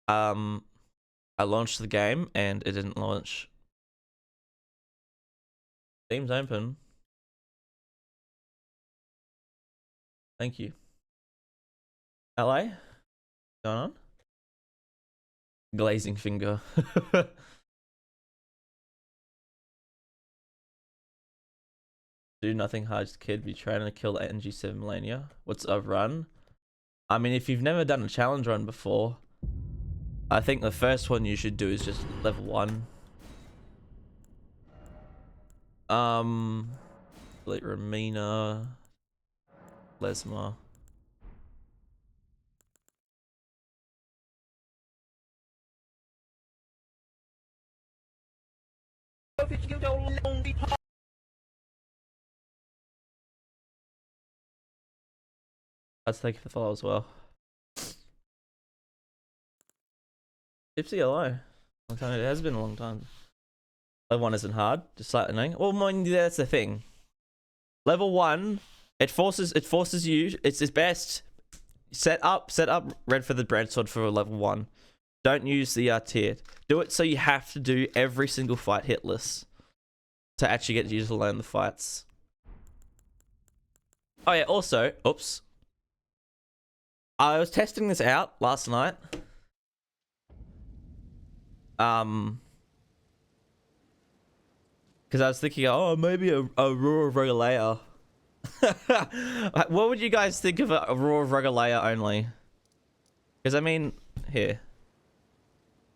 I launched the game and it didn't launch. Steam's open. Thank you. LA? Going on? Glazing finger. Do nothing hard, kid. Be trying to kill NG7 Millennia. What's a run? I mean, if you've never done a challenge run before, I think the first one you should do is just level 1. Like Ramina, Lesma. Let's thank you for the follow as well. Gypsy, hello. Long time. It has been a long time. Level 1 isn't hard, just slightly annoying. Well, mind you, that's the thing. Level 1, it forces you. It's best. Set up red for the Greatsword for level 1. Don't use the tier. Do it so you have to do every single fight hitless to actually get you to learn the fights. Oh yeah, also, oops. I was testing this out last night. Because I was thinking, oh, maybe a Roar of Regalea. What would you guys think of a Roar of Regalea only? Because I mean, here.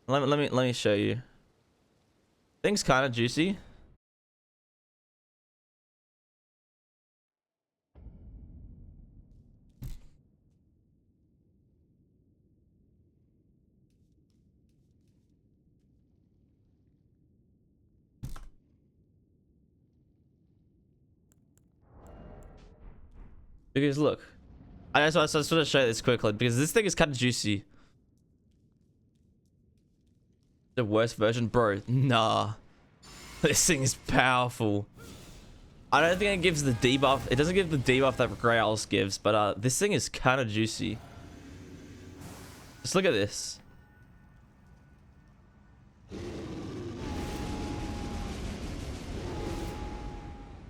Let me show you. Thing's kind of juicy. Because look, I just want to show you this quickly because this thing is kind of juicy. The worst version, bro. Nah, this thing is powerful. I don't think it gives the debuff. It doesn't give the debuff that Grails gives, but this thing is kind of juicy. Just look at this.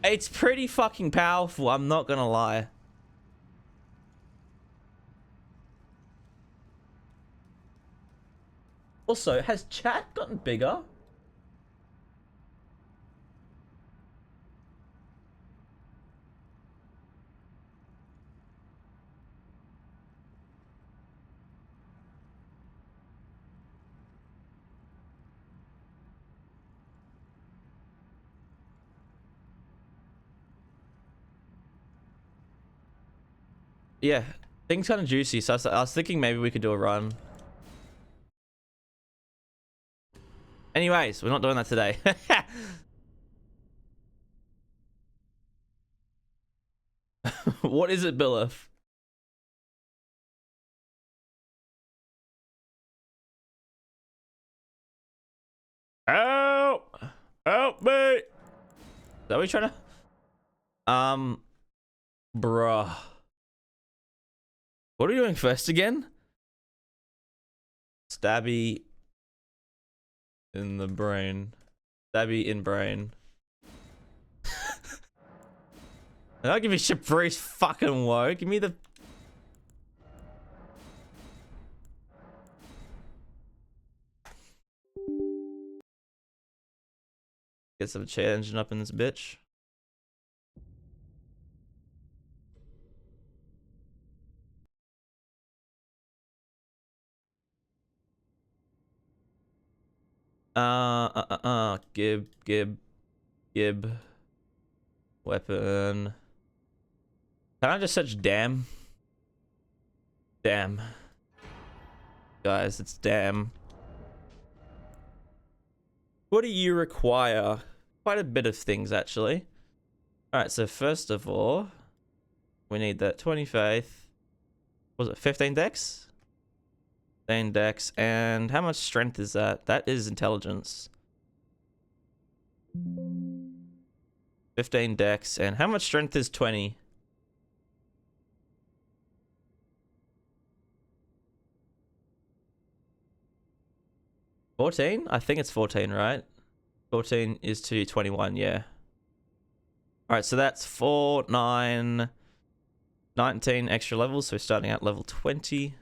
It's pretty fucking powerful. I'm not gonna lie. Also, has chat gotten bigger? Yeah, things kind of juicy. So I was thinking maybe we could do a run. Anyways, we're not doing that today. What is it, Billif? Help! Help me! Is that what you're trying to... Bruh. What are we doing first again? Stabby in the brain. Stabby in brain. Don't give me Shabri's fucking woe. Give me the... Get some chat engine up in this bitch. Gib. Weapon. Can I just search damn? Damn. Guys, it's damn. What do you require? Quite a bit of things, actually. Alright, so first of all, we need that 20 faith. Was it 15 dex? 15 dex. And how much strength is that? That is intelligence. 15 dex. And how much strength is 20? 14? I think it's 14, right? 14 is to 21, yeah. Alright, so that's 4, 9, 19 extra levels, so we're starting at level 20.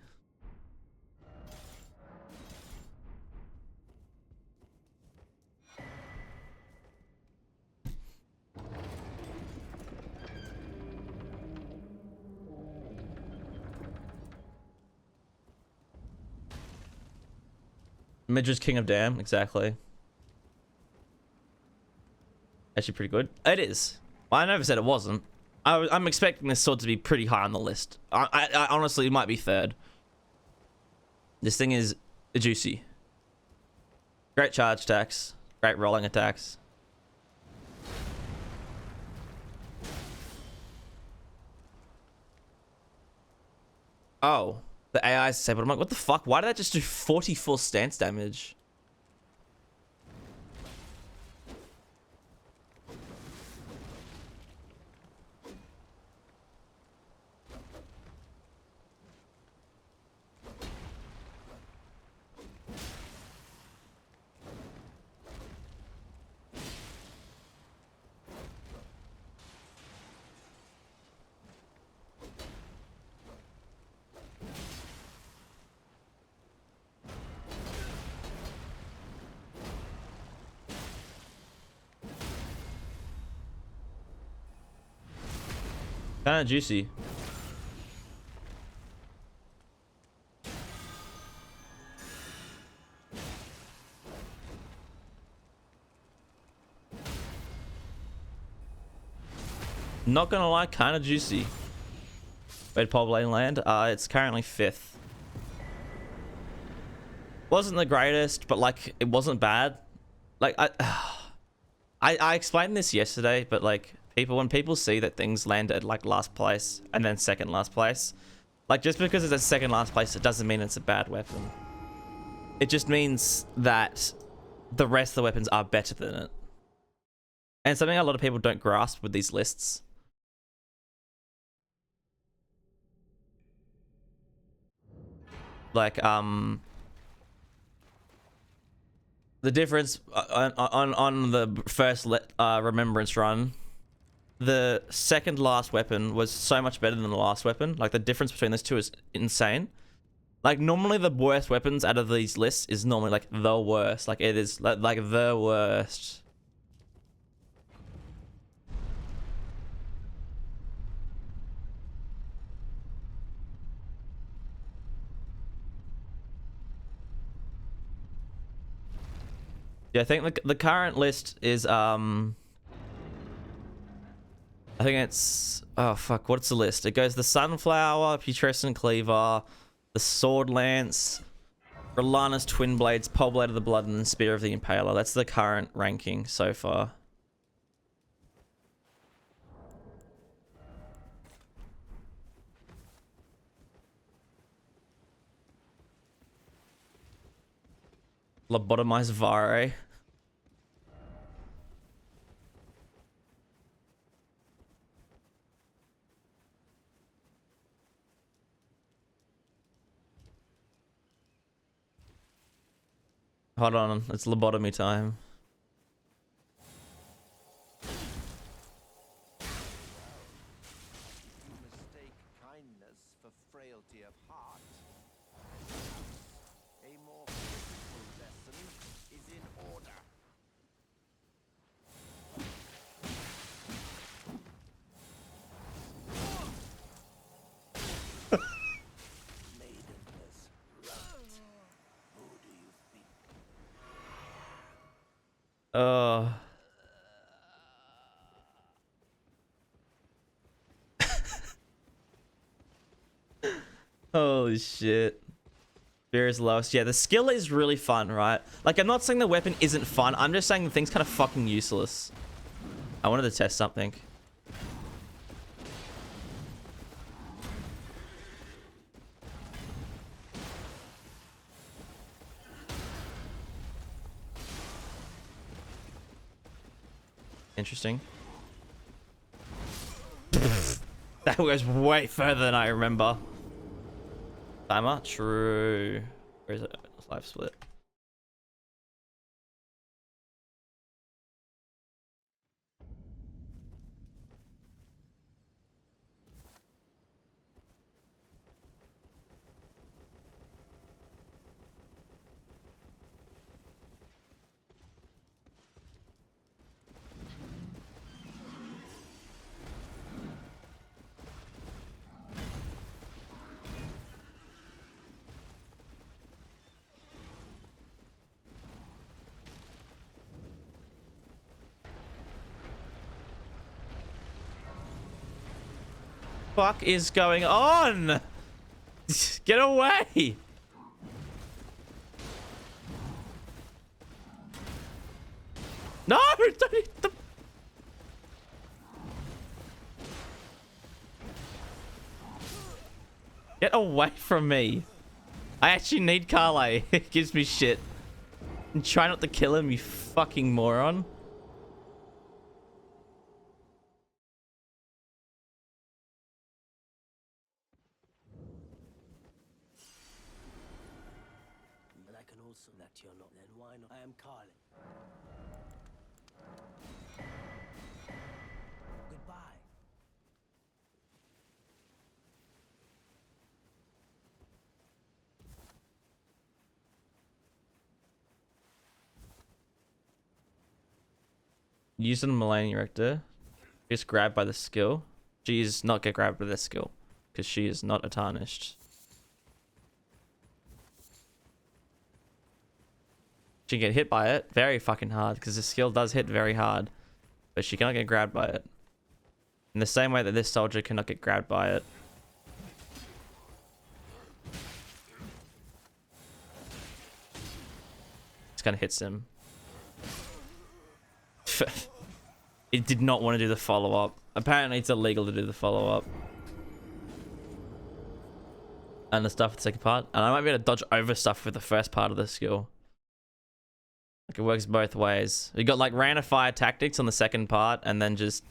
Midra's King of Damn, exactly. Actually pretty good. It is. I never said it wasn't. I'm expecting this sword to be pretty high on the list. I honestly, it might be third. This thing is juicy. Great charge attacks. Great rolling attacks. Oh, the AI is disabled. I'm like, what the fuck? Why did that just do 44 stance damage? Kind of juicy. Not gonna lie, kind of juicy. Red Pole Lane land. It's currently 5th. Wasn't the greatest, but like it wasn't bad. Like I explained this yesterday, but like when people see that things land at like last place and then second last place, like just because it's at second last place, it doesn't mean it's a bad weapon. It just means that the rest of the weapons are better than it. And something a lot of people don't grasp with these lists. Like the difference on the first Remembrance run, the second last weapon was so much better than the last weapon. Like the difference between those two is insane. Like normally the worst weapons out of these lists is normally like the worst. Like it is like the worst. Yeah, I think the current list is I think it's, oh fuck, what's the list? It goes the Sunflower, Putrescent Cleaver, the Sword Lance, Rolana's Twin Blades, Pole Blade of the Blood, and Spear of the Impaler. That's the current ranking so far. Lobotomized Vare. Hold on, it's lobotomy time. Mistake kindness for frailty of heart. A more physical lesson is in order. Maidenness, right? Who do you think? Oh. Holy shit. Fear is lowest. Yeah, the skill is really fun, right? Like, I'm not saying the weapon isn't fun. I'm just saying the thing's kind of fucking useless. I wanted to test something. Interesting. That goes way further than I remember. Timer? True. Where is it? Live split. fuck is going on? Get away! No! Don't hit the... Get away from me. I actually need Carly. It gives me shit. And try not to kill him, you fucking moron. But I can also that you're not. Then why not? I am Carly. Goodbye. Using Millennium Rector. Just grabbed by the skill. She is not get grabbed by the skill. Because she is not a tarnished. She can get hit by it very fucking hard. Because the skill does hit very hard. But she cannot get grabbed by it. In the same way that this soldier cannot get grabbed by it. This kind of hits him. It did not want to do the follow-up. Apparently it's illegal to do the follow-up. And the stuff for the second part. And I might be able to dodge over stuff with the first part of the skill. Like it works both ways. We got like random fire tactics on the second part and then just...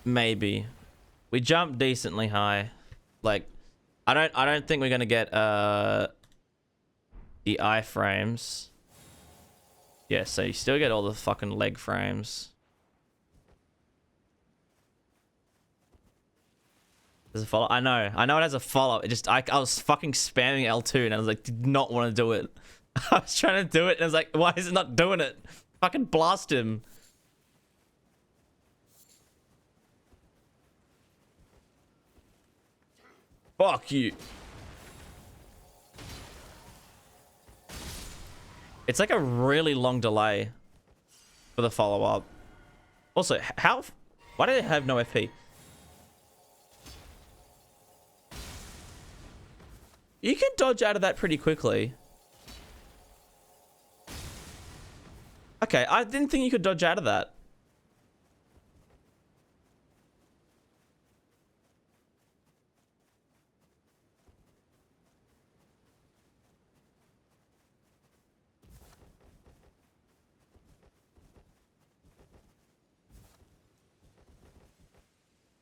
Maybe. We jumped decently high. Like, I don't think we're gonna get the iframes. Yeah, so you still get all the fucking leg frames. There's a follow. I know it has a follow. It just I was fucking spamming L2 and I was like, did not want to do it. I was trying to do it and I was like, why is it not doing it? Fucking blast him. Fuck you. It's like a really long delay for the follow-up. Also, why do they have no FP? You can dodge out of that pretty quickly. Okay, I didn't think you could dodge out of that.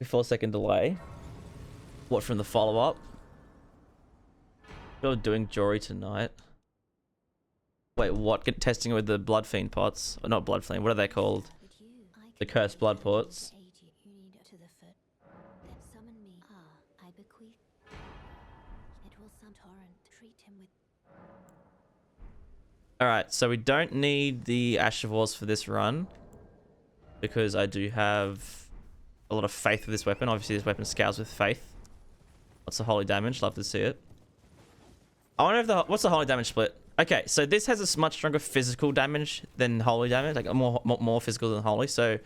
A 4-second delay. What, from the follow-up? You're doing Jory tonight. Wait, what? Get testing with the Blood Fiend pots? Or not Blood Fiend, what are they called? The Cursed Blood pots. Alright, so we don't need the Ash of Wars for this run. Because I do have a lot of faith with this weapon. Obviously, this weapon scales with faith. What's the holy damage? Love to see it. I wonder if what's the holy damage split? Okay, so this has a much stronger physical damage than holy damage, like more physical than holy. So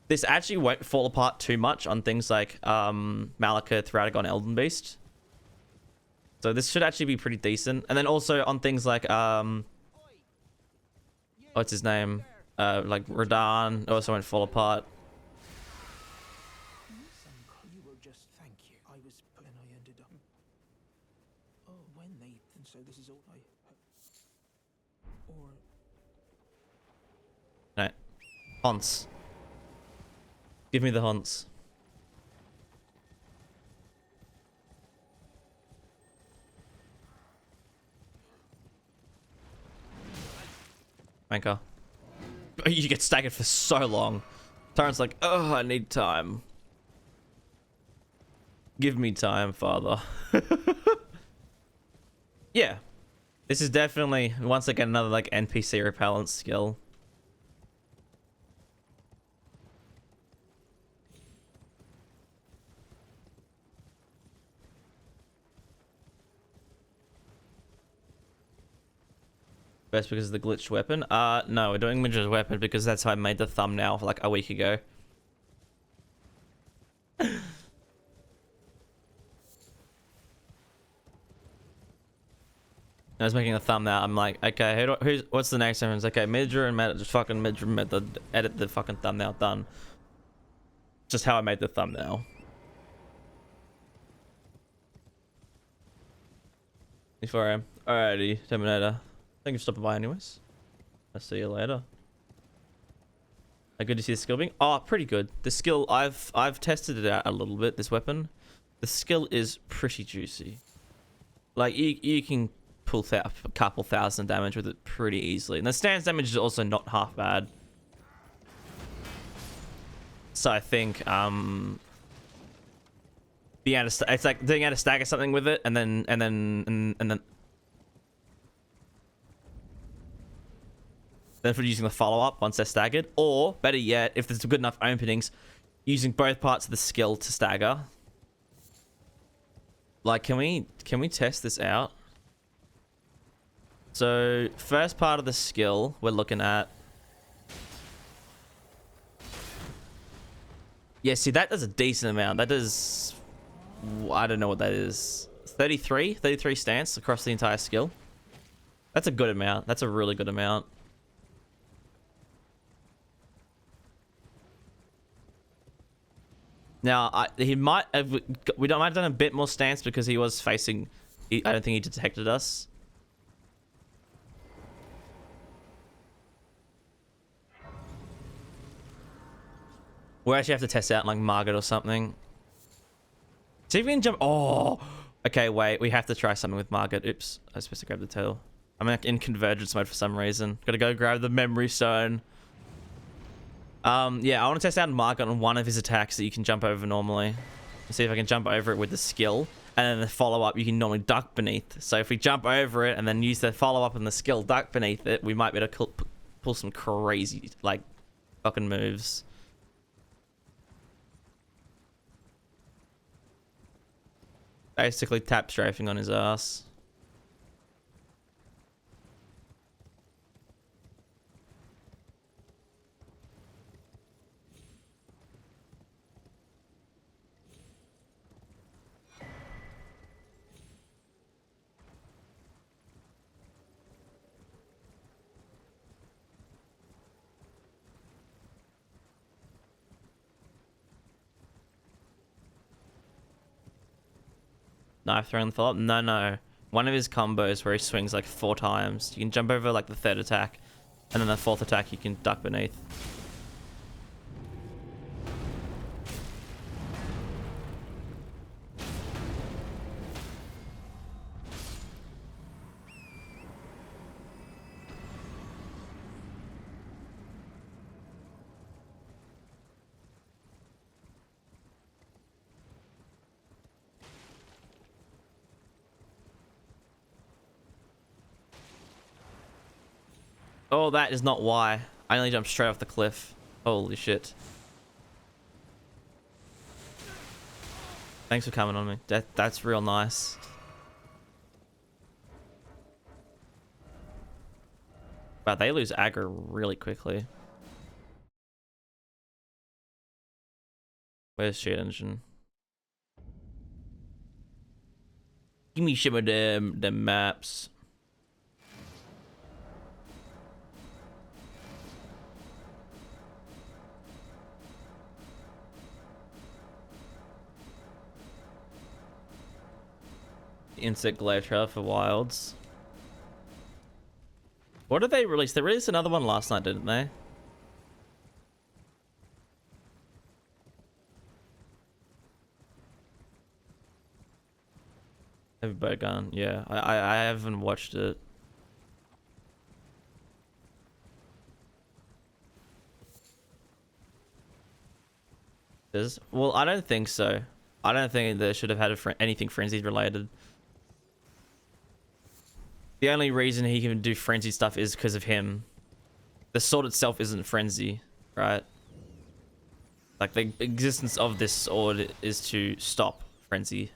this actually won't fall apart too much on things like Malika, Theragon, Elden Beast. So this should actually be pretty decent. And then also on things like what's his name? Like Radahn also won't fall apart. You will just thank you. I was put and I ended up. Oh, when they and so this is all I. Or No. Haunts. Give me the haunts. Anchor. You get staggered for so long. Tyrant's like, oh, I need time. Give me time, father. Yeah. This is definitely, once again, another like NPC repellent skill. Best because of the glitched weapon? No, we're doing Midget's weapon because that's how I made the thumbnail like a week ago. I was making a thumbnail. I'm like, okay, what's the next reference? Okay, Midra and Meta, just fucking Midra Meta, edit the fucking thumbnail, done. Just how I made the thumbnail. 24 AM. Alrighty, Terminator. Thank you for stopping by anyways. I'll see you later. Good to see the skill being. Oh, pretty good. The skill, I've tested it out a little bit, this weapon. The skill is pretty juicy. Like, you can pull a couple thousand damage with it pretty easily. And the stance damage is also not half bad. So I think, being able to, it's like being able to stagger something with it, and then for using the follow-up once they're staggered, or better yet, if there's good enough openings, using both parts of the skill to stagger. Like, can we test this out? So first part of the skill we're looking at. Yeah, see, that does a decent amount. That does, I don't know what that is. 33 stance across the entire skill. That's a good amount. That's a really good amount. Now, he might have, might have done a bit more stance because he was facing, I don't think he detected us. We'll actually have to test out like Margaret or something. See if we can jump. Oh, okay, wait, we have to try something with Margaret. Oops, I was supposed to grab the tail. I'm like in convergence mode for some reason. Gotta go grab the memory stone. Yeah, I want to test out Margaret on one of his attacks that you can jump over normally. See if I can jump over it with the skill. And then the follow-up, you can normally duck beneath. So if we jump over it and then use the follow-up and the skill duck beneath it, we might be able to pull some crazy, like, fucking moves. Basically tap strafing on his ass. Knife throwing the follow-up? No. One of his combos where he swings like 4 times. You can jump over like the 3rd attack. And then the 4th attack you can duck beneath. Oh, that is not why. I only jumped straight off the cliff. Holy shit. Thanks for coming on me. That's real nice. Wow, they lose aggro really quickly. Where's shit engine? Give me some of them maps. Insect glare trailer for wilds. What did they release? They released another one last night, didn't they? Heavy bow gun. Yeah, I haven't watched it. Well, I don't think so. I don't think they should have had anything frenzied related. The only reason he can do frenzy stuff is because of him. The sword itself isn't frenzy, right? Like, the existence of this sword is to stop frenzy.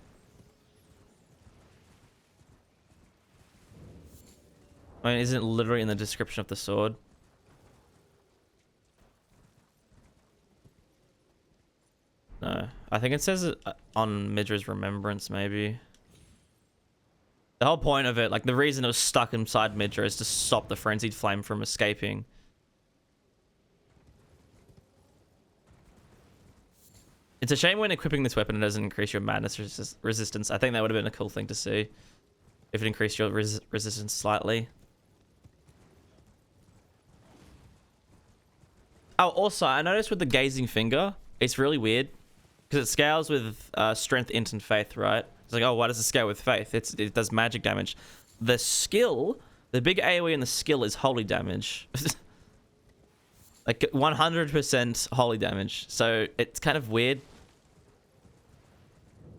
I mean, isn't it literally in the description of the sword? No. I think it says it on Midra's Remembrance, maybe. The whole point of it, like the reason it was stuck inside Midra is to stop the Frenzied Flame from escaping. It's a shame when equipping this weapon it doesn't increase your madness resistance. I think that would have been a cool thing to see if it increased your resistance slightly. Oh, also, I noticed with the Gazing Finger, it's really weird because it scales with Strength, Int, and Faith, right? It's like, oh, why does it scale with Faith? It does magic damage. The skill, the big AoE in the skill is holy damage. Like 100% holy damage. So it's kind of weird.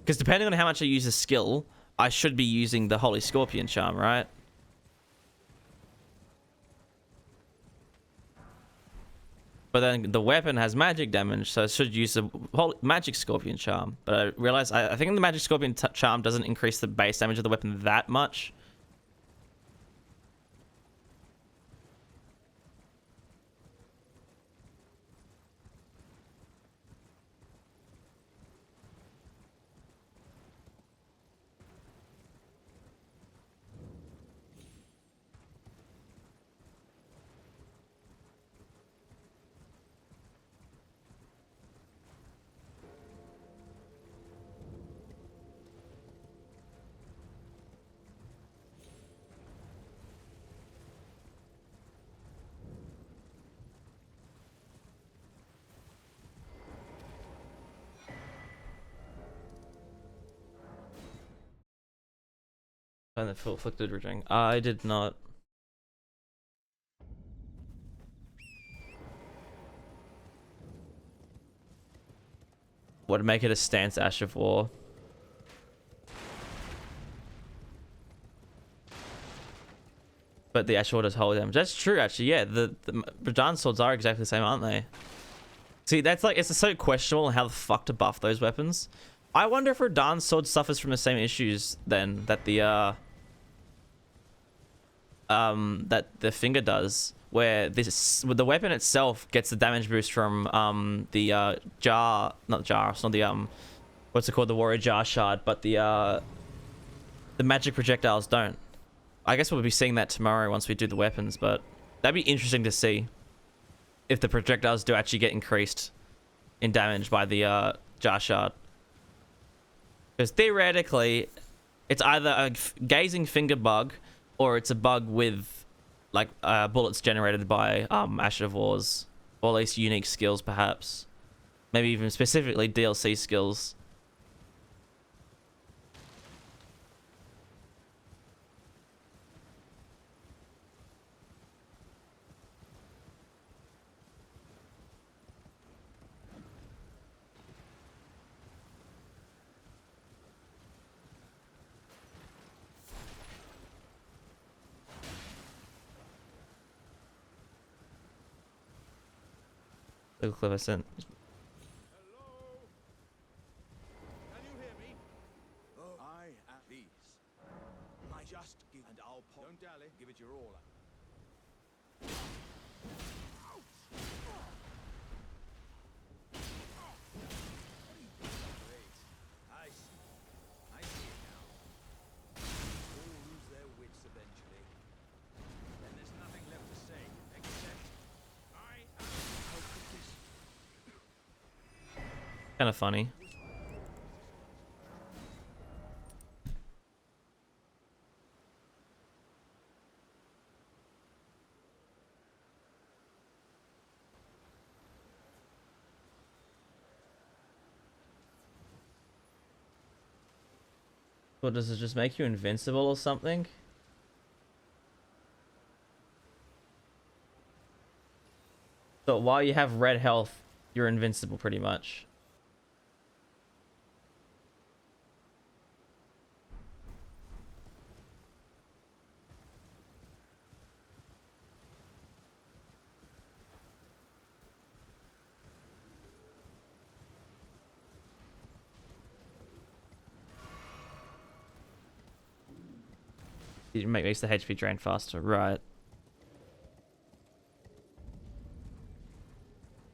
Because depending on how much I use the skill, I should be using the Holy Scorpion Charm, right? But then the weapon has magic damage, so I should use the Magic Scorpion Charm. But I realized, I think the Magic Scorpion Charm doesn't increase the base damage of the weapon that much. And the full afflicted ring. I did not. Would make it a stance Ash of War. But the Ash of War does holy damage. That's true, actually. Yeah, the Radan swords are exactly the same, aren't they? See, that's like, it's so questionable how the fuck to buff those weapons. I wonder if Radan's sword suffers from the same issues then that the finger does, where the weapon itself gets the damage boost from the jar, not jar, it's not the what's it called, the warrior jar shard, but the magic projectiles don't. I guess we'll be seeing that tomorrow once we do the weapons, but that'd be interesting to see if the projectiles do actually get increased in damage by the jar shard. Because theoretically, it's either a gazing finger bug or it's a bug with like bullets generated by Ash of Wars, or at least unique skills perhaps. Maybe even specifically DLC skills. Little clever sent. Hello? Can you hear me? Oh, I am these. I just give and I'll pop. Don't dally. Give it your all. Great. I see it now. All lose their wits eventually. Then there's nothing left to say except I am. How could this? Kind of funny. What, does it just make you invincible or something? So while you have red health, you're invincible pretty much. It makes the HP drain faster, right?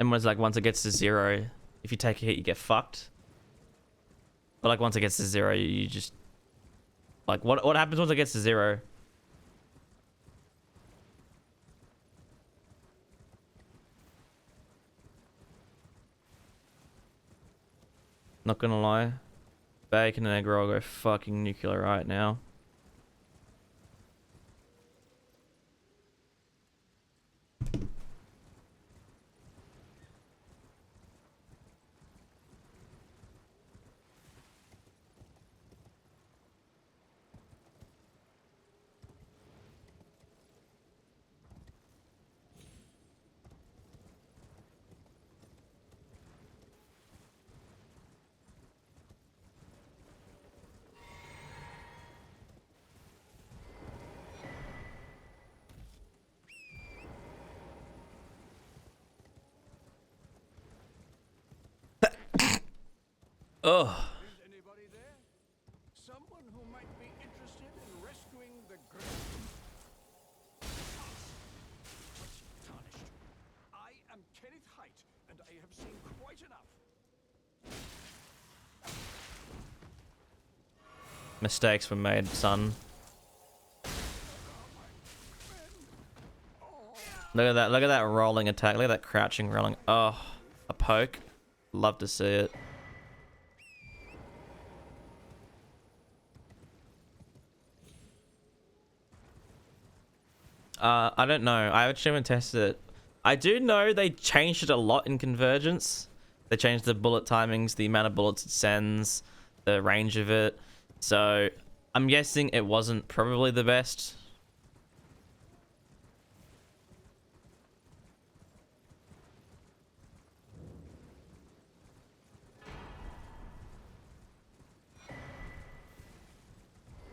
And was like once it gets to 0, if you take a hit, you get fucked. But like once it gets to 0, you just Like, what happens once it gets to 0? Not gonna lie. Bacon and egg roll go fucking nuclear right now. Ugh. Is anybody there? Someone who might be interested in rescuing the great. Tarnished. I am Kenneth Height, and I have seen quite enough. Mistakes were made, son. Look at that rolling attack. Look at that crouching rolling. Oh, a poke. Love to see it. I don't know. I actually haven't tested it. I do know they changed it a lot in Convergence. They changed the bullet timings, the amount of bullets it sends, the range of it. So I'm guessing it wasn't probably the best.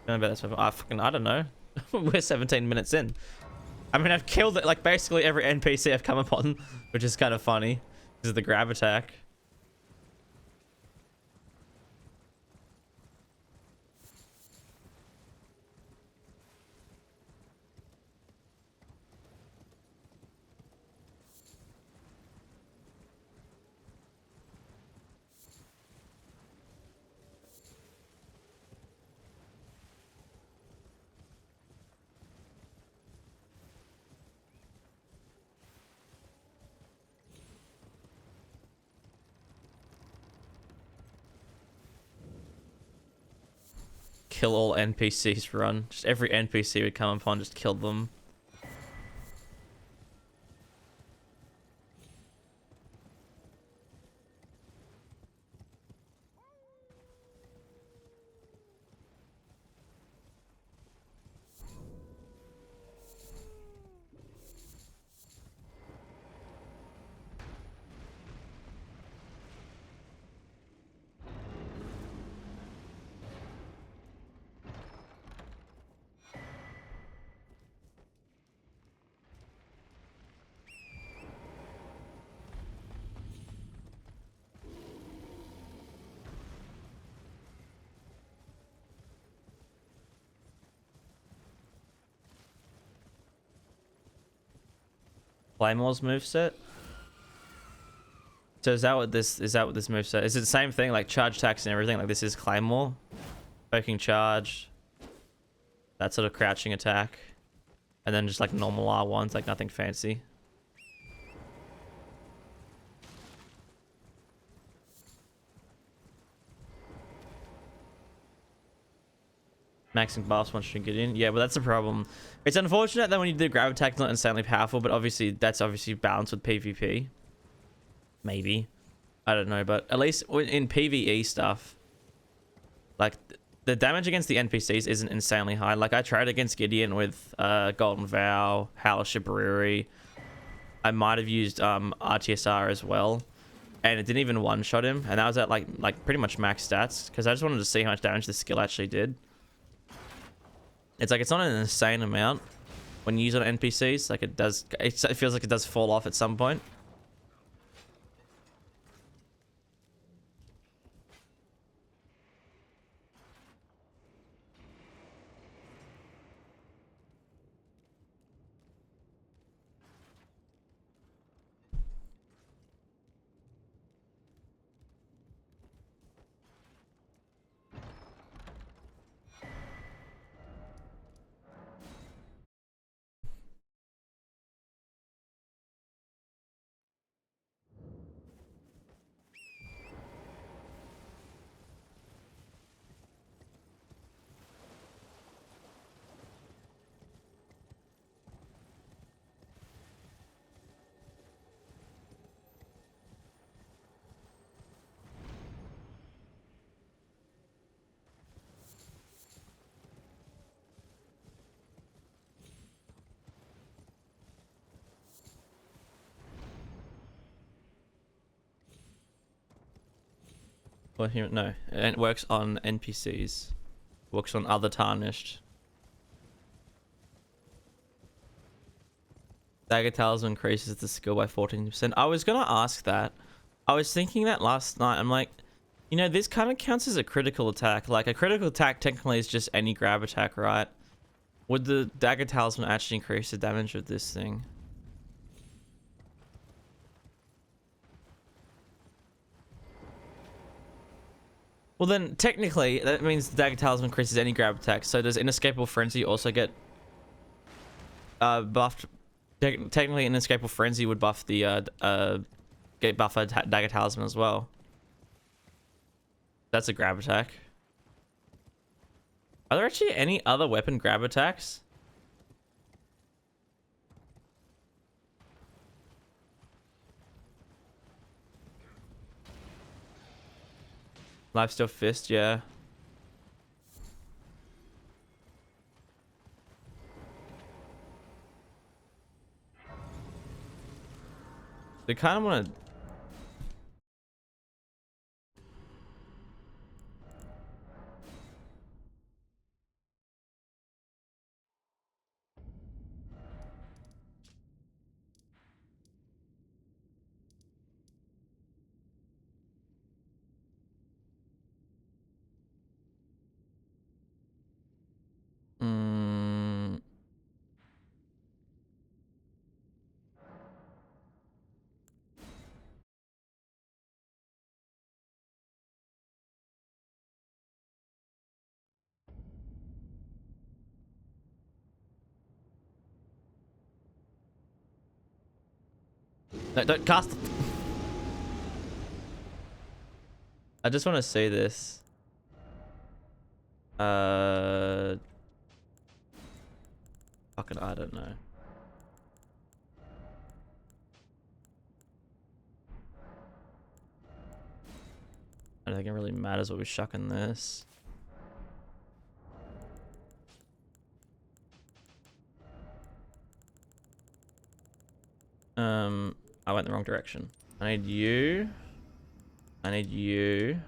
I bet that's I don't know. We're 17 minutes in. I mean, I've killed it, like basically every NPC I've come upon, which is kind of funny because of the grab attack. Kill all NPCs run. Just every NPC we come upon, just kill them. Claymore's moveset? So is that what this moveset is? It the same thing, like charge attacks and everything? Like this is Claymore? Poking charge. That sort of crouching attack. And then just like normal R1s, like nothing fancy. Maxing buffs once you get in. Yeah, but that's the problem. It's unfortunate that when you do grab attack, it's not insanely powerful, but obviously that's obviously balanced with PvP. Maybe. I don't know, but at least in PvE stuff, like the damage against the NPCs isn't insanely high. Like I tried against Gideon with Golden Vow, Hellish Brewery. I might have used RTSR as well, and it didn't even one-shot him, and that was at like pretty much max stats because I just wanted to see how much damage the skill actually did. It's like it's not an insane amount when you use it on NPCs. Like it does, it feels like it does fall off at some point. Or human? No, it works on NPCs. Works on other tarnished. Dagger Talisman increases the skill by 14%. I was gonna ask that. I was thinking that last night. I'm like, you know, this kind of counts as a critical attack. Like a critical attack technically is just any grab attack, right? Would the Dagger Talisman actually increase the damage of this thing? Well then, technically, that means the Dagger Talisman increases any grab attack. So does Inescapable Frenzy also get buffed? Technically, Inescapable Frenzy would buff the get buffer Dagger Talisman as well. That's a grab attack. Are there actually any other weapon grab attacks? Lifesteal Fist, yeah. They kind of want to... No, don't cast. I just want to say this. Fucking, I don't know. I don't think it really matters what we shuck in this. I went the wrong direction. I need you. I need you.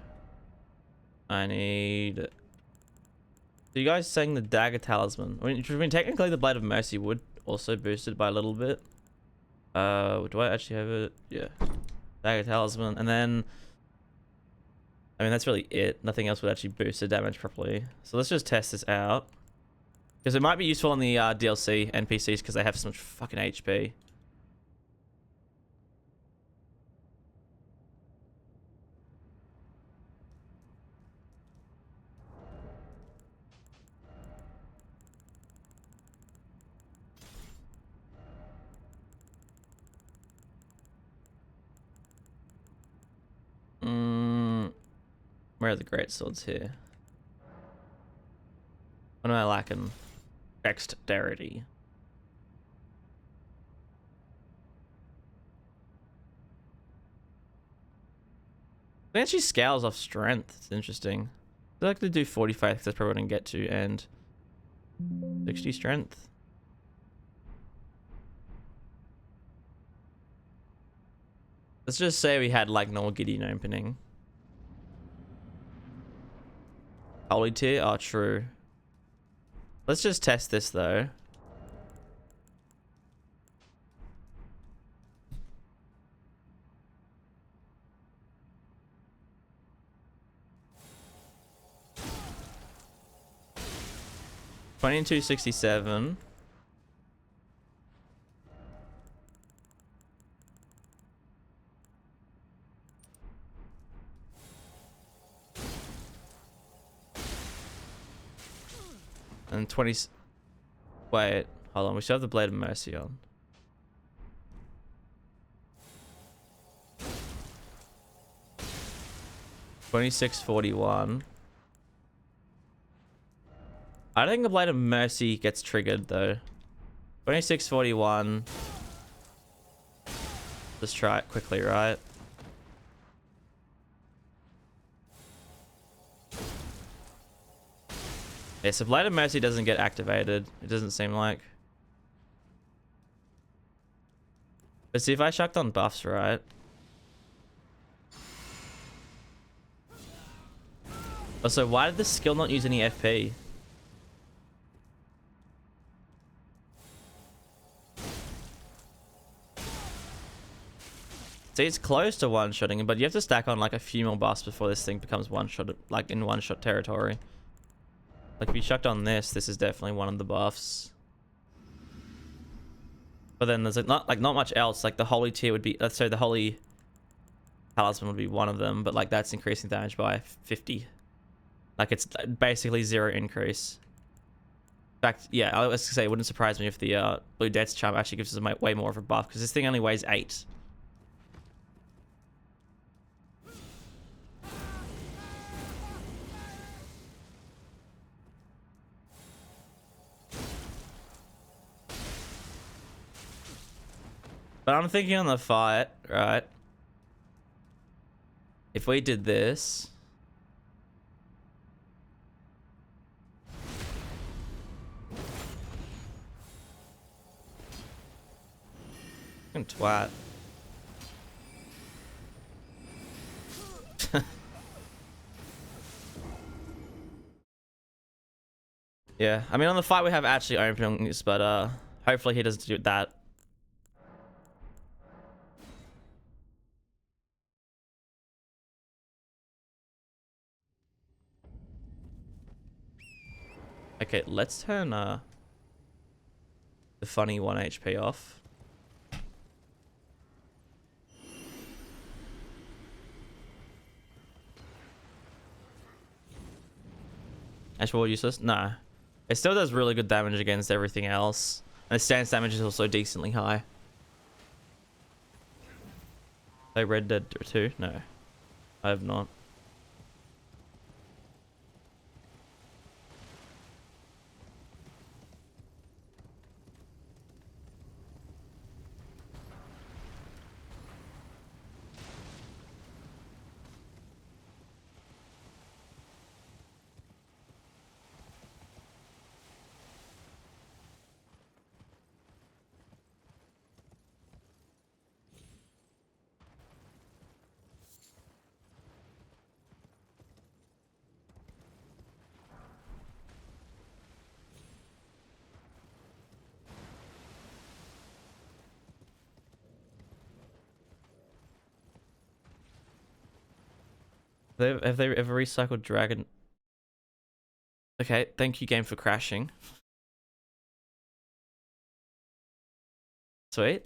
I need... So you guys saying the Dagger Talisman. I mean, technically the Blade of Mercy would also boost it by a little bit. Do I actually have it? Yeah. Dagger Talisman. And then... I mean, that's really it. Nothing else would actually boost the damage properly. So let's just test this out. Because it might be useful on the DLC NPCs because they have so much fucking HP. Where are the Greatswords here? What am I lacking? Dexterity. It actually scales off strength. It's interesting. I'd like to do 45 because that's probably what I can get to, and 60 strength. Let's just say we had like normal Gideon opening. Holy tier? Oh, true. Let's just test this though. $22.67. And 20... Wait, hold on. We still have the Blade of Mercy on. $26.41. I don't think the Blade of Mercy gets triggered though. $26.41. Let's try it quickly, right? Yeah, so Blade of Mercy doesn't get activated. It doesn't seem like. But see, if I shucked on buffs, right? Oh, so why did this skill not use any FP? See, it's close to one-shotting, but you have to stack on like a few more buffs before this thing becomes one-shot, like in one-shot territory. Like if you chucked on this, this is definitely one of the buffs. But then there's not much else. Like the holy tier would be, so the holy talisman would be one of them, but like that's increasing damage by 50. Like it's basically 0 increase. In fact, yeah, I was gonna say it wouldn't surprise me if the blue death's charm actually gives us way more of a buff, because this thing only weighs 8. But I'm thinking on the fight, right? If we did this, fucking twat. Yeah, I mean on the fight we have actually openings, but hopefully he doesn't do that. Okay, let's turn the funny 1 HP off. Actually, useless? No. It still does really good damage against everything else. And the stance damage is also decently high. They Red Dead 2? No. I have not. Have they ever recycled Dragon? Okay, thank you game for crashing. Sweet.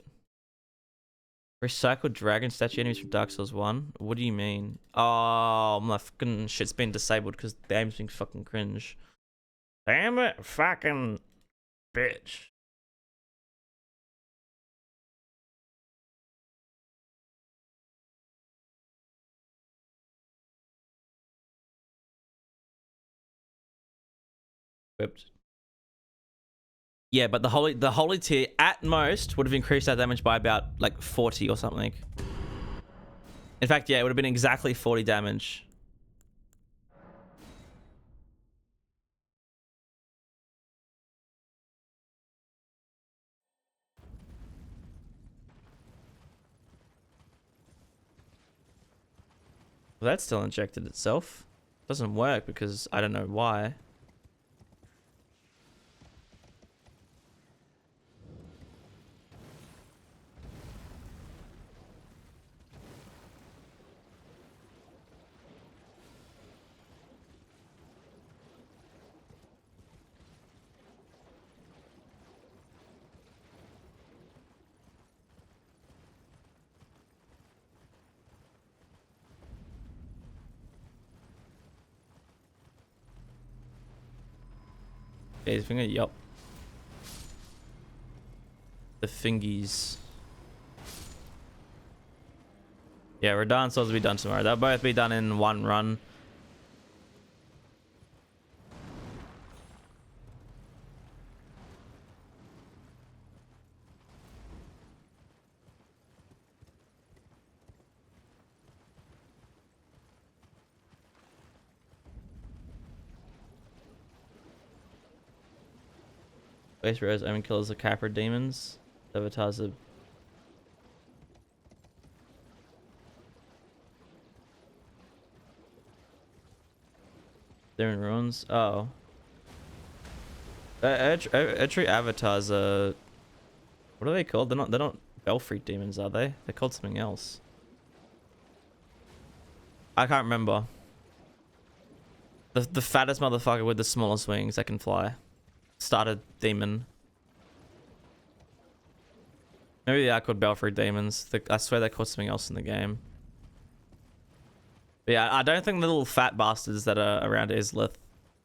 Recycled Dragon statue enemies from Dark Souls 1? What do you mean? Oh, my fucking shit's been disabled because the game's being fucking cringe. Damn it, fucking bitch. Whipped. Yeah, but the holy tier at most would have increased that damage by about like 40 or something. In fact, yeah, it would have been exactly 40 damage. Well, that still injected itself. Doesn't work because I don't know why. Okay, his finger, yup. The fingies. Yeah, Radahn Souls will be done tomorrow. They'll both be done in one run. Base Rose Omen Killers the Capra Demons. Avatars are... They're in ruins. Oh. Etri avatars are... What are they called? They're not Belfry demons, are they? They're called something else. I can't remember. The fattest motherfucker with the smallest wings that can fly. Started demon. Maybe they are called Belfry demons. I swear they're called something else in the game. But yeah, I don't think the little fat bastards that are around Islith,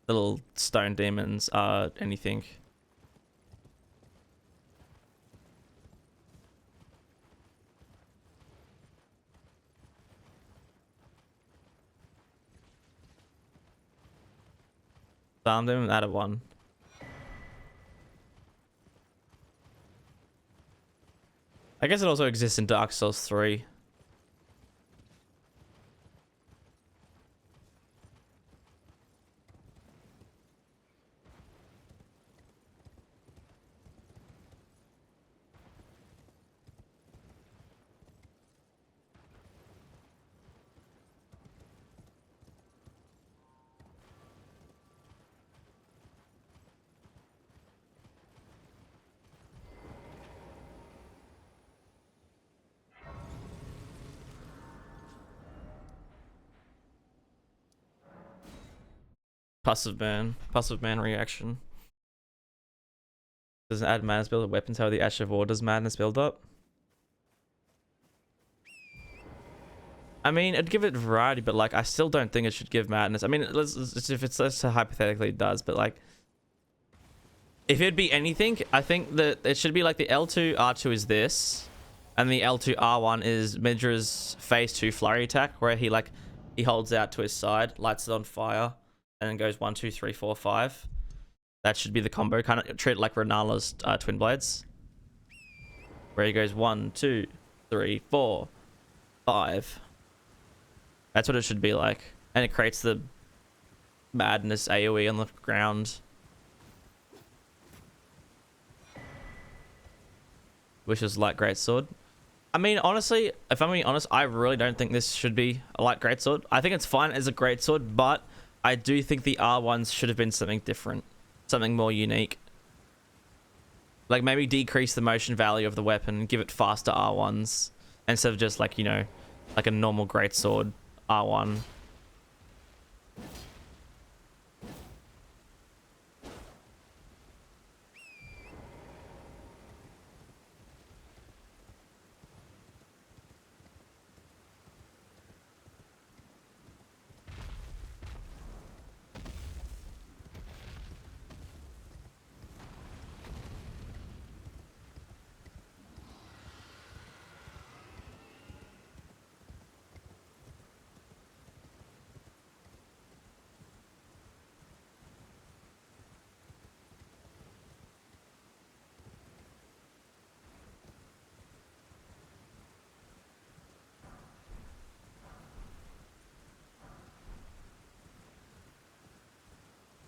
the little stone demons, are anything. Farm them out of one. I guess it also exists in Dark Souls 3. Passive man reaction. Does it add madness build up weapons? How the Ash of War does madness build up? I mean, it'd give it variety, but like, I still don't think it should give madness. I mean, let's hypothetically it does, but like, if it'd be anything, I think that it should be like the L2 R2 is this, and the L2 R1 is Midra's phase 2 flurry attack, where he holds out to his side, lights it on fire, and then goes 1, 2, 3, 4, 5. That should be the combo. Kind of treat it like Renala's twin blades, where he goes 1, 2, 3, 4, 5. That's what it should be like, and it creates the madness AoE on the ground, which is like Greatsword. I mean, honestly, if I'm being honest, I really don't think this should be a light Greatsword. I think it's fine as a Greatsword, but I do think the R1s should have been something different, something more unique. Like maybe decrease the motion value of the weapon and give it faster R1s instead of just like, you know, like a normal Greatsword R1.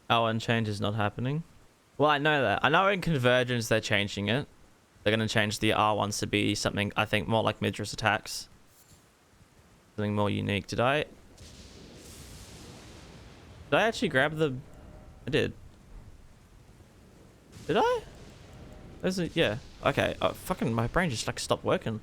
Oh, and change is not happening. Well, I know that. I know in Convergence they're changing it. They're going to change the R1s to be something, I think, more like Midra's attacks. Something more unique. Did I actually grab the... I did. Did I? There's a... Yeah. Okay. Oh, fucking my brain just like stopped working.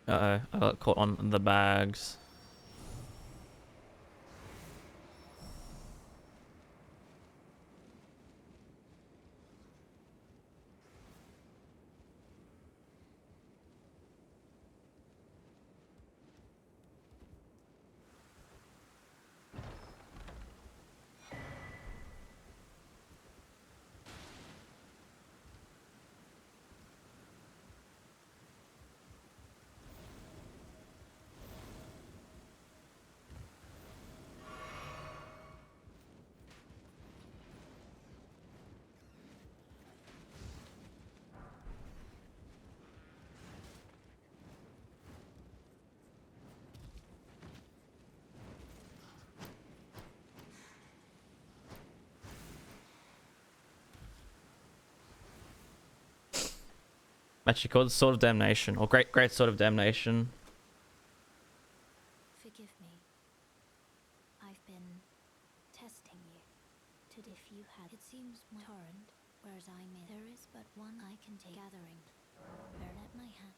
Uh-oh, I got caught on the bags. Actually called Sword of Damnation, or Great Sword of Damnation. Forgive me. I've been testing you. To if you had, it seems my torrent, whereas I'm in. There is but one I can take. Gathering. Bear at my hand.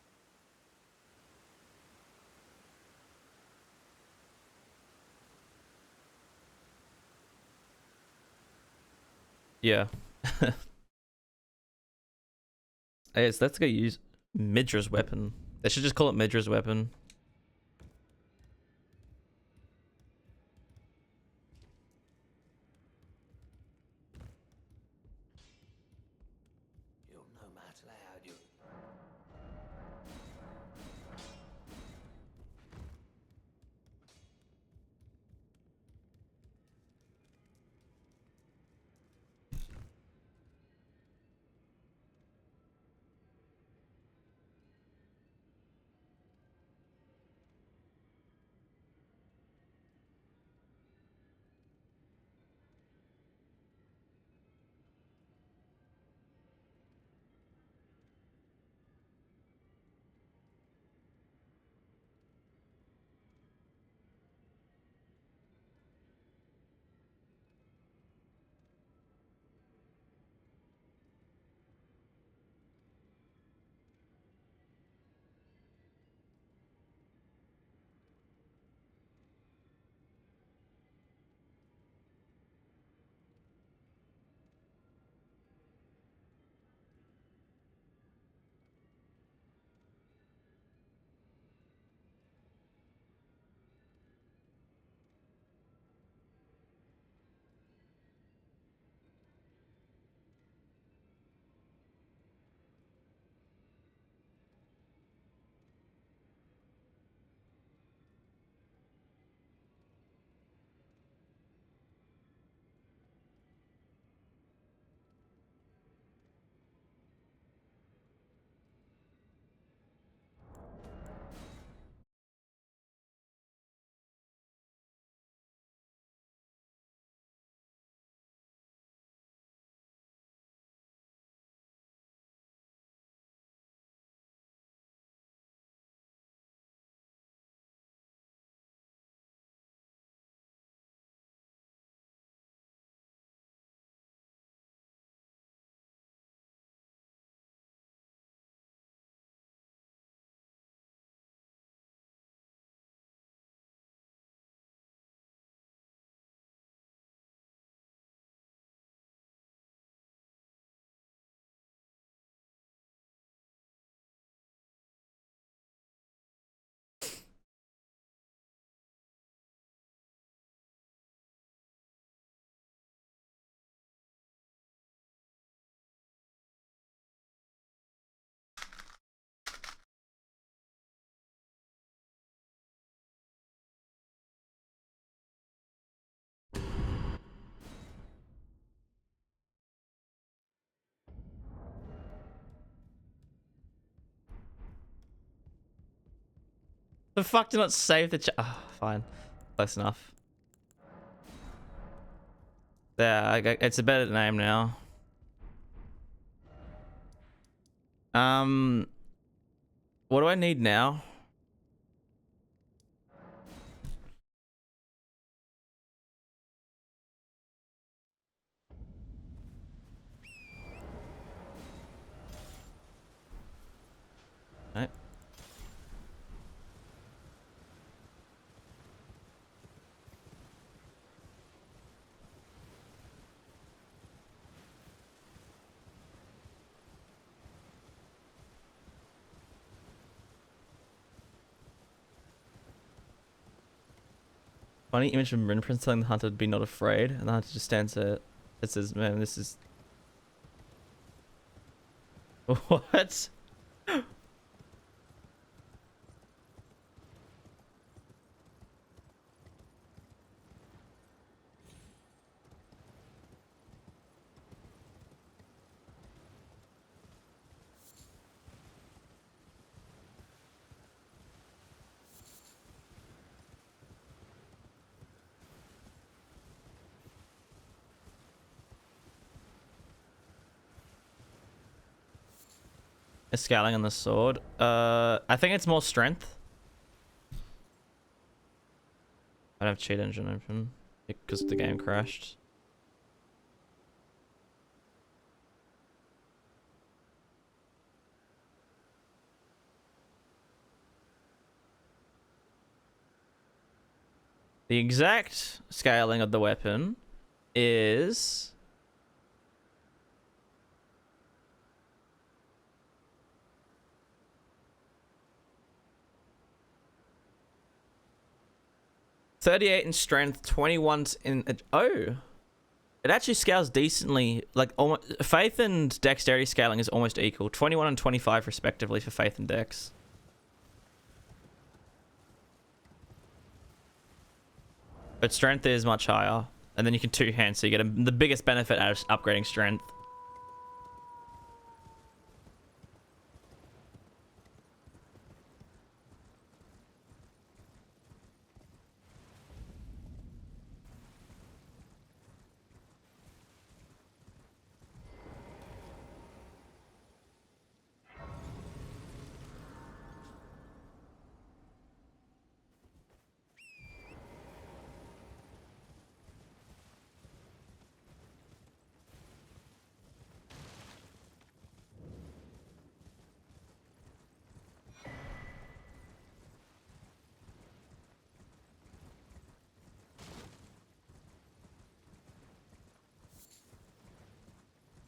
Yeah. Hey, so let's go use Midra's weapon. They should just call it Midra's weapon. You're no match loud, you. The fuck, do not save the oh, fine. Close enough. There, it's a better name now. What do I need now? Right. Funny image of Remembrance telling the hunter to be not afraid, and the hunter just stands there. It says, "Man, this is what." is scaling on the sword? I think it's more strength. I don't have cheat engine open because the game crashed. The exact scaling of the weapon is 38 in strength, 21 in... Oh! It actually scales decently. Like, almost, faith and dexterity scaling is almost equal. 21 and 25 respectively for faith and dex. But strength is much higher. And then you can two-hand, so you get the biggest benefit out of upgrading strength.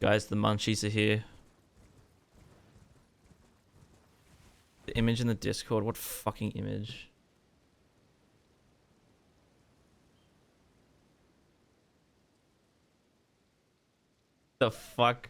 Guys, the munchies are here. The image in the Discord. What fucking image? The fuck?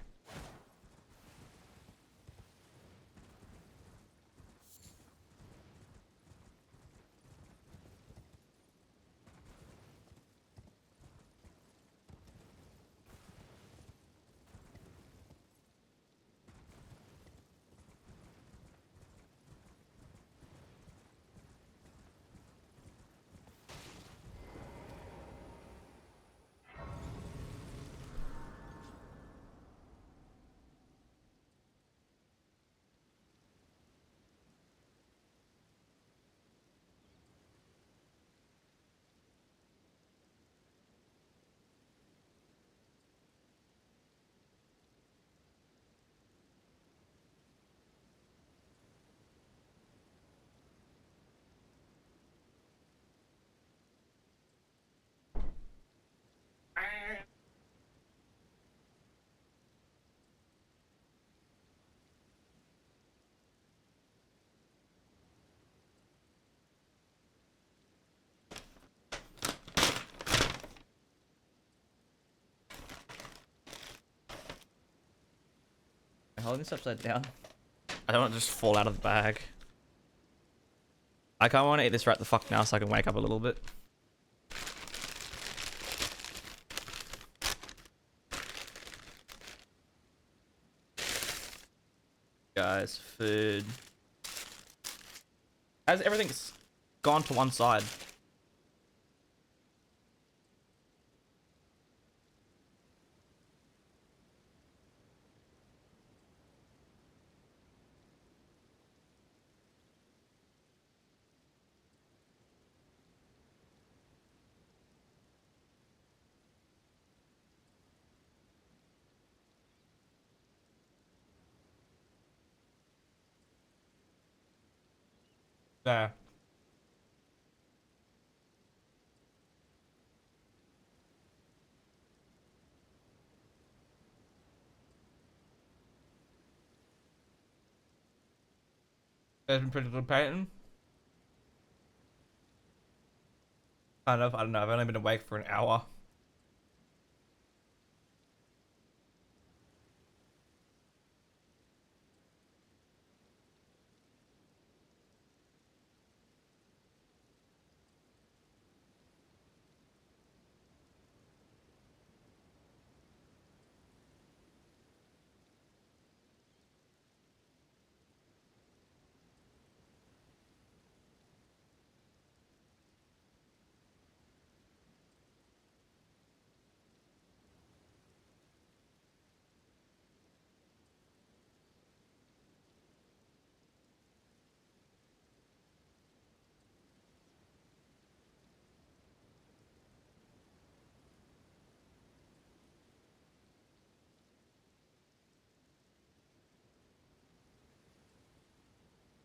I'm holding this upside down. I don't want to just fall out of the bag. I kind of want to eat this right the fuck now so I can wake up a little bit. Guys, food. As everything's gone to one side. There. There's been pretty good painting. I don't know. I've only been awake for an hour.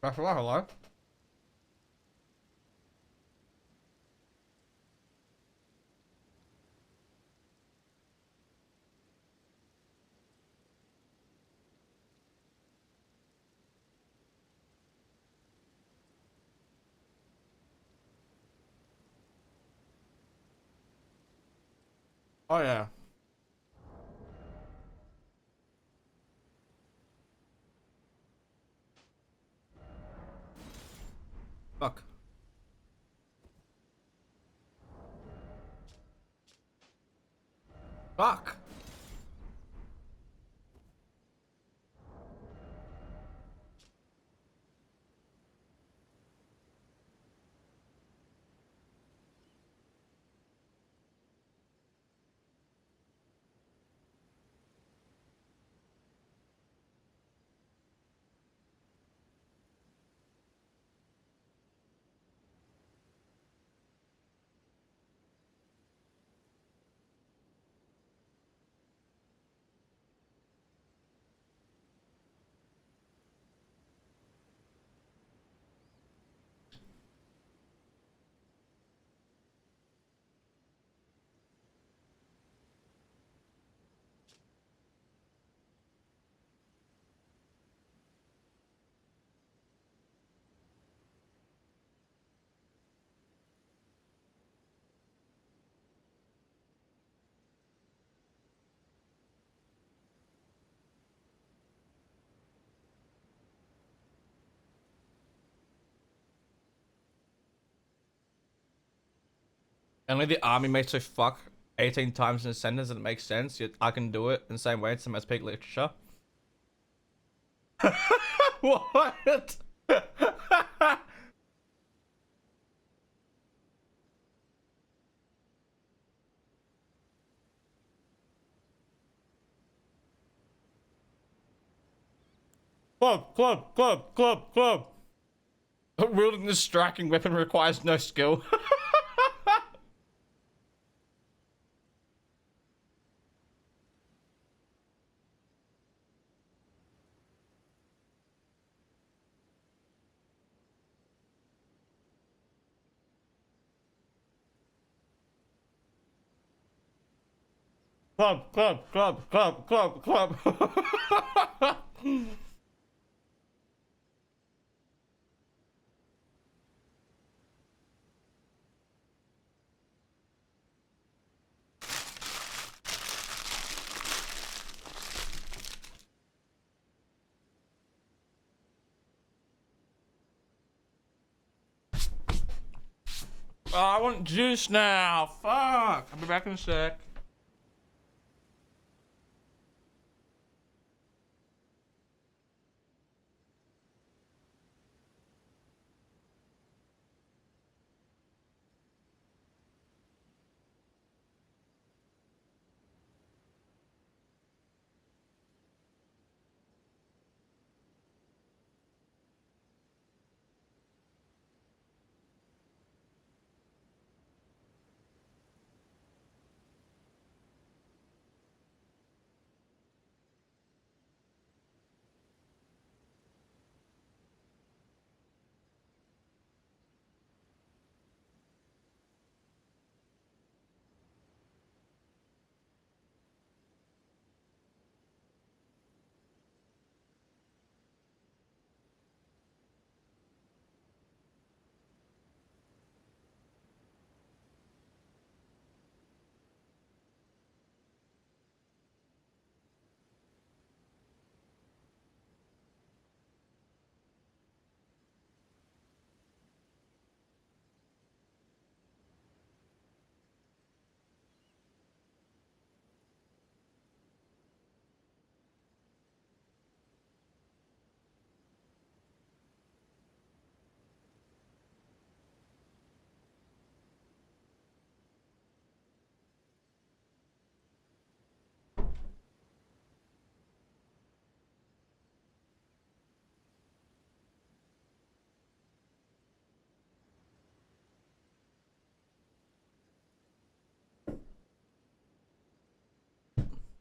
That's right, hello. Oh yeah. Fuck. Fuck. Only the army makes so fuck 18 times in a sentence and it makes sense, yet I can do it in the same way. It's the most peak literature. What? Club. Wielding this striking weapon requires no skill. Club. Oh, I want juice now. Fuck. I'll be back in a sec.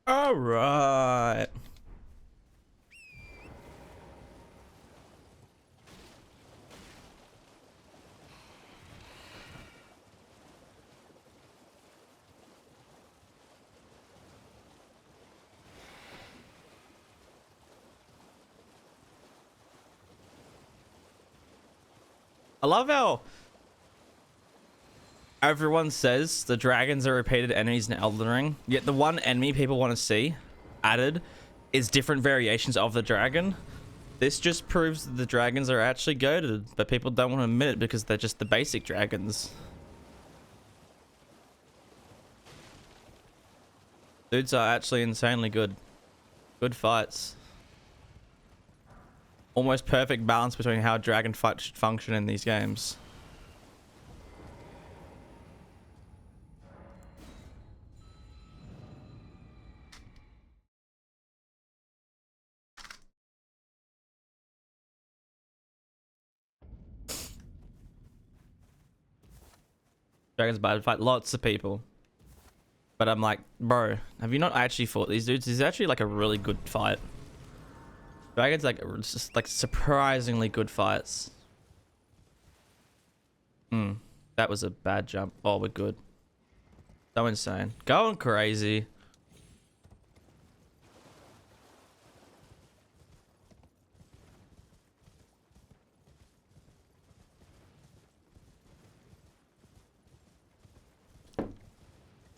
All right. I love how everyone says the dragons are repeated enemies in Elden Ring, yet the one enemy people want to see added is different variations of the dragon. This just proves that the dragons are actually goated, but people don't want to admit it because they're just the basic dragons. Dudes are actually insanely good. Good fights. Almost perfect balance between how a dragon fight should function in these games. Dragon's bad fight lots of people. But I'm like, bro, have you not actually fought these dudes? This is actually like a really good fight. Dragon's like just like surprisingly good fights. That was a bad jump. Oh, we're good. So insane. Going crazy.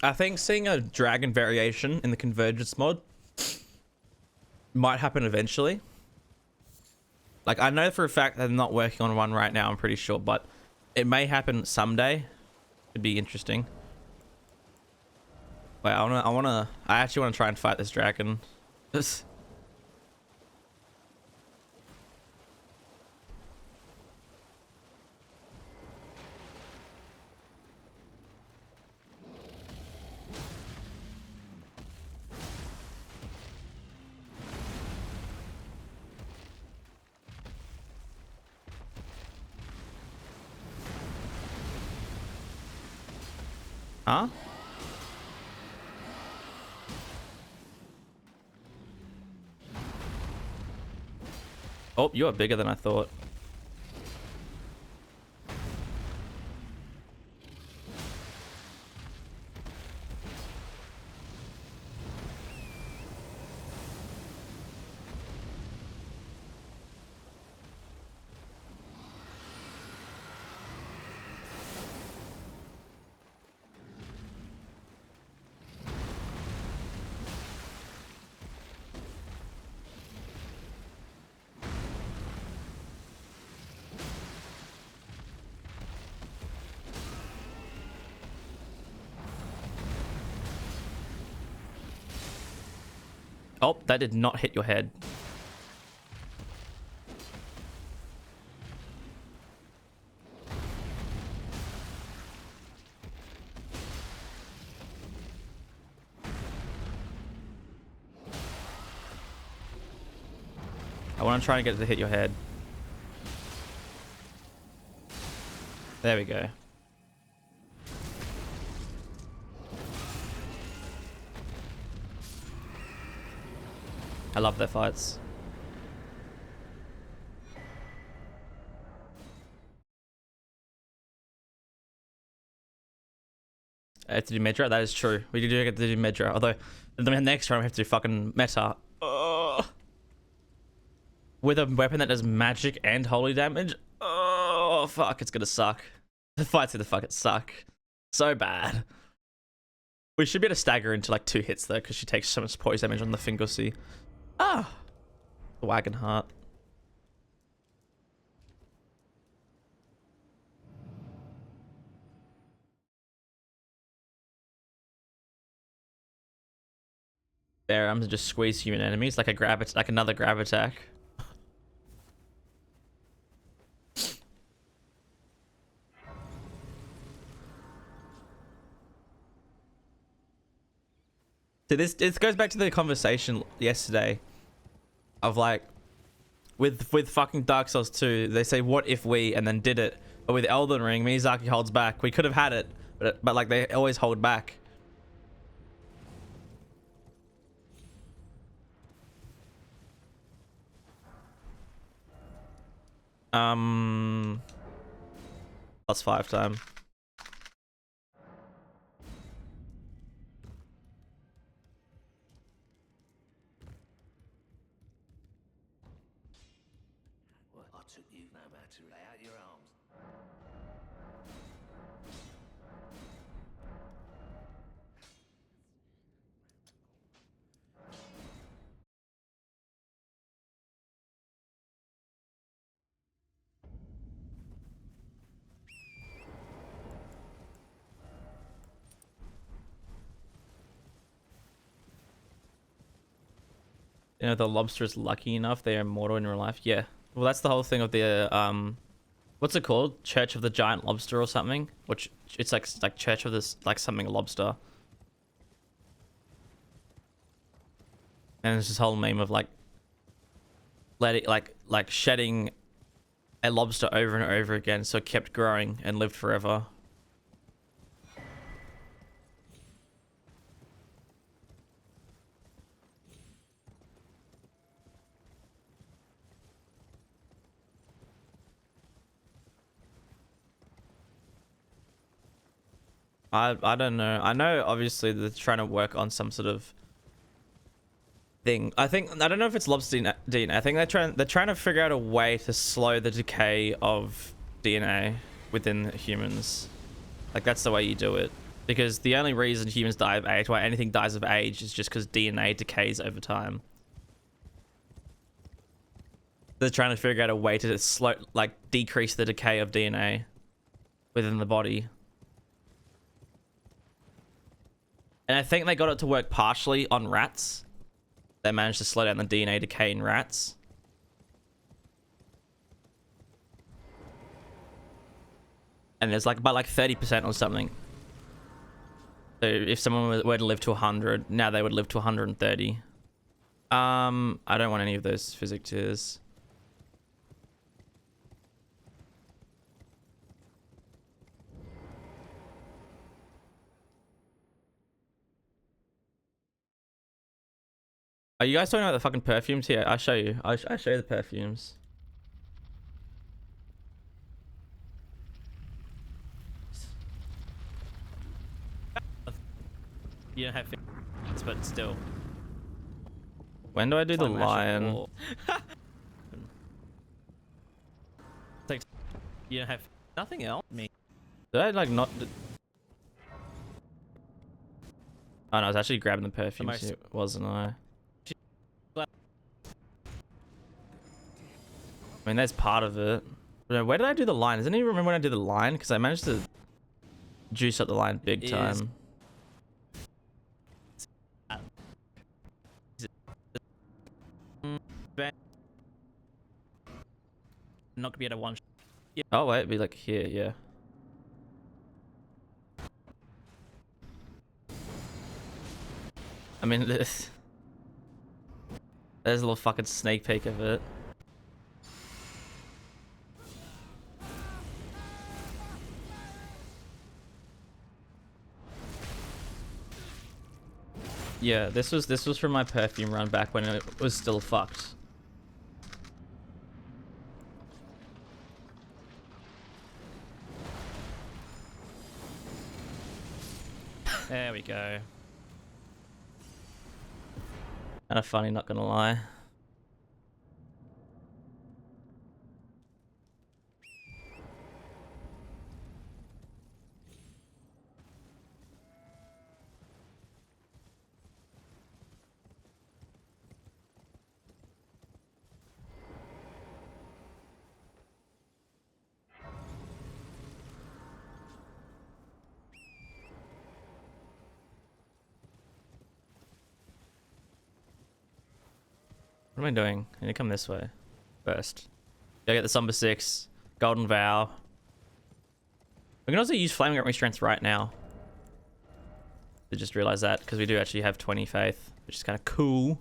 I think seeing a dragon variation in the Convergence mod might happen eventually. Like, I know for a fact that I'm not working on one right now, I'm pretty sure, but it may happen someday. It'd be interesting. Wait, I actually want to try and fight this dragon. Huh? Oh, you're bigger than I thought. Oh, that did not hit your head. I want to try and get it to hit your head. There we go. I love their fights. I have to do Medra. That is true. We do get to do Medra. Although, the next round we have to do fucking Meta. Ugh. With a weapon that does magic and holy damage. Oh, fuck. It's gonna suck. The fight's gonna fucking suck. So bad. We should be able to stagger into like 2 hits though, because she takes so much poison damage on the Fingersea. Ah! The Wagon Heart. There, I'm gonna just squeeze human enemies like like another grab attack. So this goes back to the conversation yesterday of like with fucking Dark Souls 2, they say what if we and then did it. But with Elden Ring, Miyazaki holds back. We could have had it, but like they always hold back. +5 time. What? I took you no matter. Lay out your arms. You know, the lobster is lucky enough they are immortal in real life. Yeah. Well, that's the whole thing of the what's it called? Church of the Giant Lobster or something? Which it's like Church of this like something lobster. And there's this whole meme of like letting like shedding a lobster over and over again so it kept growing and lived forever. I don't know. I know obviously they're trying to work on some sort of thing. I don't know if it's lobster DNA. I think they're trying to figure out a way to slow the decay of DNA within humans. Like that's the way you do it. Because the only reason humans die of age, why anything dies of age, is just because DNA decays over time. They're trying to figure out a way to slow, like decrease the decay of DNA within the body. And I think they got it to work partially on rats. They managed to slow down the DNA decay in rats. And there's like about like 30% or something. So if someone were to live to 100, now they would live to 130. I don't want any of those physic tiers. Are you guys talking about the fucking perfumes here? I'll show you. I'll show you the perfumes. You don't have fingers, but still. When do I do the lion? Like, you don't have nothing else? Me. Did I like not? Oh no, I was actually grabbing the perfumes here, wasn't I? I mean, that's part of it. But where did I do the line? Does anyone remember when I did the line? Because I managed to juice up the line big time. Not gonna be able to one. Oh wait, it'd be like here, yeah. I mean, there's a little fucking sneak peek of it. Yeah, this was from my perfume run back when it was still fucked. There we go. Kind of funny, not gonna lie. What am I doing? I need to come this way first. Gotta get the Somber 6, Golden Vow. We can also use Flaming Grant Strength right now. I just realized that because we do actually have 20 faith, which is kind of cool.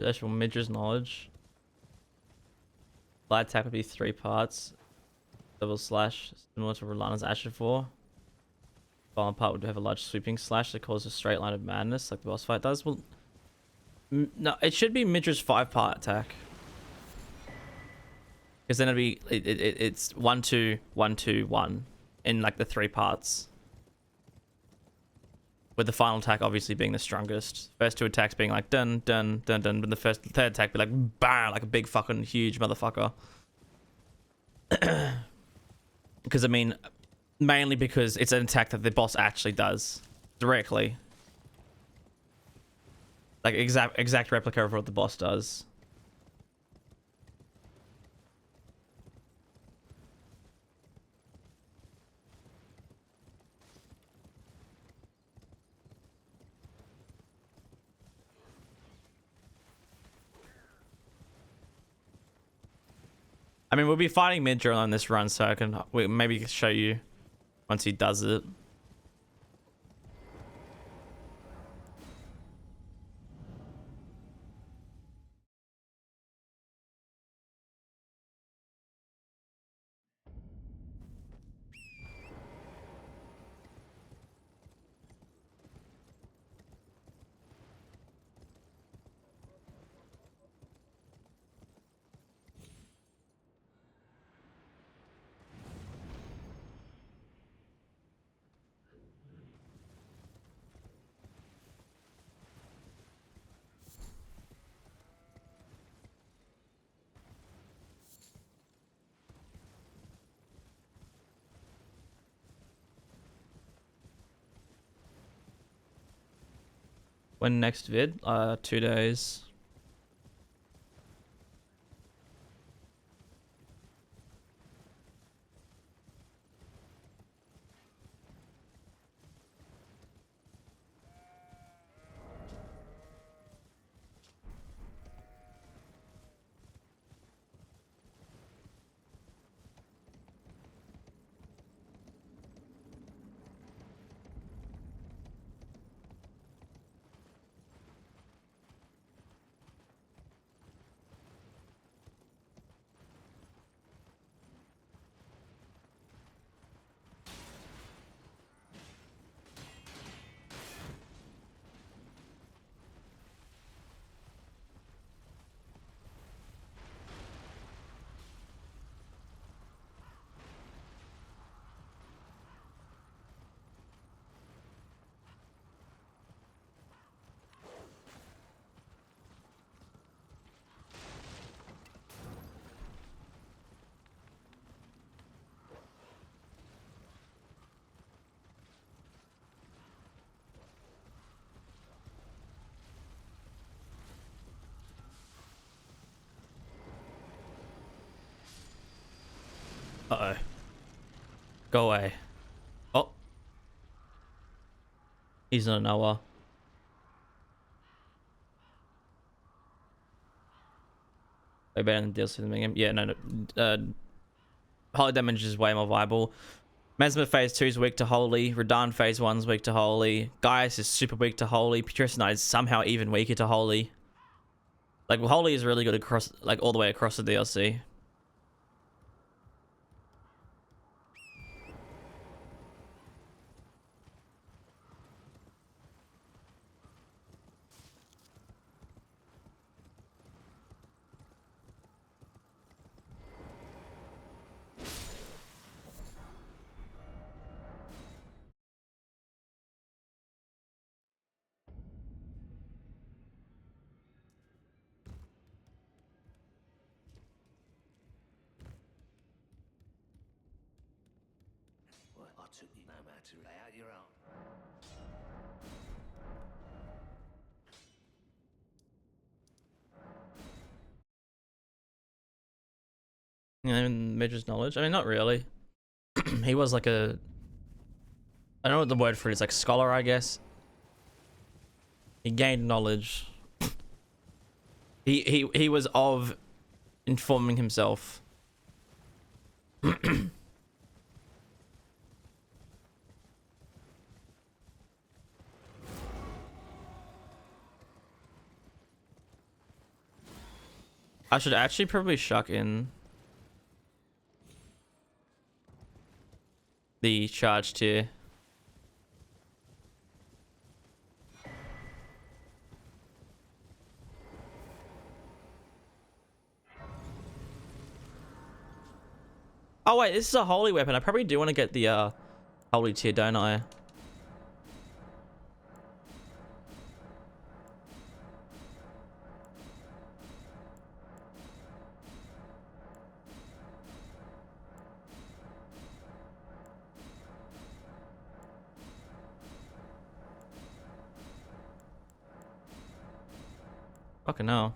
Actual Midra's knowledge. Light attack would be 3 parts. Double slash, similar to Rolana's Asher 4. Final part would have a large sweeping slash that causes a straight line of madness, like the boss fight does. Well, no, it should be Midra's 5-part attack. Because then it'd be it's 1 2 1 2 1 in like the 3 parts. With the final attack obviously being the strongest. First 2 attacks being like dun dun dun dun, but the third attack be like bang, like a big fucking huge motherfucker. Because I mean, mainly because it's an attack that the boss actually does directly. Like exact replica of what the boss does. I mean, we'll be fighting Midra on this run, so I can maybe show you once he does it. When next vid? 2 days. Uh-oh. Go away. Oh. He's not a Noah. Way better than DLC than him. Yeah, no. Holy damage is way more viable. Mesmer phase 2 is weak to Holy. Radan phase 1 is weak to Holy. Gaius is super weak to Holy. Putrescent Knight is somehow even weaker to Holy. Like, Holy is really good across, like, all the way across the DLC. What? I took you no matter. Lay out your own. You know, Midge's knowledge. I mean, not really. He was like a... I don't know what the word for it is. Like, scholar, I guess. He gained knowledge. He was of informing himself. I should actually probably shuck in the charge tier. Oh wait, this is a holy weapon. I probably do want to get the holy tier, don't I? Fucking hell.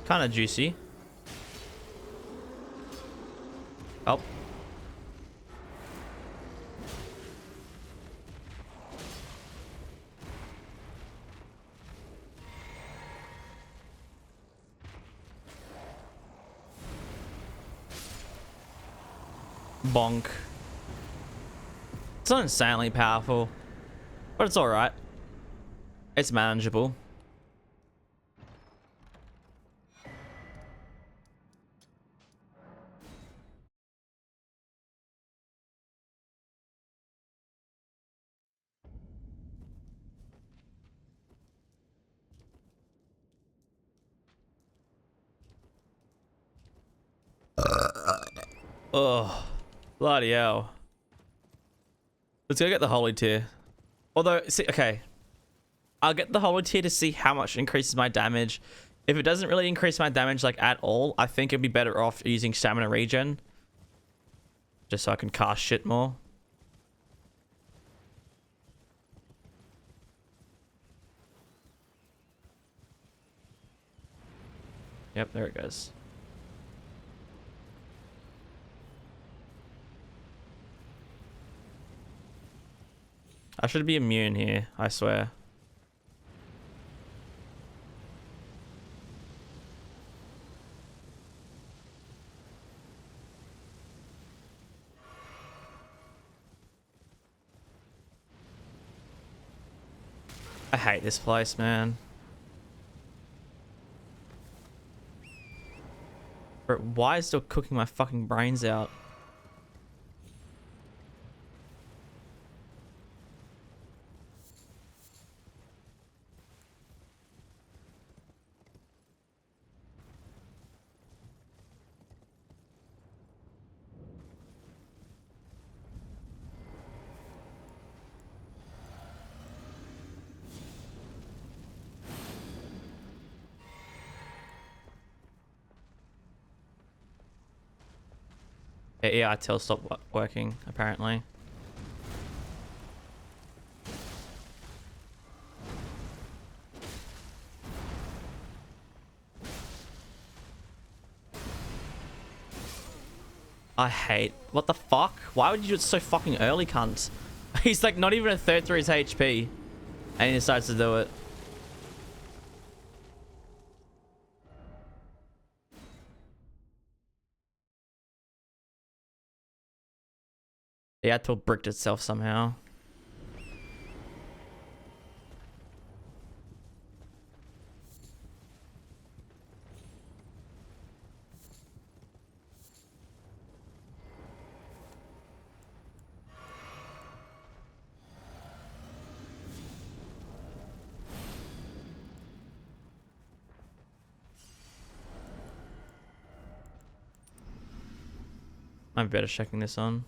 Kind of juicy. Oh. Bonk. It's not insanely powerful, but it's alright. It's manageable. Oh, bloody hell. Let's go get the holy tier. Although, see, okay. I'll get the holy tier to see how much increases my damage. If it doesn't really increase my damage like at all, I think it'd be better off using stamina regen. Just so I can cast shit more. Yep, there it goes. I should be immune here, I swear. I hate this place, man. Bro, why is it still cooking my fucking brains out? Yeah, EITEL stopped working, apparently. I hate... What the fuck? Why would you do it so fucking early, cunt? He's like not even a third through his HP. And he decides to do it. EITEL bricked itself somehow. I'm better checking this on.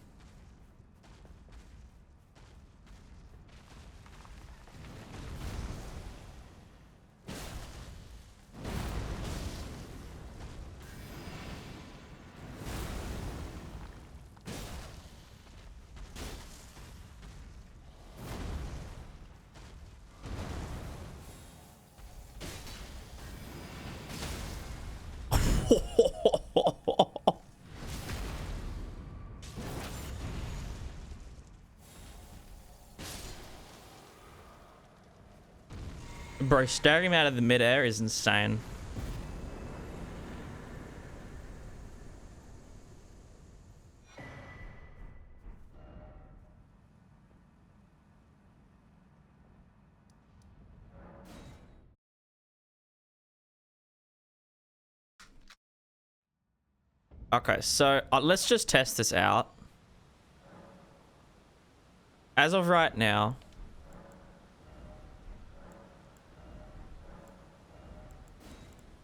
Bro, staring him out of the midair is insane. Okay, so let's just test this out. As of right now,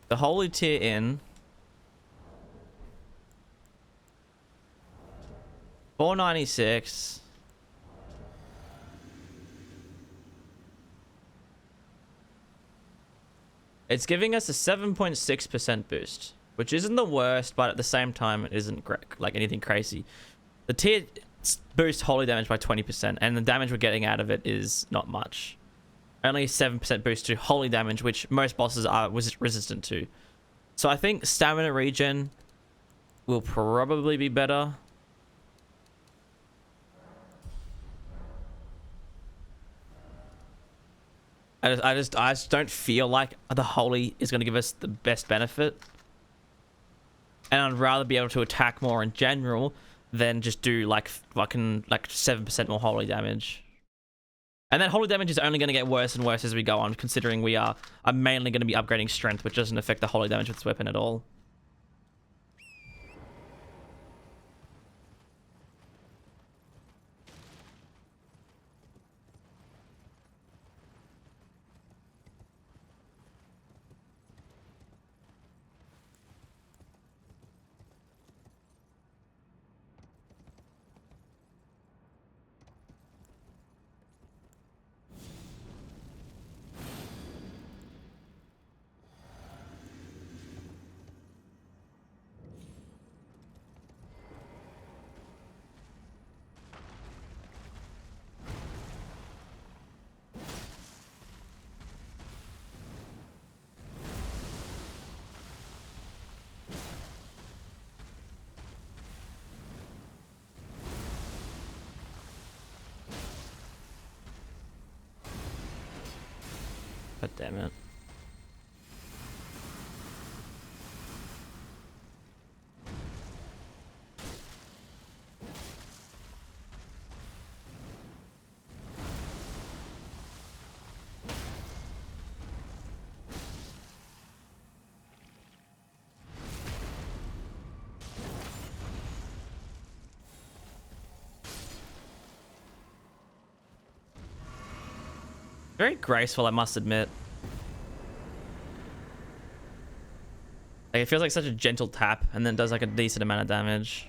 the holy tier in 496. It's giving us a 7.6% boost, which isn't the worst, but at the same time, it isn't like anything crazy. The tier boosts holy damage by 20%, and the damage we're getting out of it is not much. Only a 7% boost to holy damage, which most bosses are resistant to. So I think stamina regen will probably be better. I just don't feel like the holy is going to give us the best benefit. And I'd rather be able to attack more in general than just do like fucking like 7% more holy damage. And that holy damage is only going to get worse and worse as we go on, considering we are mainly going to be upgrading strength, which doesn't affect the holy damage with this weapon at all. God damn it. Very graceful, I must admit. Like, it feels like such a gentle tap, and then does like a decent amount of damage.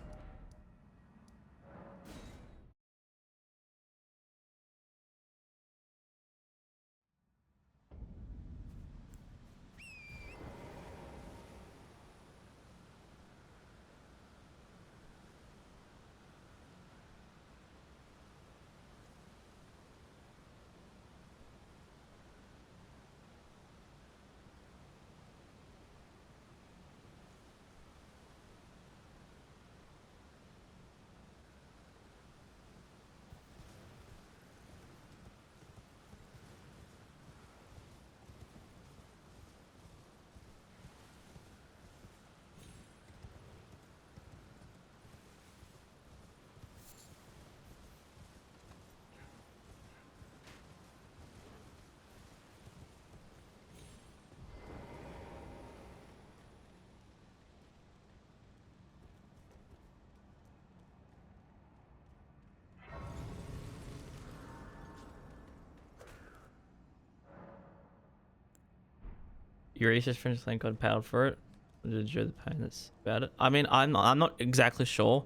Eurasia's friends thank God powered for it. Did enjoy the pain that's about it. I mean, I'm not exactly sure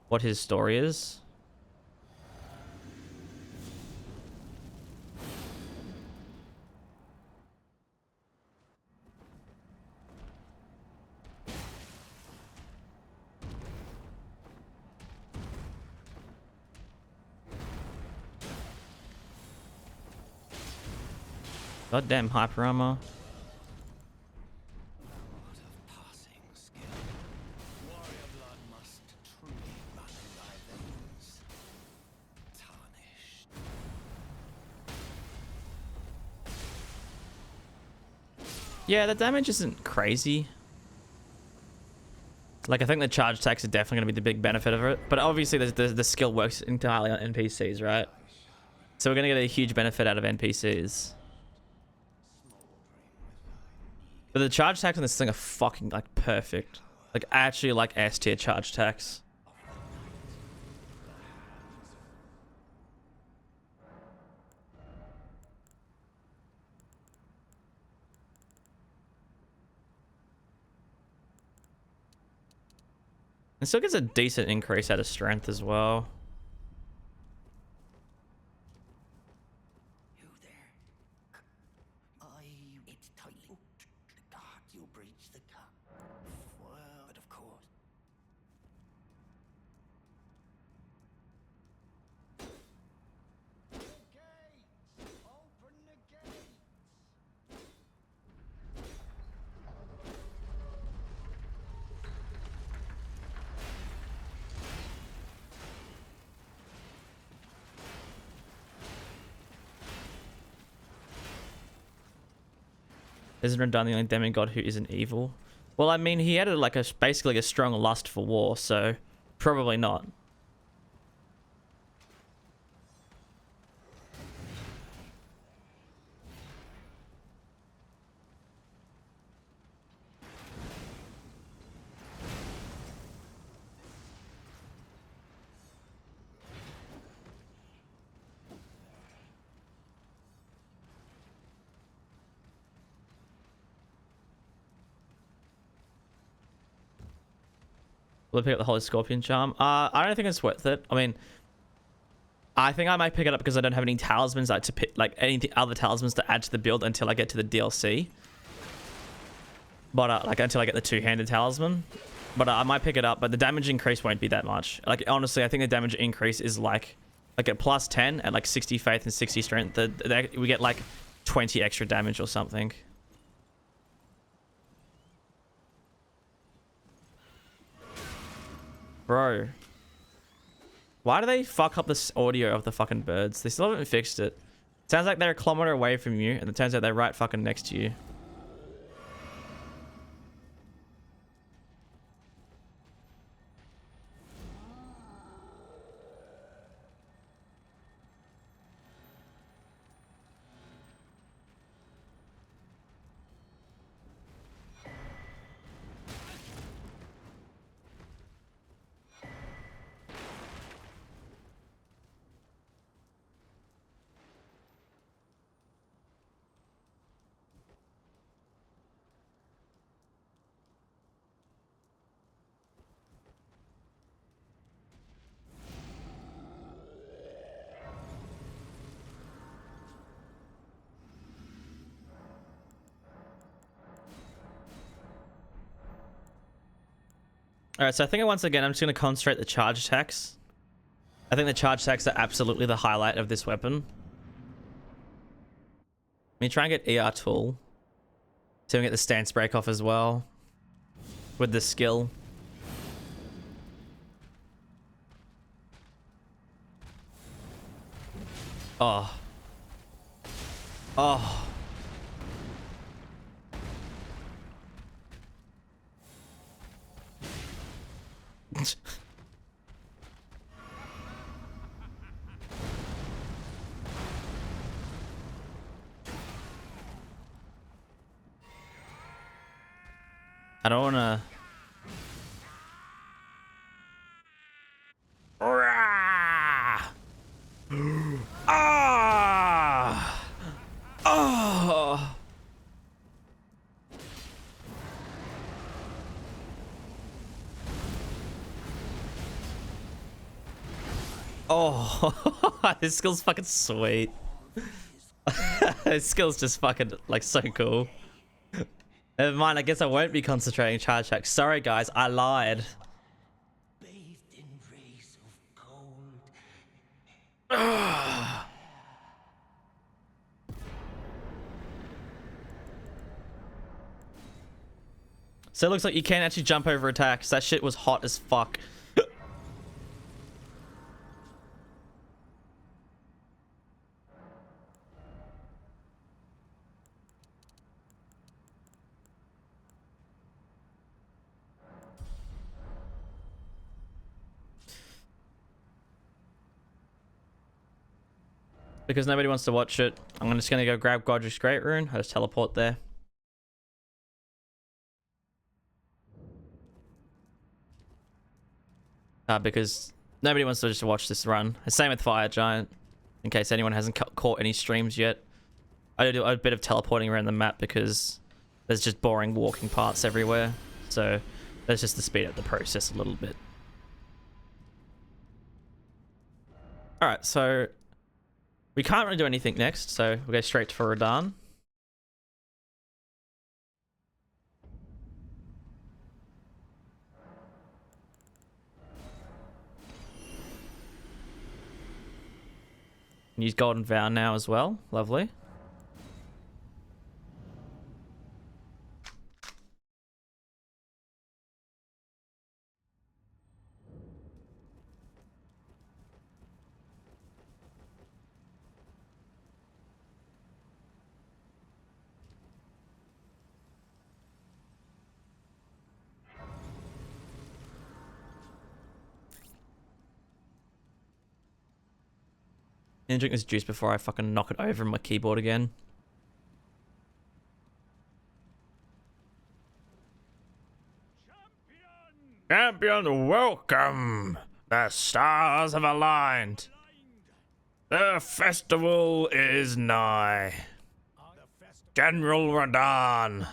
what his story is. Goddamn hyper armor. What of passing skill? Warrior blood must truly run in thy veins. Tarnished. Yeah, the damage isn't crazy. Like, I think the charge attacks are definitely going to be the big benefit of it. But obviously, the skill works entirely on NPCs, right? So we're going to get a huge benefit out of NPCs. But the charge attacks on this thing are fucking, like, perfect. Like, actually, like, S tier charge attacks. It still gets a decent increase out of strength as well. You there? It's tightly. The guards, you'll breach the cap. Well, but of course. The gates! Open the gates! Isn't Radahn the only demigod who isn't evil? Well, I mean, he had like basically a strong lust for war, so probably not. Will I pick up the Holy Scorpion Charm? I don't think it's worth it. I mean, I think I might pick it up because I don't have any talismans to pick, like anything other talismans to add to the build until I get to the DLC. But like until I get the two-handed talisman. But I might pick it up, but the damage increase won't be that much. Like honestly, I think the damage increase is like at plus 10 at like 60 faith and 60 strength. We get like 20 extra damage or something. Bro. Why do they fuck up this audio of the fucking birds? They still haven't fixed it. Sounds like they're a kilometer away from you, and it turns out they're right fucking next to you. Alright, so I think once again, I'm just going to concentrate the charge attacks. I think the charge attacks are absolutely the highlight of this weapon. Let me try and get ER tool. So we can get the stance break off as well. With the skill. Oh. Oh. I don't wanna. Ah! Oh! Oh, this skill's fucking sweet. This skill's just fucking like so cool. Never mind, I guess I won't be concentrating charge attack. Sorry guys, I lied. Bathed in rays of gold. So it looks like you can't actually jump over attacks. That shit was hot as fuck. Because nobody wants to watch it, I'm just gonna go grab Godric's Great Rune. I just teleport there. Because nobody wants to just watch this run. Same with Fire Giant. In case anyone hasn't caught any streams yet. I do a bit of teleporting around the map because there's just boring walking parts everywhere. So that's just to speed up the process a little bit. Alright, so we can't really do anything next, so we'll go straight for Radahn. Use Golden Vow now as well. Lovely. And drink this juice before I fucking knock it over my keyboard again. Champion, welcome! The stars have aligned. The festival is nigh. General Radahn.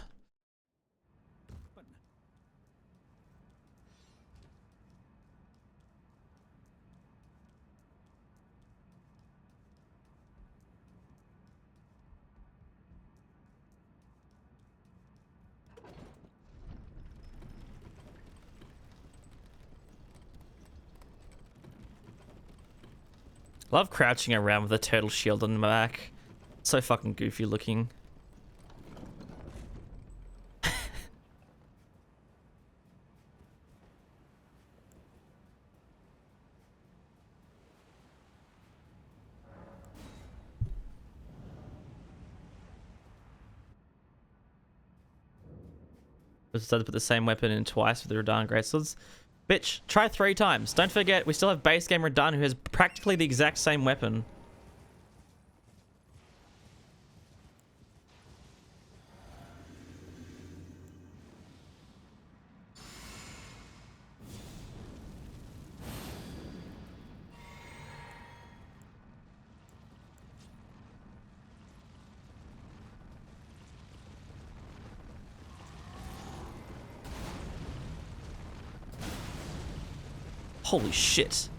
Love crouching around with a turtle shield on my back. So fucking goofy looking. Decided to put the same weapon in twice with the Radahn Greatswords. Bitch, try 3 times. Don't forget, we still have base game Radahn who has practically the exact same weapon. Holy shit.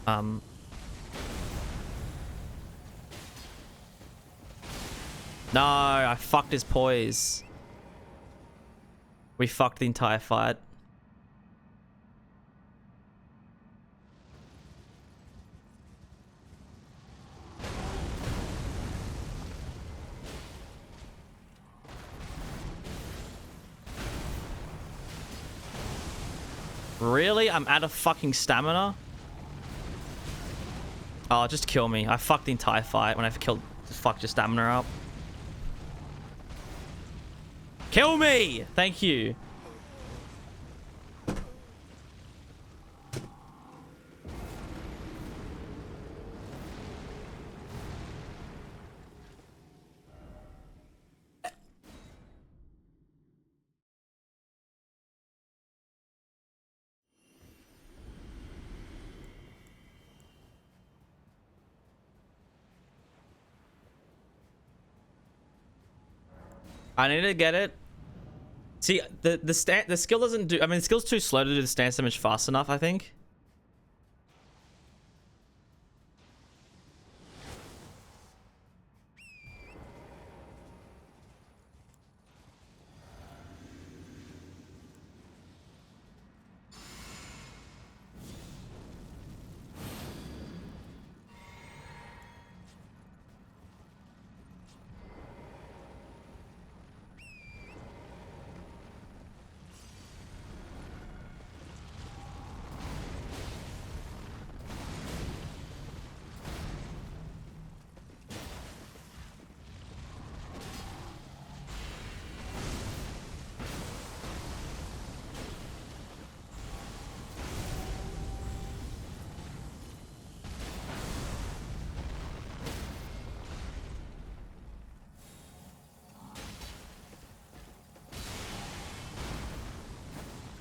No, I fucked his poise. We fucked the entire fight. Really? I'm out of fucking stamina? Oh, just kill me. I fucked the entire fight when I fucked your stamina up. Kill me! Thank you. I need to get it. See, the skill doesn't do. I mean, the skill's too slow to do the stance damage fast enough, I think.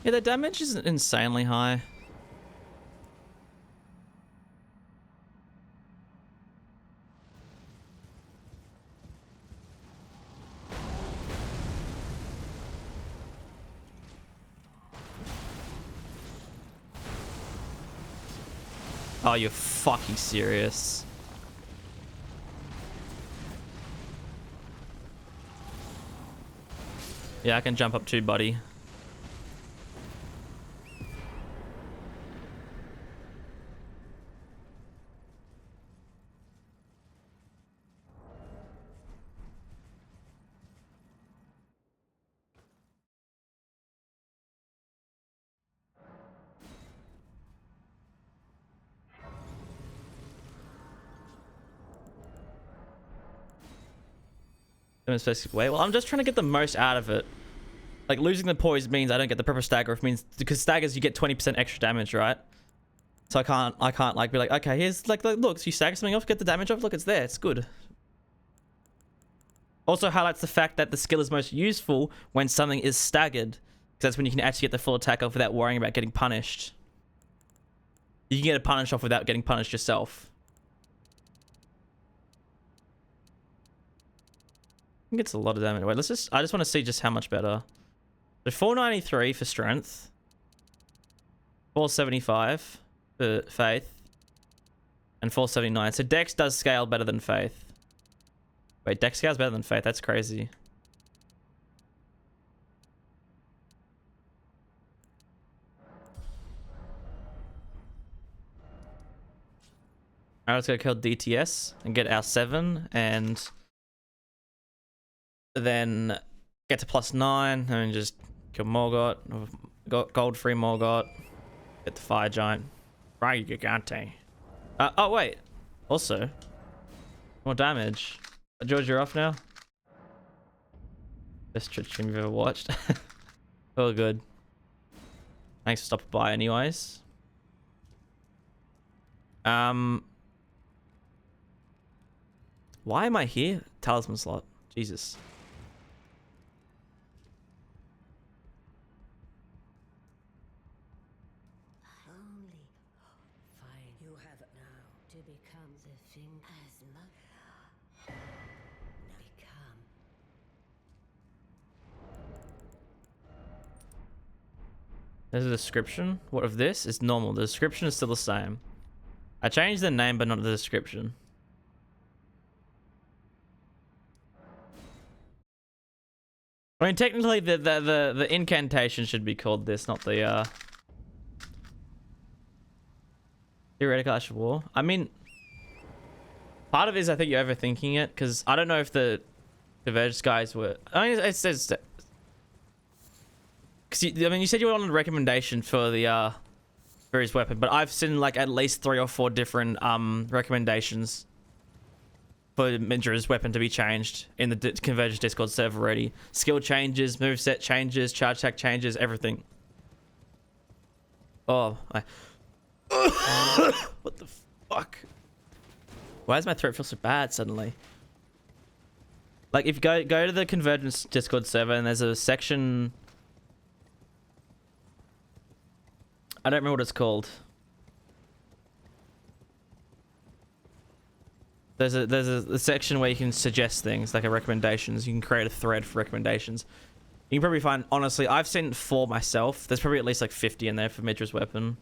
Yeah, the damage is insanely high. Oh, you're fucking serious. Yeah, I can jump up too, buddy. Demonstrated way. Well, I'm just trying to get the most out of it. Like, losing the poise means I don't get the proper stagger. It means because staggers you get 20% extra damage, right? So I can't like be like, okay, here's like look, so you stagger something off, get the damage off. Look, it's there. It's good. Also highlights the fact that the skill is most useful when something is staggered, because that's when you can actually get the full attack off without worrying about getting punished. You can get a punish off without getting punished yourself. I think it's a lot of damage. Wait, I just want to see just how much better. So 493 for strength. 475 for faith. And 479. So Dex does scale better than faith. Wait, Dex scales better than faith. That's crazy. Alright, let's go kill DTS and get our 7 and then get to +9 and just kill Morgott. Gold free Morgott. Get the Fire Giant. Right, Gigante. Oh, wait. Also, more damage. George, you're off now? Best Twitch stream you've ever watched. Oh, good. Thanks for stopping by anyways. Why am I here? Talisman slot. Jesus. Only fine. You have it now to become the thing as much. Now become. There's a description. What of this? It's normal. The description is still the same. I changed the name, but not the description. I mean, technically, the incantation should be called this, not the theoretical Ash of War. I mean, part of it is I think you're overthinking it, because I don't know if the Convergence guys were. I mean, it says. Because I mean, you said you wanted a recommendation for the various weapon, but I've seen like at least 3 or 4 different recommendations for Mindra's weapon to be changed in the Convergence Discord server already. Skill changes, moveset changes, charge attack changes, everything. Oh, what the fuck? Why does my throat feel so bad suddenly? Like, if you go to the Convergence Discord server and there's a section. I don't remember what it's called. There's a section where you can suggest things, like recommendations. You can create a thread for recommendations. You can probably find, honestly, I've seen 4 myself. There's probably at least like 50 in there for Midra's weapon.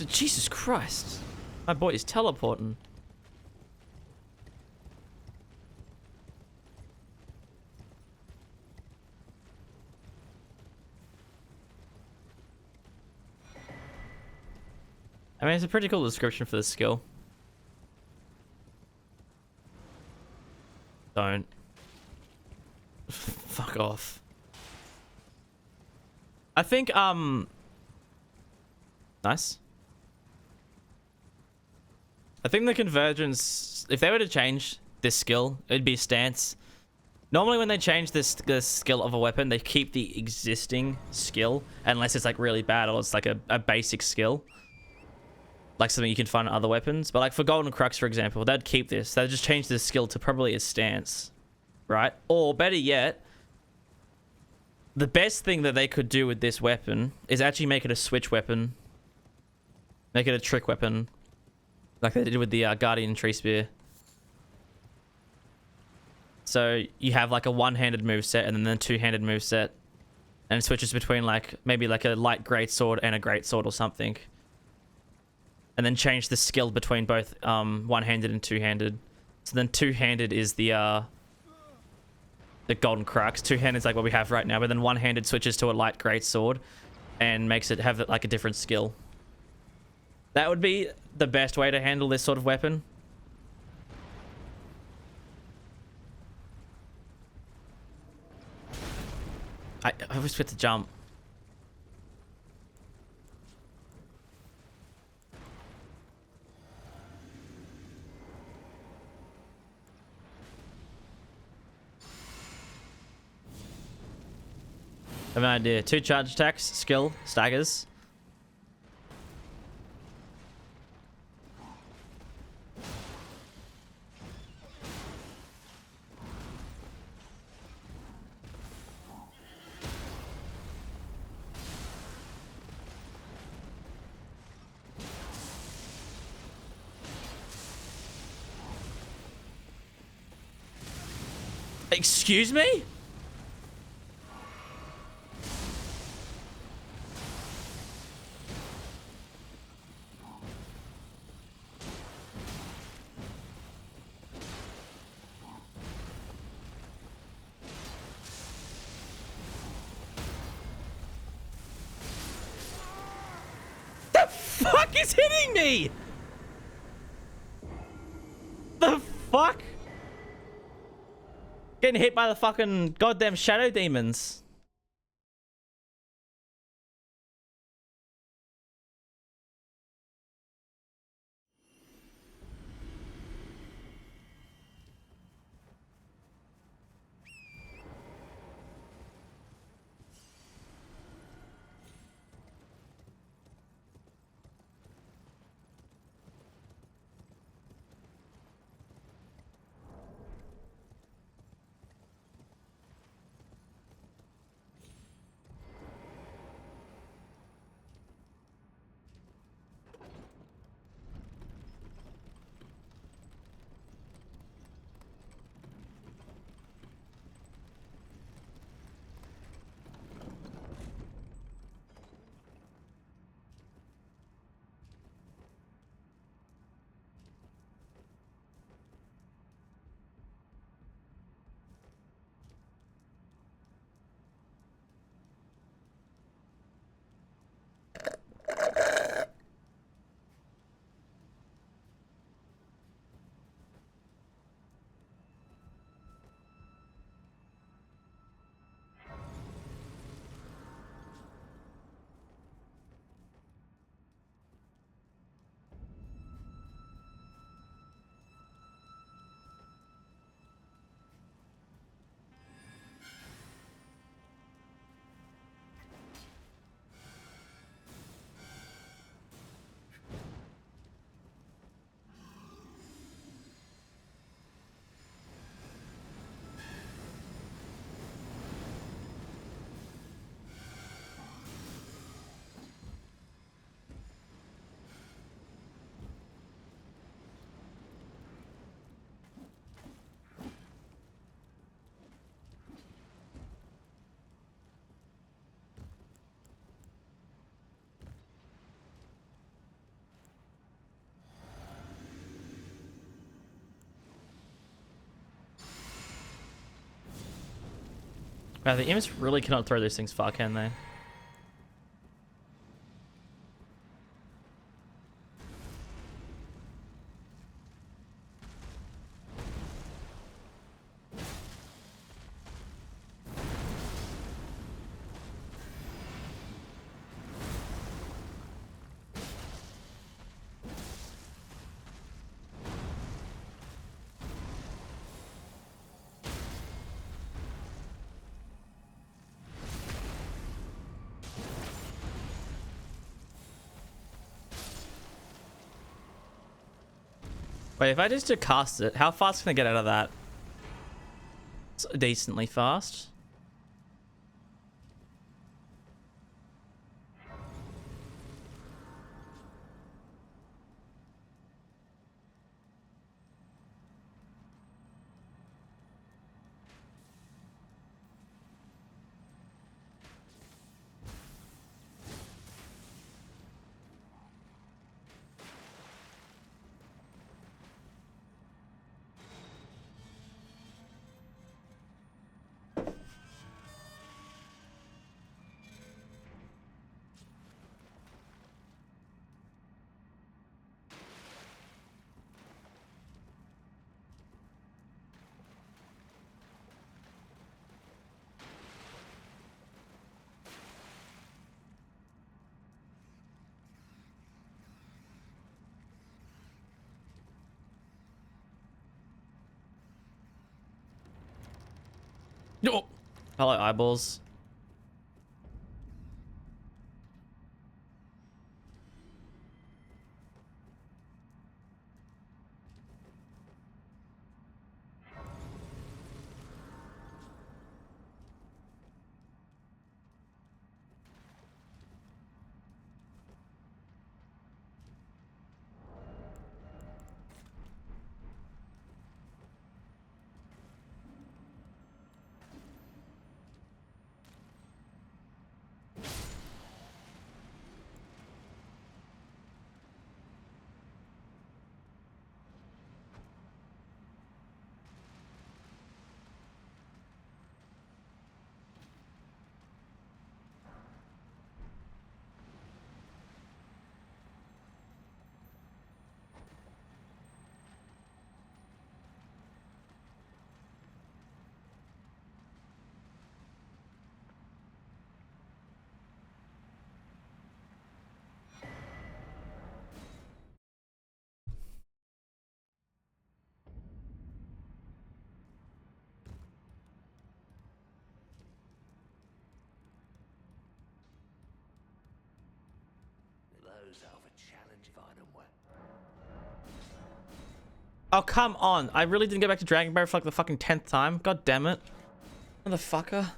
Jesus Christ. My boy is teleporting. I mean, it's a pretty cool description for the skill. Don't. Fuck off. I think nice. I think the convergence, if they were to change this skill, it'd be stance. Normally when they change this skill of a weapon, they keep the existing skill unless it's like really bad or it's like a basic skill. Like something you can find in other weapons. But like for Golden Crux, for example, they'd keep this. They'd just change the skill to probably a stance, right? Or better yet, the best thing that they could do with this weapon is actually make it a switch weapon. Make it a trick weapon. Like they did with the Guardian Tree Spear. So you have like a one-handed moveset and then a two-handed moveset. And it switches between like maybe like a light greatsword and a greatsword or something. And then change the skill between both one-handed and two-handed. So then two-handed is the Golden Crux. Two-handed is like what we have right now, but then one-handed switches to a light greatsword and makes it have like a different skill. That would be the best way to handle this sort of weapon. I always forget to jump. I have an idea. 2 charge attacks, skill, staggers. Excuse me? The fuck is hitting me? The fuck? Getting hit by the fucking goddamn shadow demons. Wow, the imps really cannot throw those things far, can they? Wait, if I just cast it, how fast can I get out of that? It's decently fast. Oh, hello, eyeballs. Those are the challenge if I don't work. Oh, come on. I really didn't get back to Dragon Barrier for like the fucking 10th time. God damn it. Motherfucker.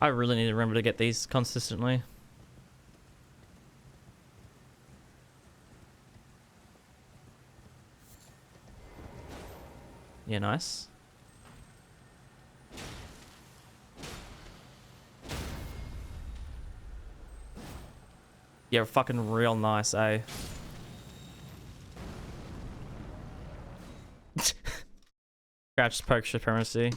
I really need to remember to get these consistently. Yeah, nice. Yeah, fucking real nice, eh? Crouch poke supremacy.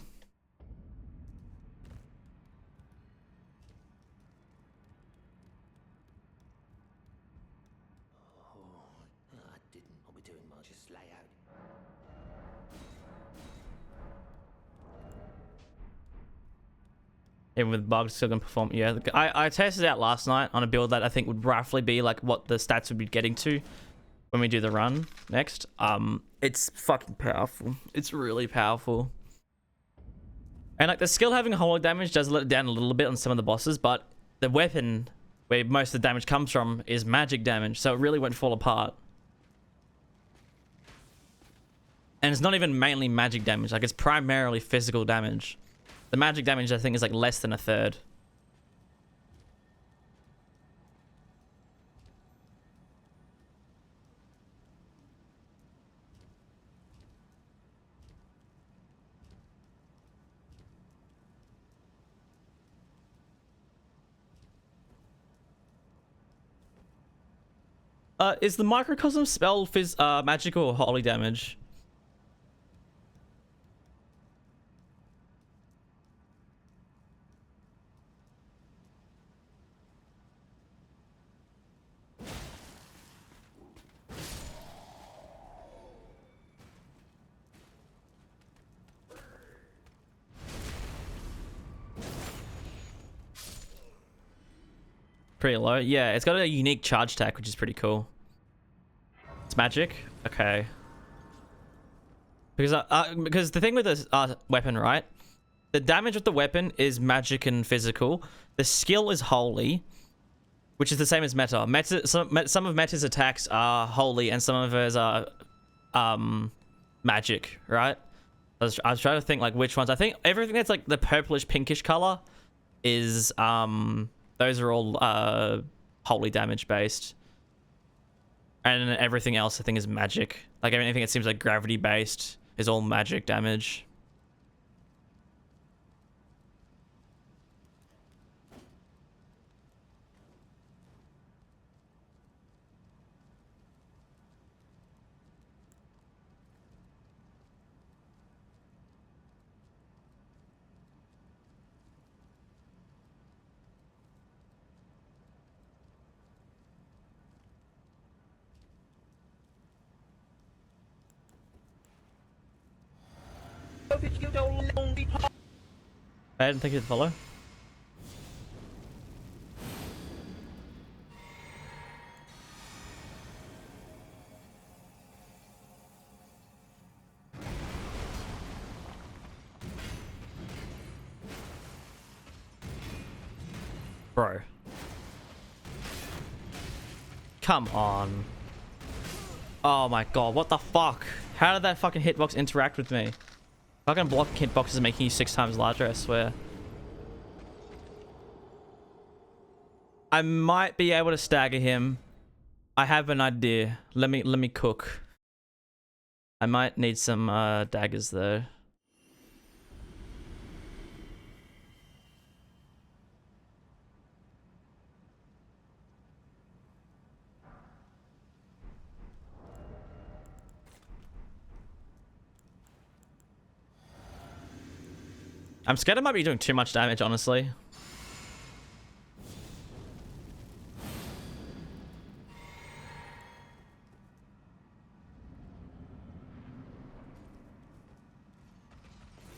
I didn't. I'll be doing much. Just lay out. Even with bugs, still gonna perform. Yeah, I tested it out last night on a build that I think would roughly be like what the stats would be getting to when we do the run next. It's fucking powerful. It's really powerful. And like the skill having hollow damage does let it down a little bit on some of the bosses, but the weapon where most of the damage comes from, is magic damage. So it really won't fall apart. And it's not even mainly magic damage. Like, it's primarily physical damage. The magic damage, I think, is like less than a third. Is the microcosm spell magical or holy damage? Pretty low. Yeah, it's got a unique charge attack, which is pretty cool. It's magic? Okay. Because the thing with this weapon, right? The damage with the weapon is magic and physical. The skill is holy, which is the same as meta. Some of meta's attacks are holy and some of hers are magic, right? I was trying to think like which ones. I think everything that's like the purplish pinkish color is those are all holy damage based. And everything else I think is magic. Like anything that seems like gravity based is all magic damage. I didn't think you'd follow. Bro. Come on. Oh my god, what the fuck? How did that fucking hitbox interact with me? Fucking block hitboxes are making you 6 times larger, I swear. I might be able to stagger him. I have an idea. Let me cook. I might need some daggers though. I'm scared I might be doing too much damage, honestly.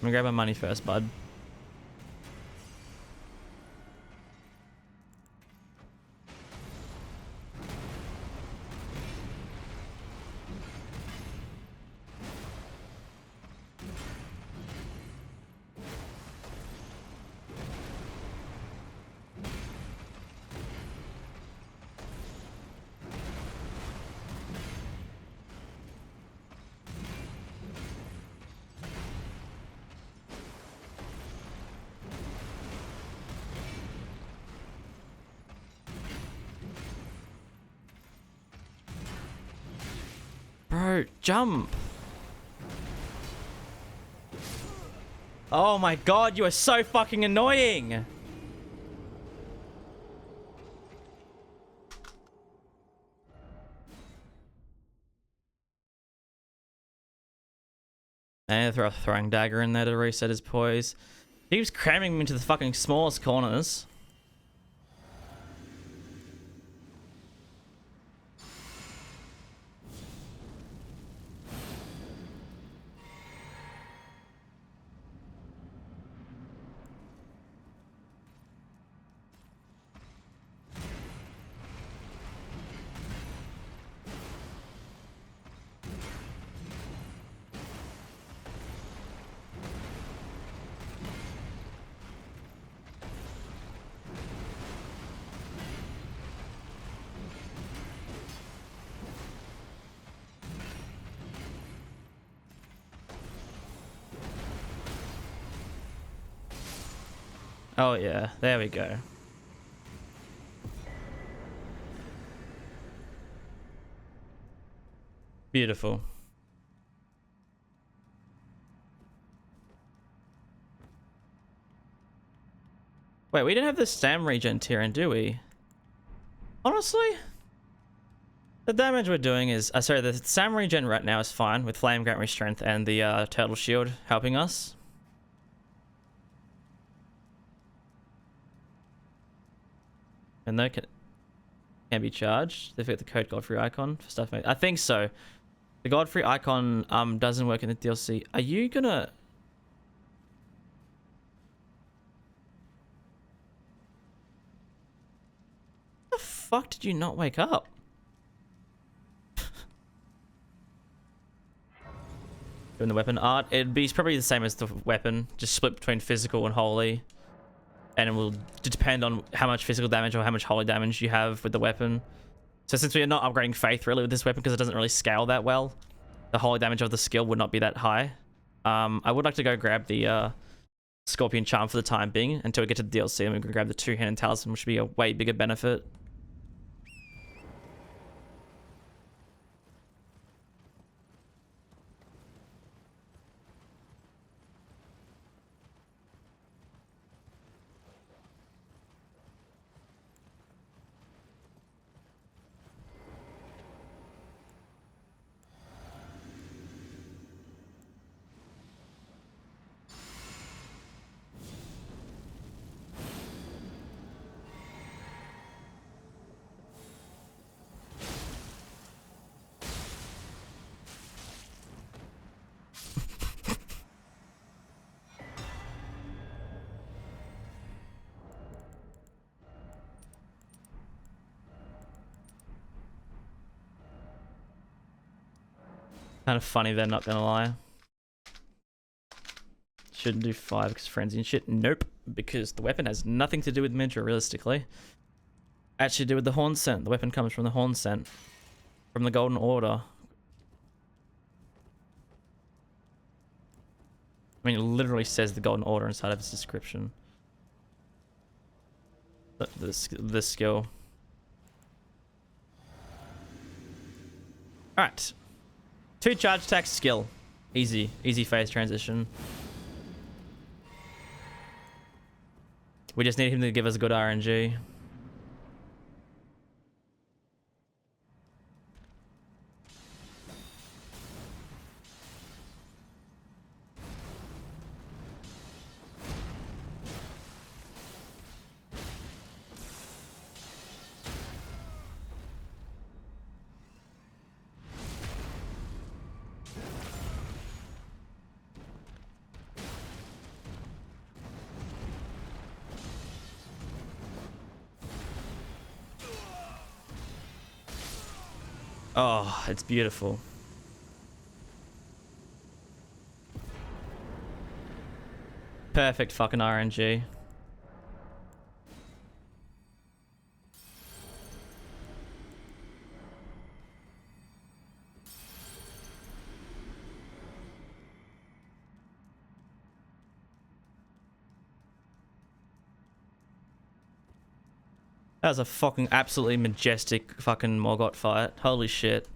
I'm gonna grab my money first, bud. Bro, jump. Oh my god, you are so fucking annoying. And throw a throwing dagger in there to reset his poise. He keeps cramming me into the fucking smallest corners. Oh yeah, there we go. Beautiful. Wait, we didn't have the stam regen Tyrion, do we? Honestly? The damage we're doing is... sorry, the stam regen right now is fine with Flame, Grant Me Strength, and the Turtle Shield helping us. And they can be charged. They've got the code Godfrey icon for stuff. I think so. The Godfrey icon doesn't work in the DLC. Are you gonna... How the fuck did you not wake up? Doing the weapon art, it'd be probably the same as the weapon, just split between physical and holy. And it will depend on how much physical damage or how much holy damage you have with the weapon. So since we are not upgrading Faith really with this weapon because it doesn't really scale that well, the holy damage of the skill would not be that high. I would like to go grab the Scorpion Charm for the time being until we get to the DLC, and we can grab the Two-Handed Talisman, which would be a way bigger benefit. Kind of funny, they're not gonna lie. Shouldn't do 5 because frenzy and shit. Nope, because the weapon has nothing to do with Midra, realistically. Actually, to do with the Horn Scent. The weapon comes from the Horn Scent, from the Golden Order. I mean, it literally says the Golden Order inside of its description. The skill. Alright. 2 charge attack skill. Easy phase transition. We just need him to give us good RNG. Oh, it's beautiful. Perfect fucking RNG. That was a fucking absolutely majestic fucking Morgott fight. Holy shit.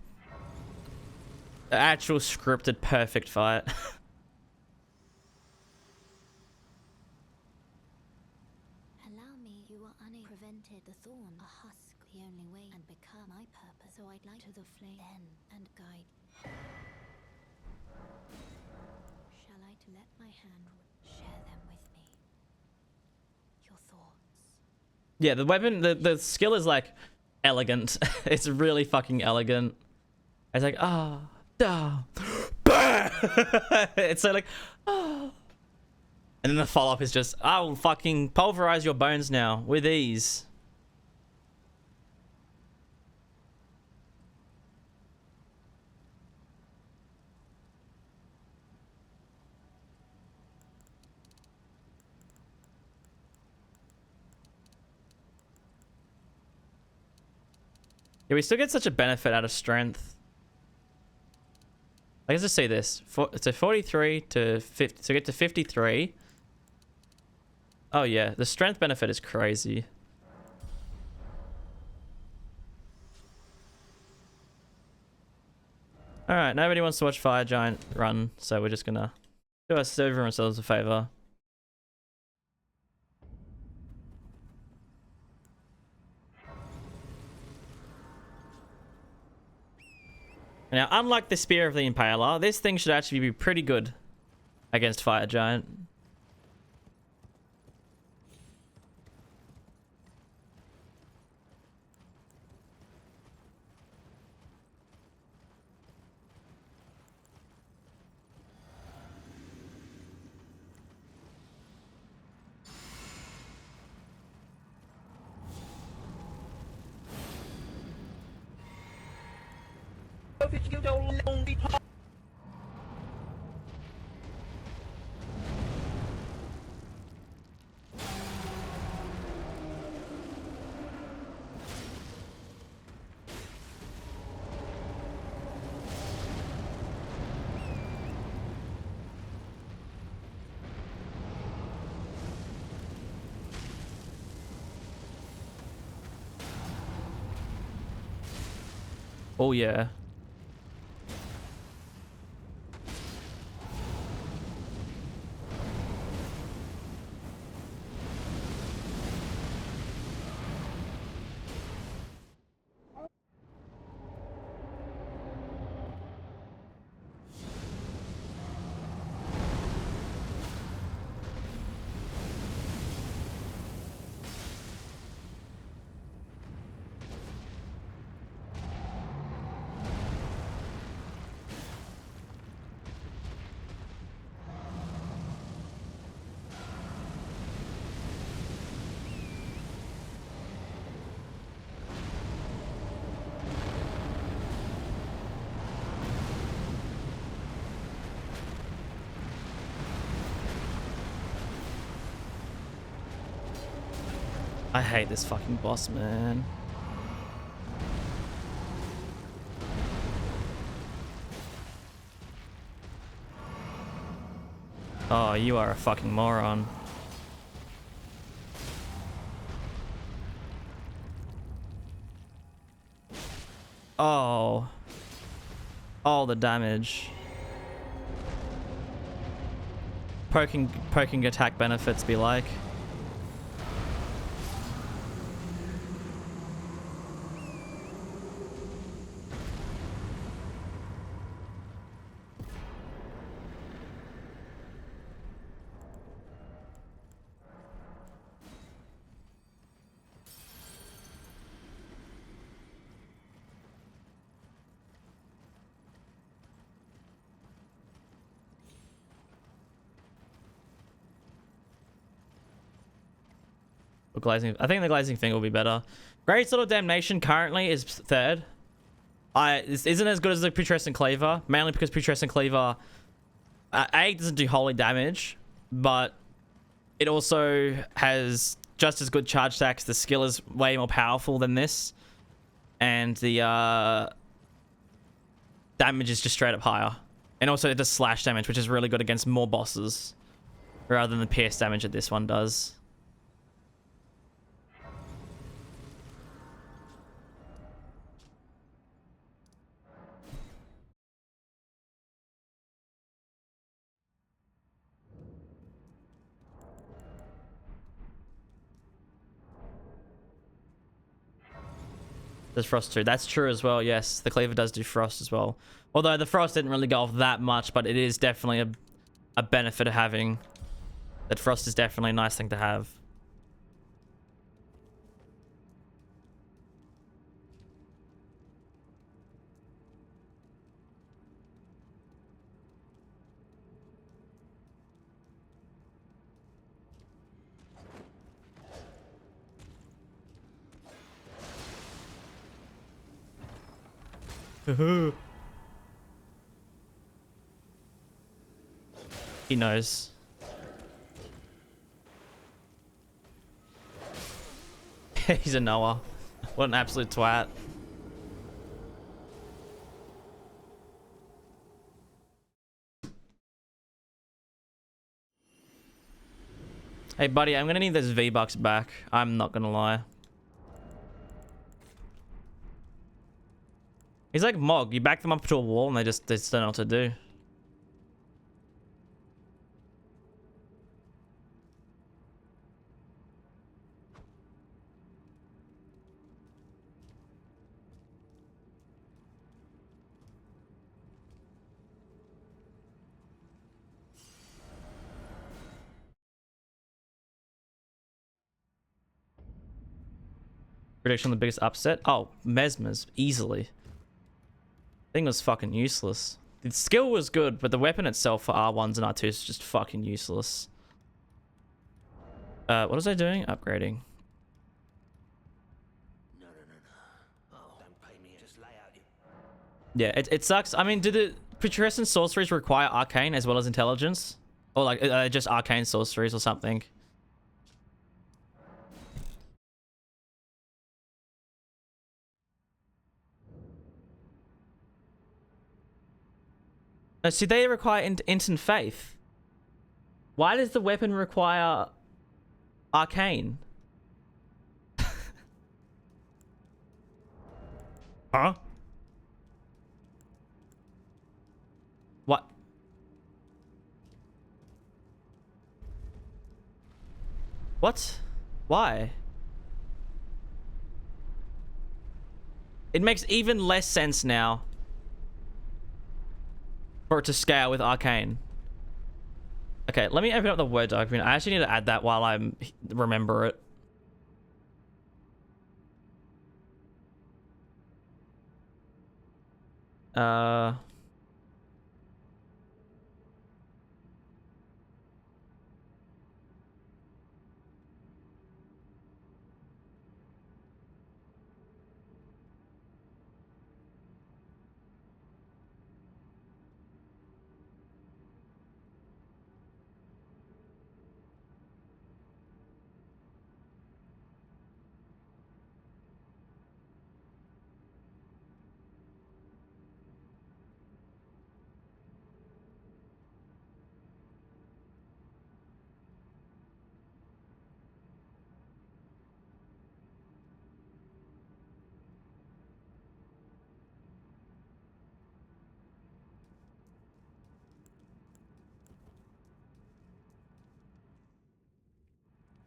The actual scripted perfect fight. Allow me, you are prevented the thorn, a husk, the only way, and become my purpose. So I'd like to the flame then and guide. Shall I to let my hand share them with me? Your thoughts. Yeah, the weapon, the skill is like elegant. It's really fucking elegant. It's like, ah, it's so like, ah. And then the follow-up is just, I will fucking pulverize your bones now with ease. Yeah, we still get such a benefit out of strength. Let's just say this. So 43 to 50, so get to 53. Oh yeah, the strength benefit is crazy. Alright, nobody wants to watch Fire Giant run, so we're just gonna do ourselves a favor. Now, unlike the Spear of the Impaler, this thing should actually be pretty good against Fire Giant. Oh yeah. I hate this fucking boss, man. Oh, you are a fucking moron. Oh. All the damage. Poking attack benefits be like. Glazing. I think the glazing thing will be better. Greatsword of Damnation currently is third. This isn't as good as the Putrescent Cleaver, mainly because Putrescent Cleaver A doesn't do holy damage, but it also has just as good charge stacks. The skill is way more powerful than this, and the damage is just straight up higher. And also it does slash damage, which is really good against more bosses, rather than the pierce damage that this one does. There's frost too. That's true as well. Yes, the cleaver does do frost as well. Although the frost didn't really go off that much, but it is definitely a benefit of having. That frost is definitely a nice thing to have. He knows. He's a Noah. What an absolute twat. Hey, buddy, I'm gonna need those V-Bucks back. I'm not gonna lie. He's like Mog. You back them up to a wall and they just don't know what to do. Prediction on the biggest upset? Oh, Mesmer's. Easily. Thing was fucking useless. The skill was good, but the weapon itself for R1s and R2s is just fucking useless. What was I doing? Upgrading. No. Oh, don't pay me. Just lay out your... Yeah, it sucks. I mean, do the Putrescent sorceries require arcane as well as intelligence? Or like just arcane sorceries or something? No, see, they require instant faith. Why does the weapon require arcane? Huh? What? What? Why? It makes even less sense now for it to scale with arcane. Okay, let me open up the Word document. I actually need to add that while I remember it.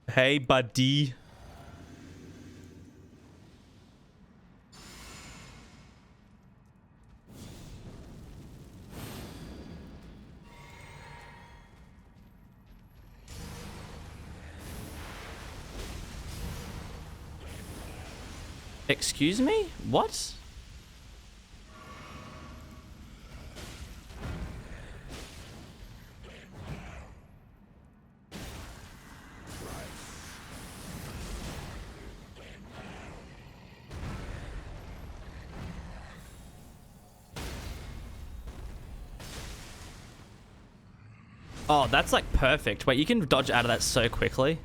Hey, buddy. Excuse me? What? Oh, that's like perfect. Wait, you can dodge out of that so quickly.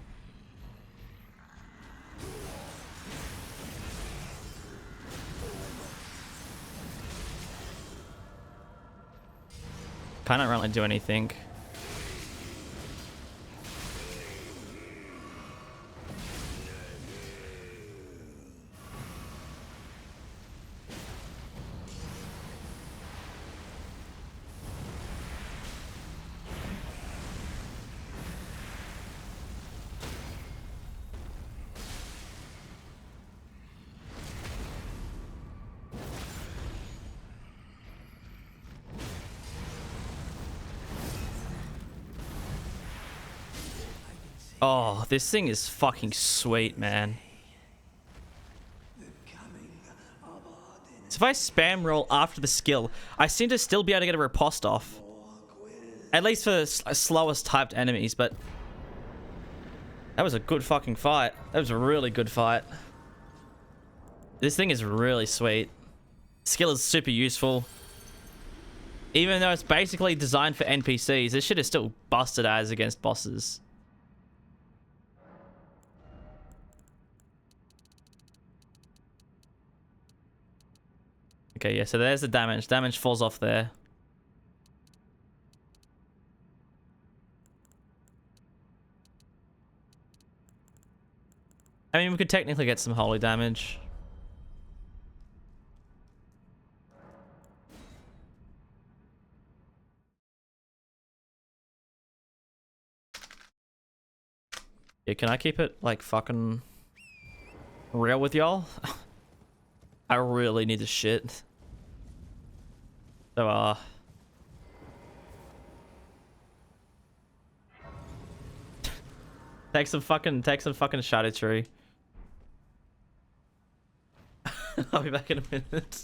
Can't really do anything. Oh, this thing is fucking sweet, man. So if I spam roll after the skill, I seem to still be able to get a riposte off. At least for slowest typed enemies, but... That was a good fucking fight. That was a really good fight. This thing is really sweet. Skill is super useful. Even though it's basically designed for NPCs, this shit is still busted as against bosses. Okay, yeah, so there's the damage. Damage falls off there. I mean, we could technically get some holy damage. Yeah, can I keep it like fucking real with y'all? I really need to shit. So take some fucking shadow tree. I'll be back in a minute.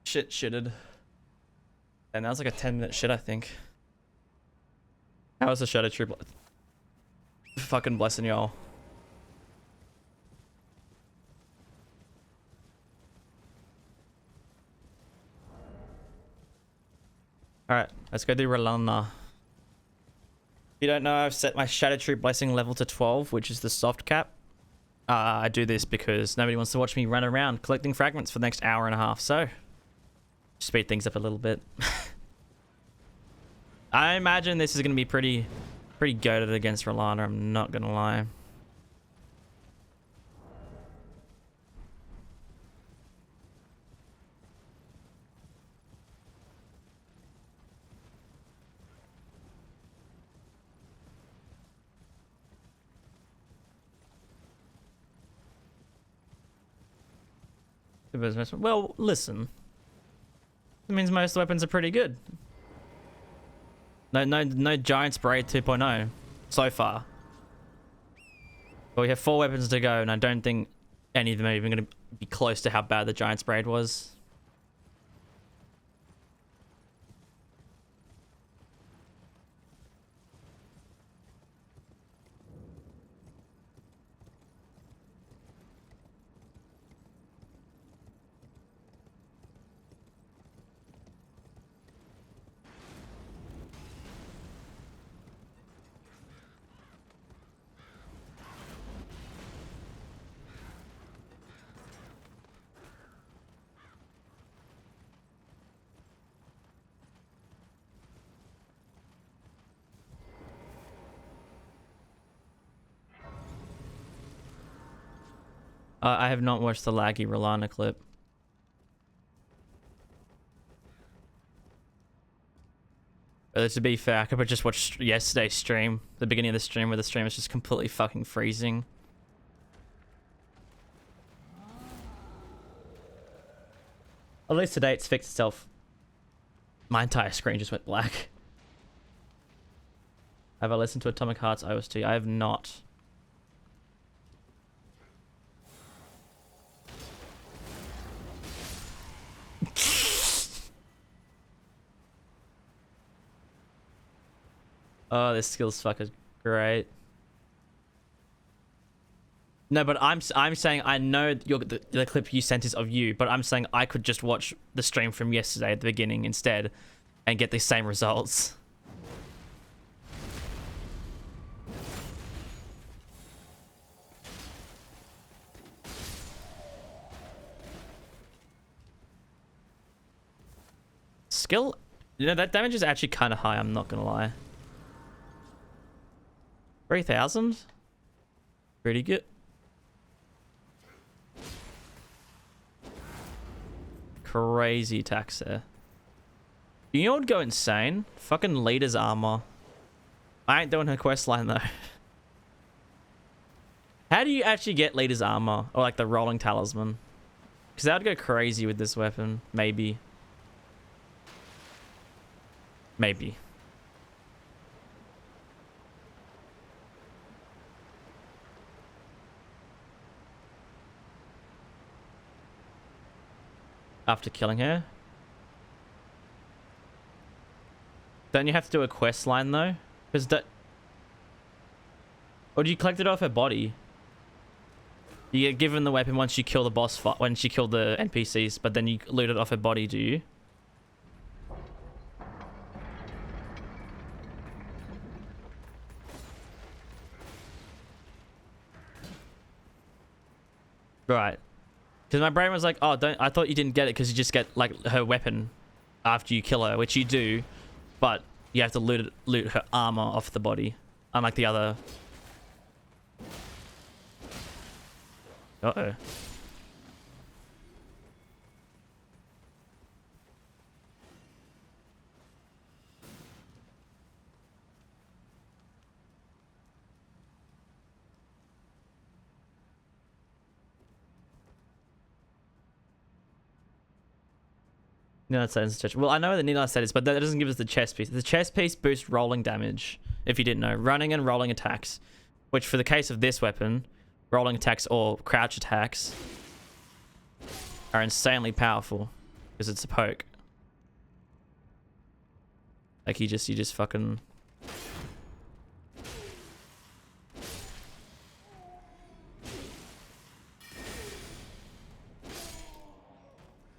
Shitted. And that was like a 10-minute shit, I think. How was the Shadow Tree? Fucking blessing y'all. Alright, let's go do Rolana. If you don't know, I've set my Shadow Tree Blessing level to 12, which is the soft cap. I do this because nobody wants to watch me run around collecting fragments for the next hour and a half, so speed things up a little bit. I imagine this is going to be pretty goated against Rolana, I'm not going to lie. Well, listen. That means most weapons are pretty good. No Giant Spray 2.0 so far. But we have 4 weapons to go, and I don't think any of them are even going to be close to how bad the Giant Spray was. I have not watched the laggy Rolana clip. To be fair, I could have just watched yesterday's stream, the beginning of the stream, where the stream was just completely fucking freezing. At least today it's fixed itself. My entire screen just went black. Have I listened to Atomic Heart's OST? I have not. Oh, this skill's fucking great. No, but I'm saying I know the clip you sent is of you, but I'm saying I could just watch the stream from yesterday at the beginning instead and get the same results. Skill, you know, that damage is actually kind of high, I'm not gonna lie. 3,000? Pretty good. Crazy attacks there. You know what would go insane? Fucking Leader's armor. I ain't doing her quest line though. How do you actually get Leader's armor? Or like the rolling talisman? Because that would go crazy with this weapon. Maybe. Maybe. After killing her. Don't you have to do a quest line though? Because that... Or do you collect it off her body? You get given the weapon once you kill the boss fight, once you kill the NPCs, but then you loot it off her body, do you? Right. Because my brain was like, oh, I thought you didn't get it because you just get like her weapon after you kill her, which you do, but you have to loot her armor off the body, unlike the other. Uh-oh. No, that's chest. Well, I know what the Nila set is, but that doesn't give us the chest piece. The chest piece boosts rolling damage, if you didn't know. Running and rolling attacks, which for the case of this weapon, rolling attacks or crouch attacks are insanely powerful. Because it's a poke. Like you just fucking.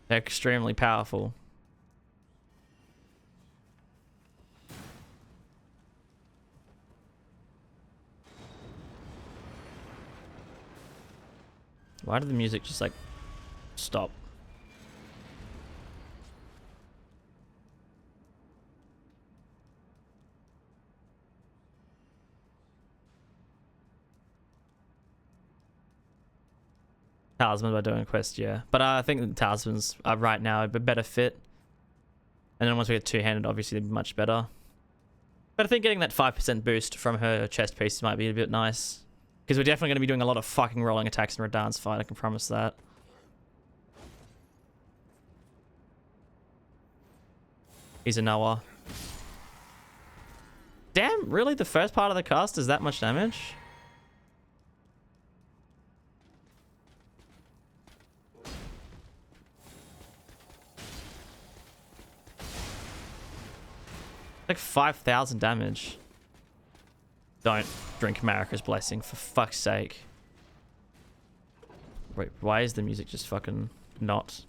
They're extremely powerful. Why did the music just like stop? Talisman by doing a quest, yeah. But I think the talismans are right now a better fit. And then once we get two-handed, obviously they'd be much better. But I think getting that 5% boost from her chest piece might be a bit nice. Because we're definitely going to be doing a lot of fucking rolling attacks in Radahn's fight, I can promise that. He's a Noah. Damn, really? The first part of the cast does that much damage? Like 5,000 damage. Don't drink Marika's blessing, for fuck's sake. Wait, why is the music just fucking not?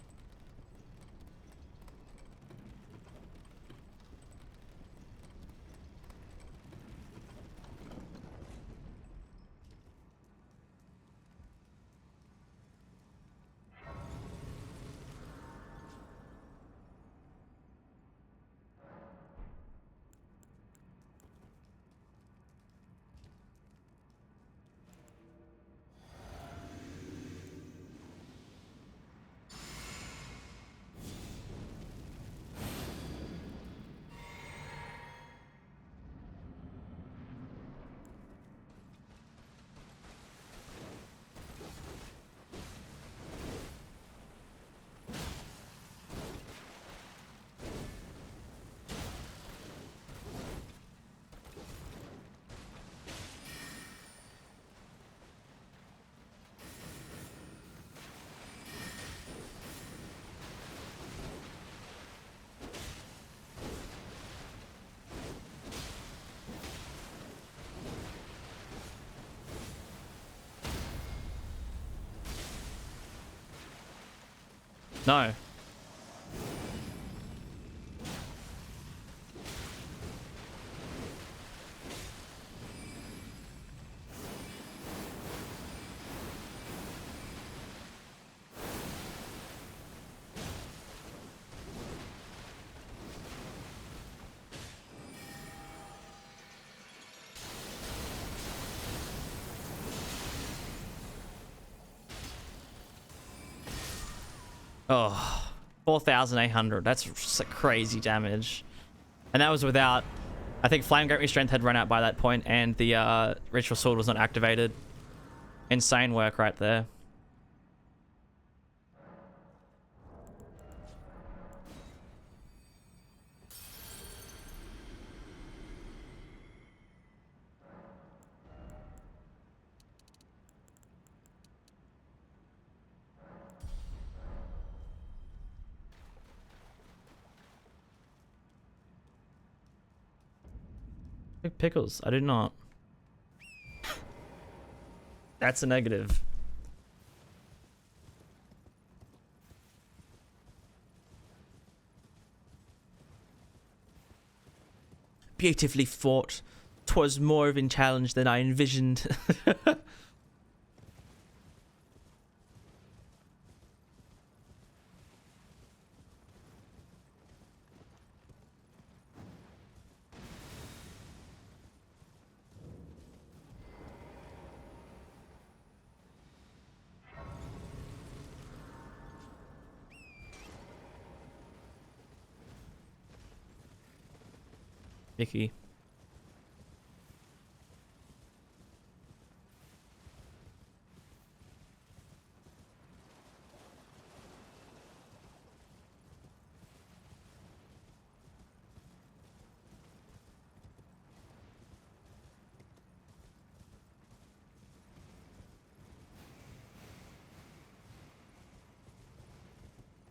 No. Oh, 4,800. That's just crazy damage. And that was without... I think Flame Great Strength had run out by that point, and the Ritual Sword was not activated. Insane work right there. Big pickles. I did not. That's a negative. Beautifully fought. 'Twas more of a challenge than I envisioned. Vicky.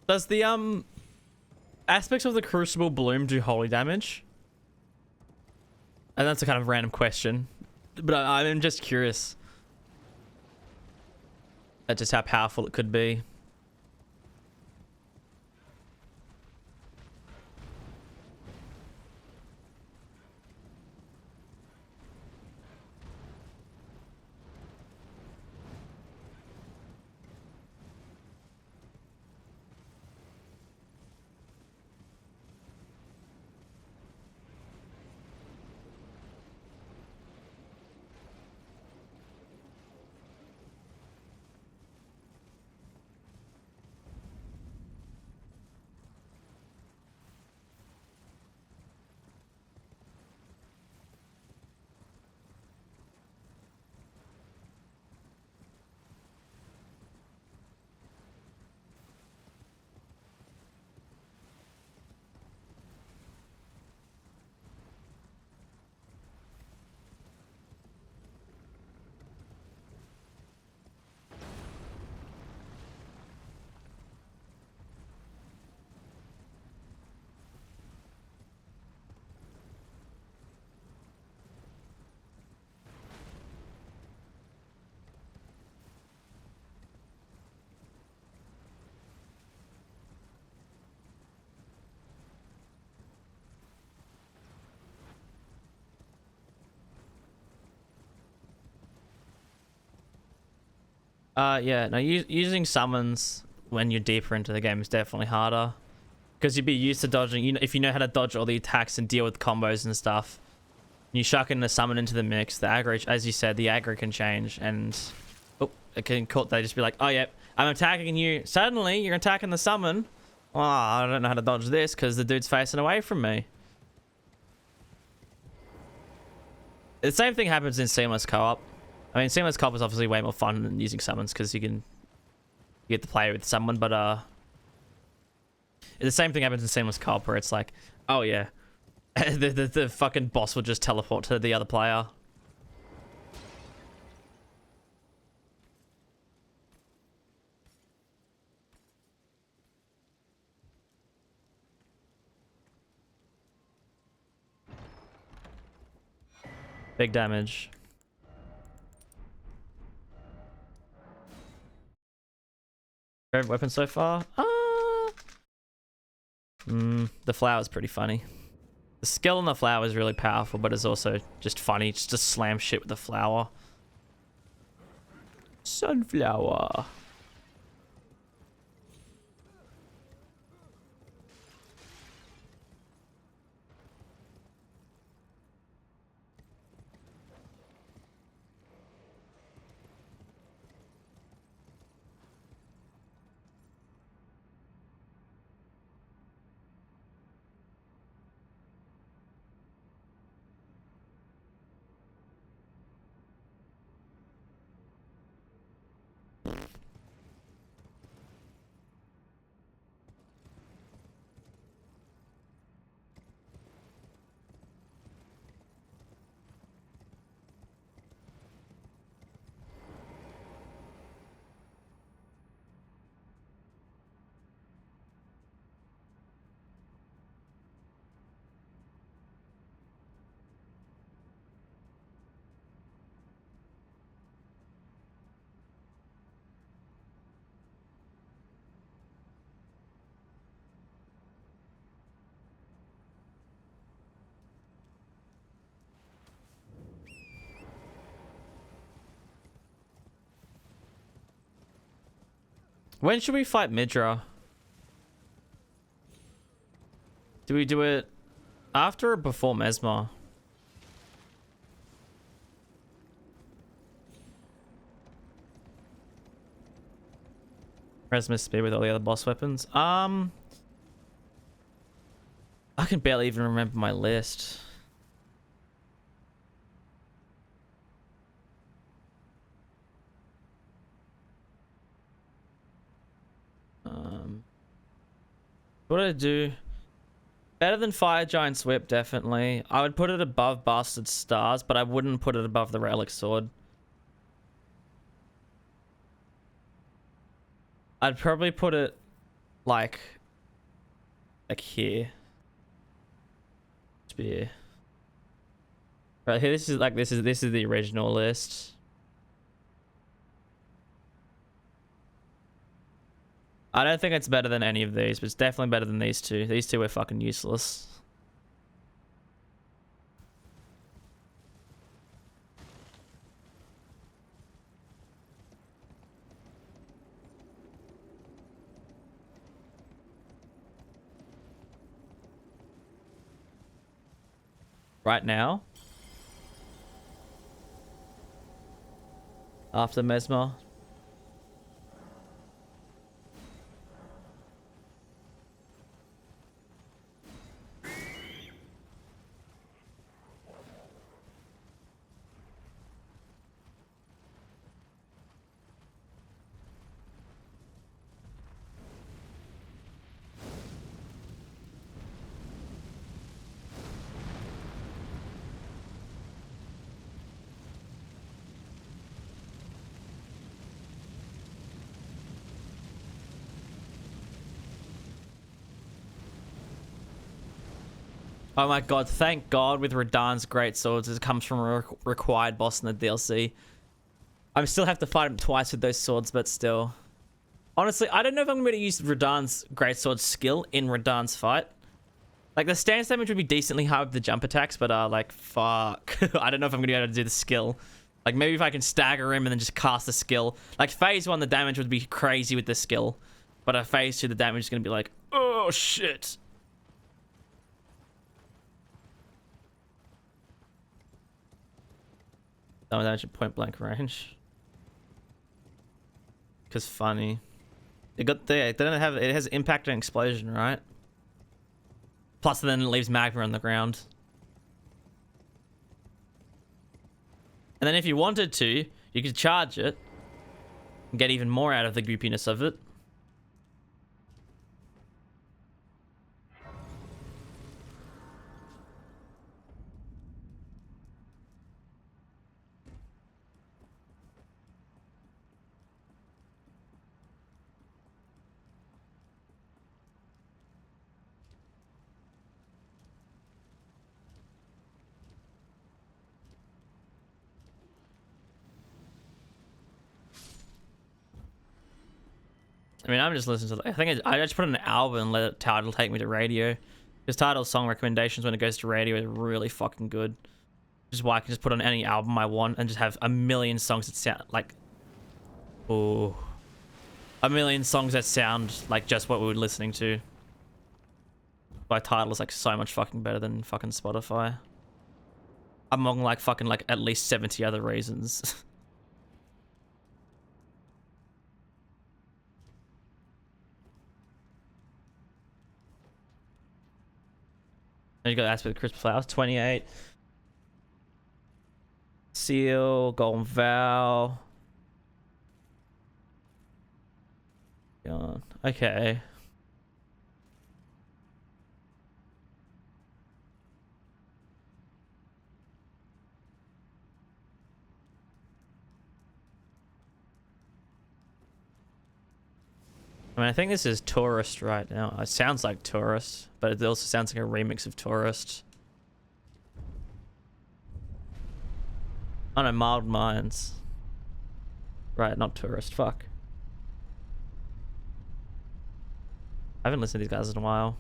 Does the aspects of the Crucible Bloom do holy damage? And that's a kind of random question, but I'm just curious at just how powerful it could be. Yeah, no, using summons when you're deeper into the game is definitely harder because you'd be used to dodging. You know, if you know how to dodge all the attacks and deal with combos and stuff, you chuck in the summon into the mix. The aggro, as you said, the aggro can change, and oh, it can they just be like, oh yeah, I'm attacking you. Suddenly, you're attacking the summon. Oh, I don't know how to dodge this because the dude's facing away from me. The same thing happens in seamless co-op. I mean, seamless co-op is obviously way more fun than using summons because you get to play with someone, but the same thing happens in seamless co-op where it's like, oh yeah, the fucking boss will just teleport to the other player. Big damage. Favorite weapon so far? The flower's pretty funny. The skill on the flower is really powerful, but it's also just funny just to slam shit with the flower. Sunflower. When should we fight Midra? Do we do it after or before Mesmer? Mesmer speed with all the other boss weapons. I can barely even remember my list. What did I do? Better than Fire Giant's Whip, definitely. I would put it above Bastard Stars, but I wouldn't put it above the Relic Sword. I'd probably put it like like here. Spear. Right here, this is the original list. I don't think it's better than any of these, but it's definitely better than these two. These two were fucking useless. Right now, after Mesmer. Oh my god, thank god with Radahn's Greatswords, it comes from a required boss in the DLC. I still have to fight him twice with those swords, but still. Honestly, I don't know if I'm going to use Radahn's Greatsword skill in Radahn's fight. Like, the stance damage would be decently high with the jump attacks, but like, fuck. I don't know if I'm going to be able to do the skill. Like, maybe if I can stagger him and then just cast the skill. Like, phase 1, the damage would be crazy with the skill. But at phase 2, the damage is going to be like, oh, shit. Oh, damage at point blank range. Because funny. It got there. It didn't have. It has impact and explosion, right? Plus, then it leaves magma on the ground. And then if you wanted to, you could charge it and get even more out of the goopiness of it. I mean, I'm just listening to. I think I just put in an album and let Tidal take me to radio. Because Tidal's song recommendations when it goes to radio is really fucking good. Which is why I can just put on any album I want and just have a million songs that sound like. Oh. A million songs that sound like just what we were listening to. By Tidal is like so much fucking better than fucking Spotify. Among like fucking like at least 70 other reasons. And you got Aspect of Christmas Flowers, 28. Seal, Golden Vow. God. Okay. I mean, I think this is Tourist right now. It sounds like Tourist, but it also sounds like a remix of Tourist. Oh no, Mild Minds. Right, not Tourist. Fuck. I haven't listened to these guys in a while.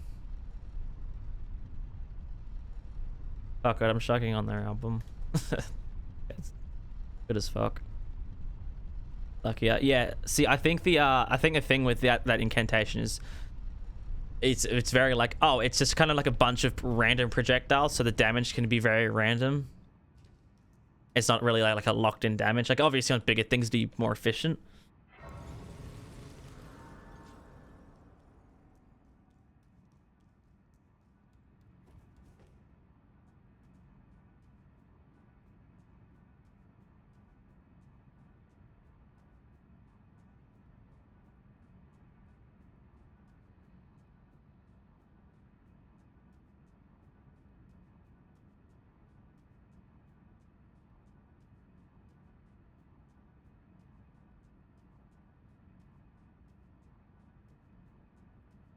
Fuck it, I'm shocking on their album. It's good as fuck. Lucky, yeah. See, I think the thing with that incantation is it's very like, oh, it's just kind of like a bunch of random projectiles, so the damage can be very random. It's not really like a locked in damage. Like obviously on bigger things, be more efficient.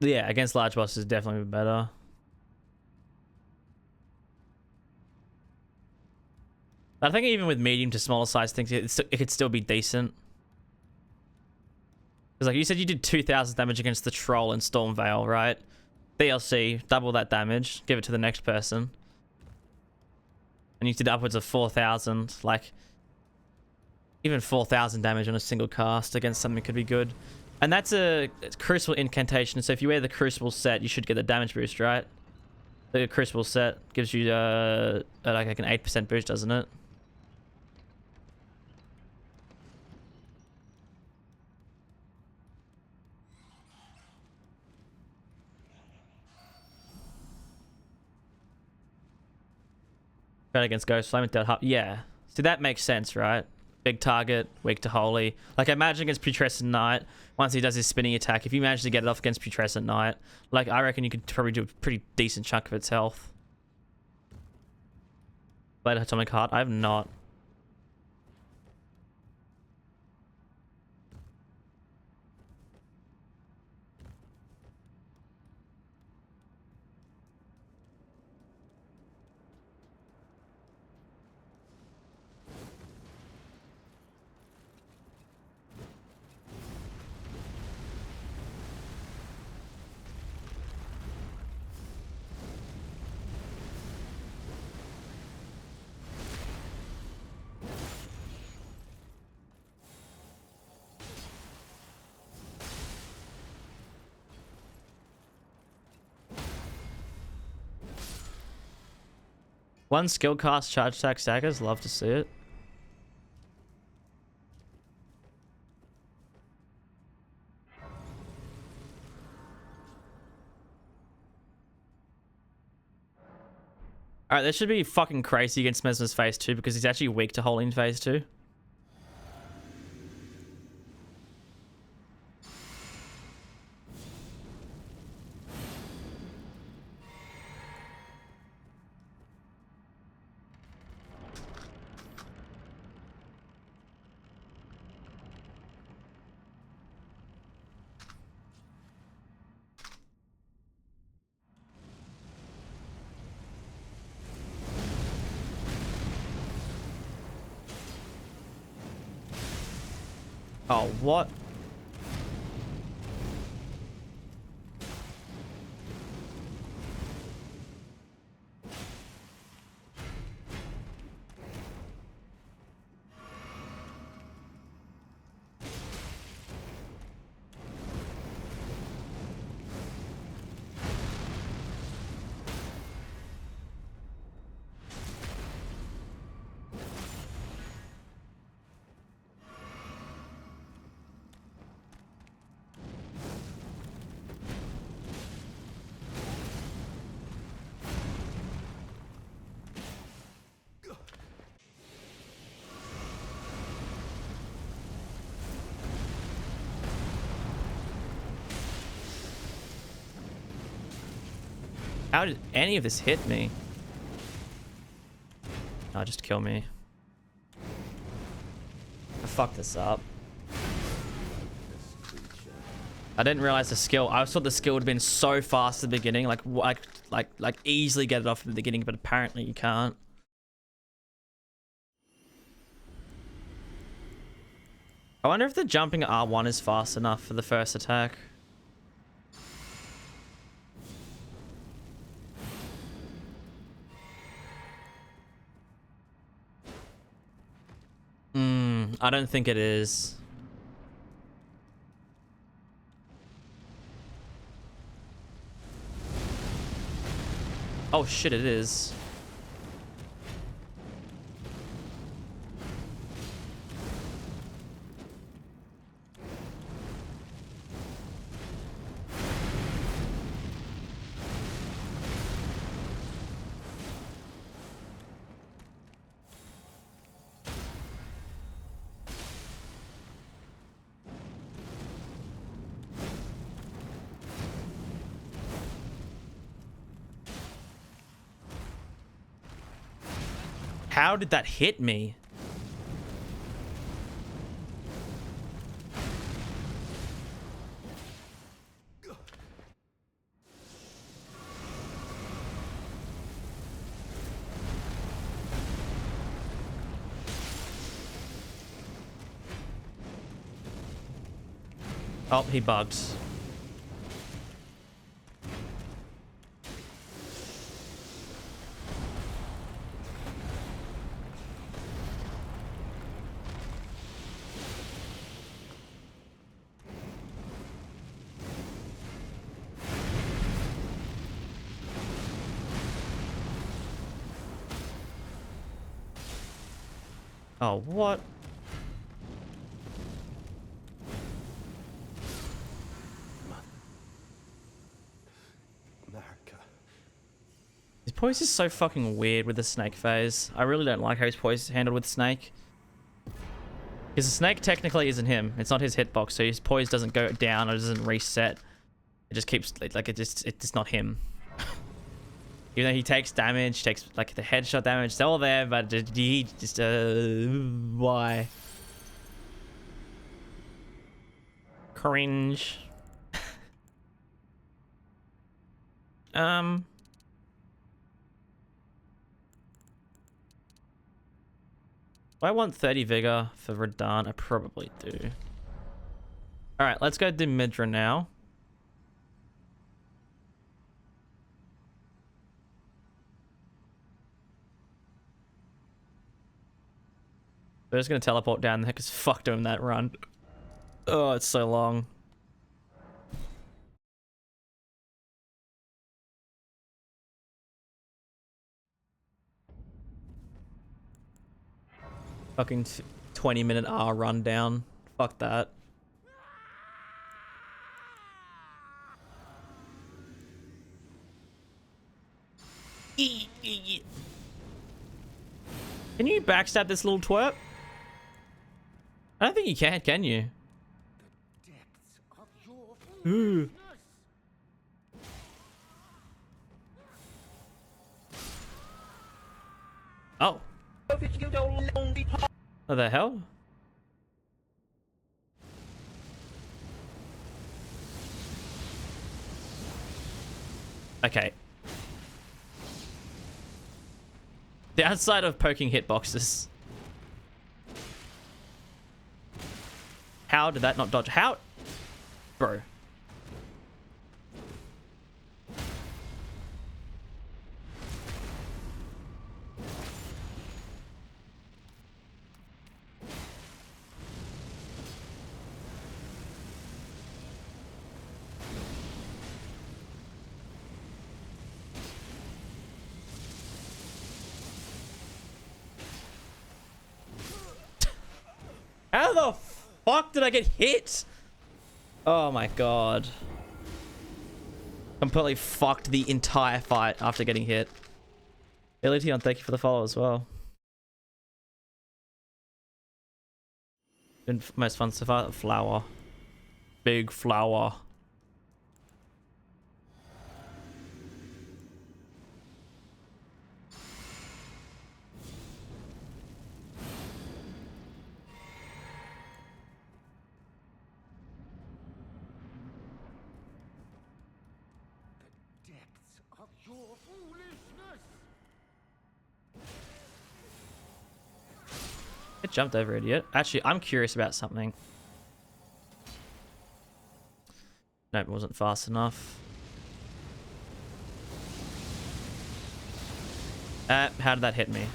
Yeah, against large bosses definitely better. But I think even with medium to smaller size things, it could still be decent. Because like you said, you did 2,000 damage against the troll in Stormvale, right? DLC, double that damage, give it to the next person. And you did upwards of 4,000. Like, even 4,000 damage on a single cast against something could be good. And that's a Crucible incantation, so if you wear the Crucible set, you should get the damage boost, right? The Crucible set gives you like an 8% boost, doesn't it? Right against Ghost Flame without half. Yeah. See, that makes sense, right? Big target, weak to Holy. Like, imagine against Putrescent Knight, once he does his spinning attack, if you manage to get it off against Putrescent Knight, like, I reckon you could probably do a pretty decent chunk of its health. Blade Atomic Heart? I have not. One skill cast charge attack staggers, love to see it. Alright, this should be fucking crazy against Mesmer's phase 2 because he's actually weak to Holy in phase 2. Oh, what? How did any of this hit me? Oh, just kill me. I fucked this up. I didn't realize the skill. I thought the skill would have been so fast at the beginning, like easily get it off at the beginning, but apparently you can't. I wonder if the jumping R1 is fast enough for the first attack. I don't think it is. Oh shit, it is. How did that hit me? Oh, he bugged. Oh, what? America. His poise is so fucking weird with the snake phase. I really don't like how his poise is handled with snake. Because the snake technically isn't him. It's not his hitbox, so his poise doesn't go down or doesn't reset. It just keeps like it's not him. Even though he takes damage, takes like the headshot damage, it's all there, but he just why? Cringe. I want 30 vigor for Radahn. I probably do. Alright, let's go do Midra now. We're just gonna teleport down there because fuck doing that run. Oh, it's so long. Fucking 20-minute R run down. Fuck that. Can you backstab this little twerp? I don't think you can you? Depths of your Ooh. Oh. What the hell? Okay. The outside of poking hitboxes. How did that not dodge? How? Bro. How the fuck did I get hit? Oh my god. Completely fucked the entire fight after getting hit. Ilition, thank you for the follow as well. Been most fun so far. Flower. Big flower. depths of your foolishness. It jumped over, idiot. Actually, I'm curious about something. Nope, it wasn't fast enough. How did that hit me?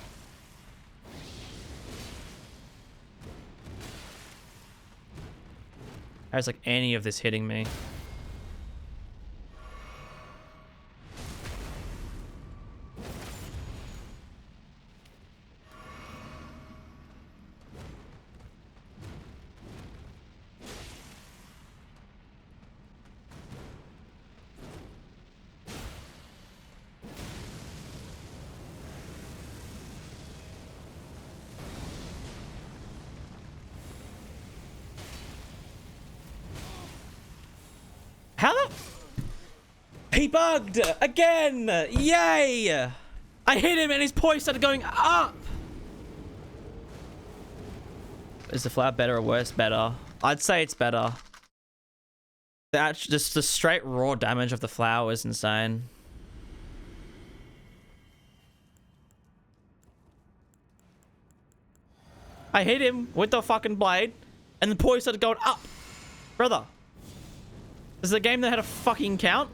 How's like any of this hitting me? How the... He bugged! Again! Yay! I hit him and his poise started going up! Is the flower better or worse? Better. I'd say it's better. Just the straight raw damage of the flower is insane. I hit him with the fucking blade and the poise started going up. Brother. Is the game that had a fucking count?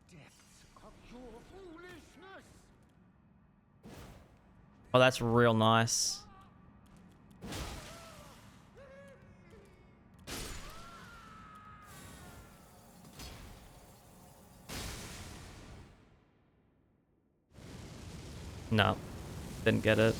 Depths of your foolishness! Oh, that's real nice. No, didn't get it.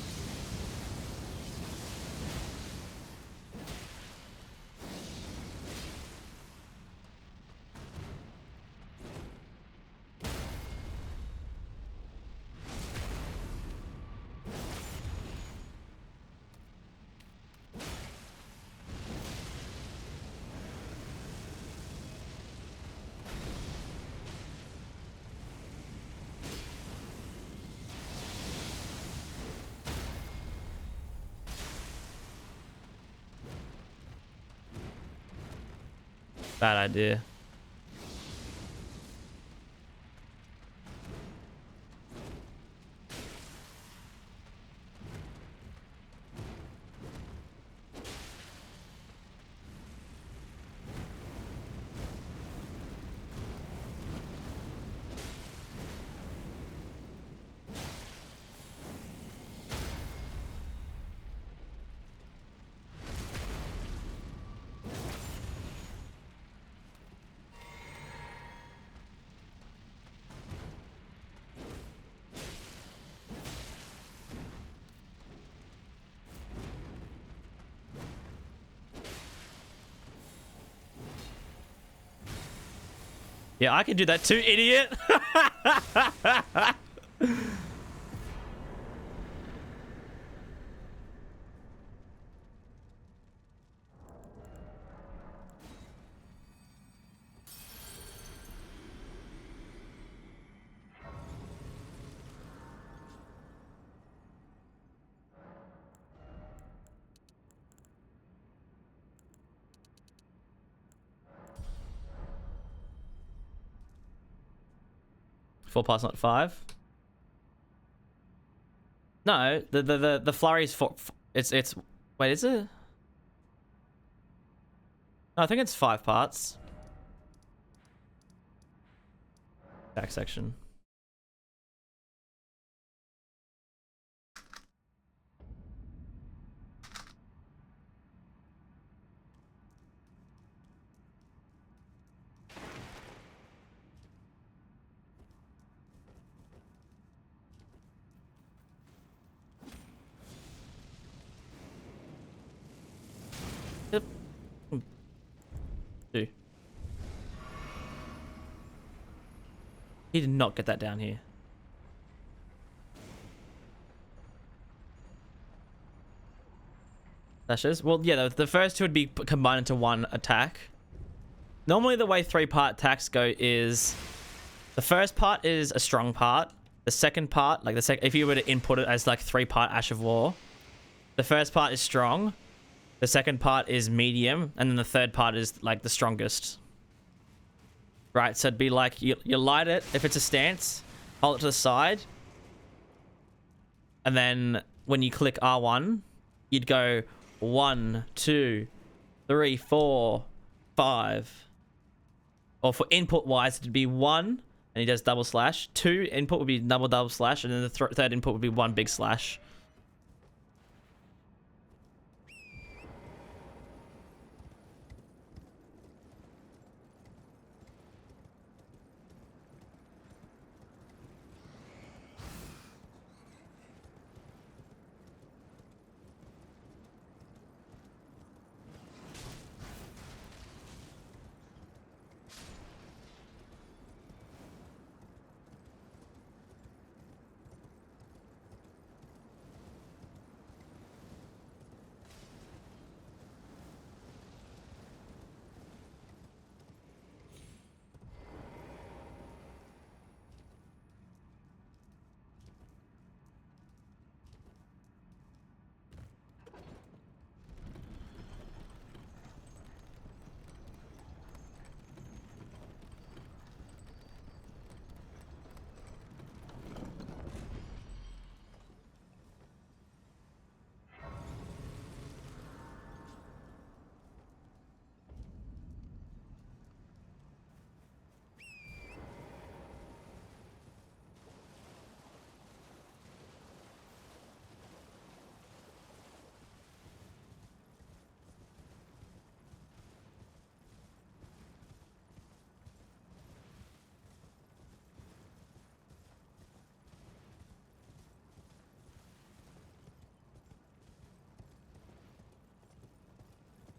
Bad idea. Yeah, I can do that too, idiot. Four parts, not five. No, the flurry's for it's wait, is it? No, I think it's 5 parts. Back section. Yep. Two. He did not get that down here. Dashes? Well, yeah, the first two would be combined into one attack. Normally the way 3-part attacks go is the first part is a strong part. The second part, like if you were to input it as like 3-part Ash of War, the first part is strong, the second part is medium, and then the third part is like the strongest. Right, so it'd be like you light it if it's a stance, hold it to the side, and then when you click R1, you'd go 1, 2, 3, 4, 5. Or for input wise, it'd be 1, and he does double slash. 2 input would be double slash, and then the third input would be 1 big slash.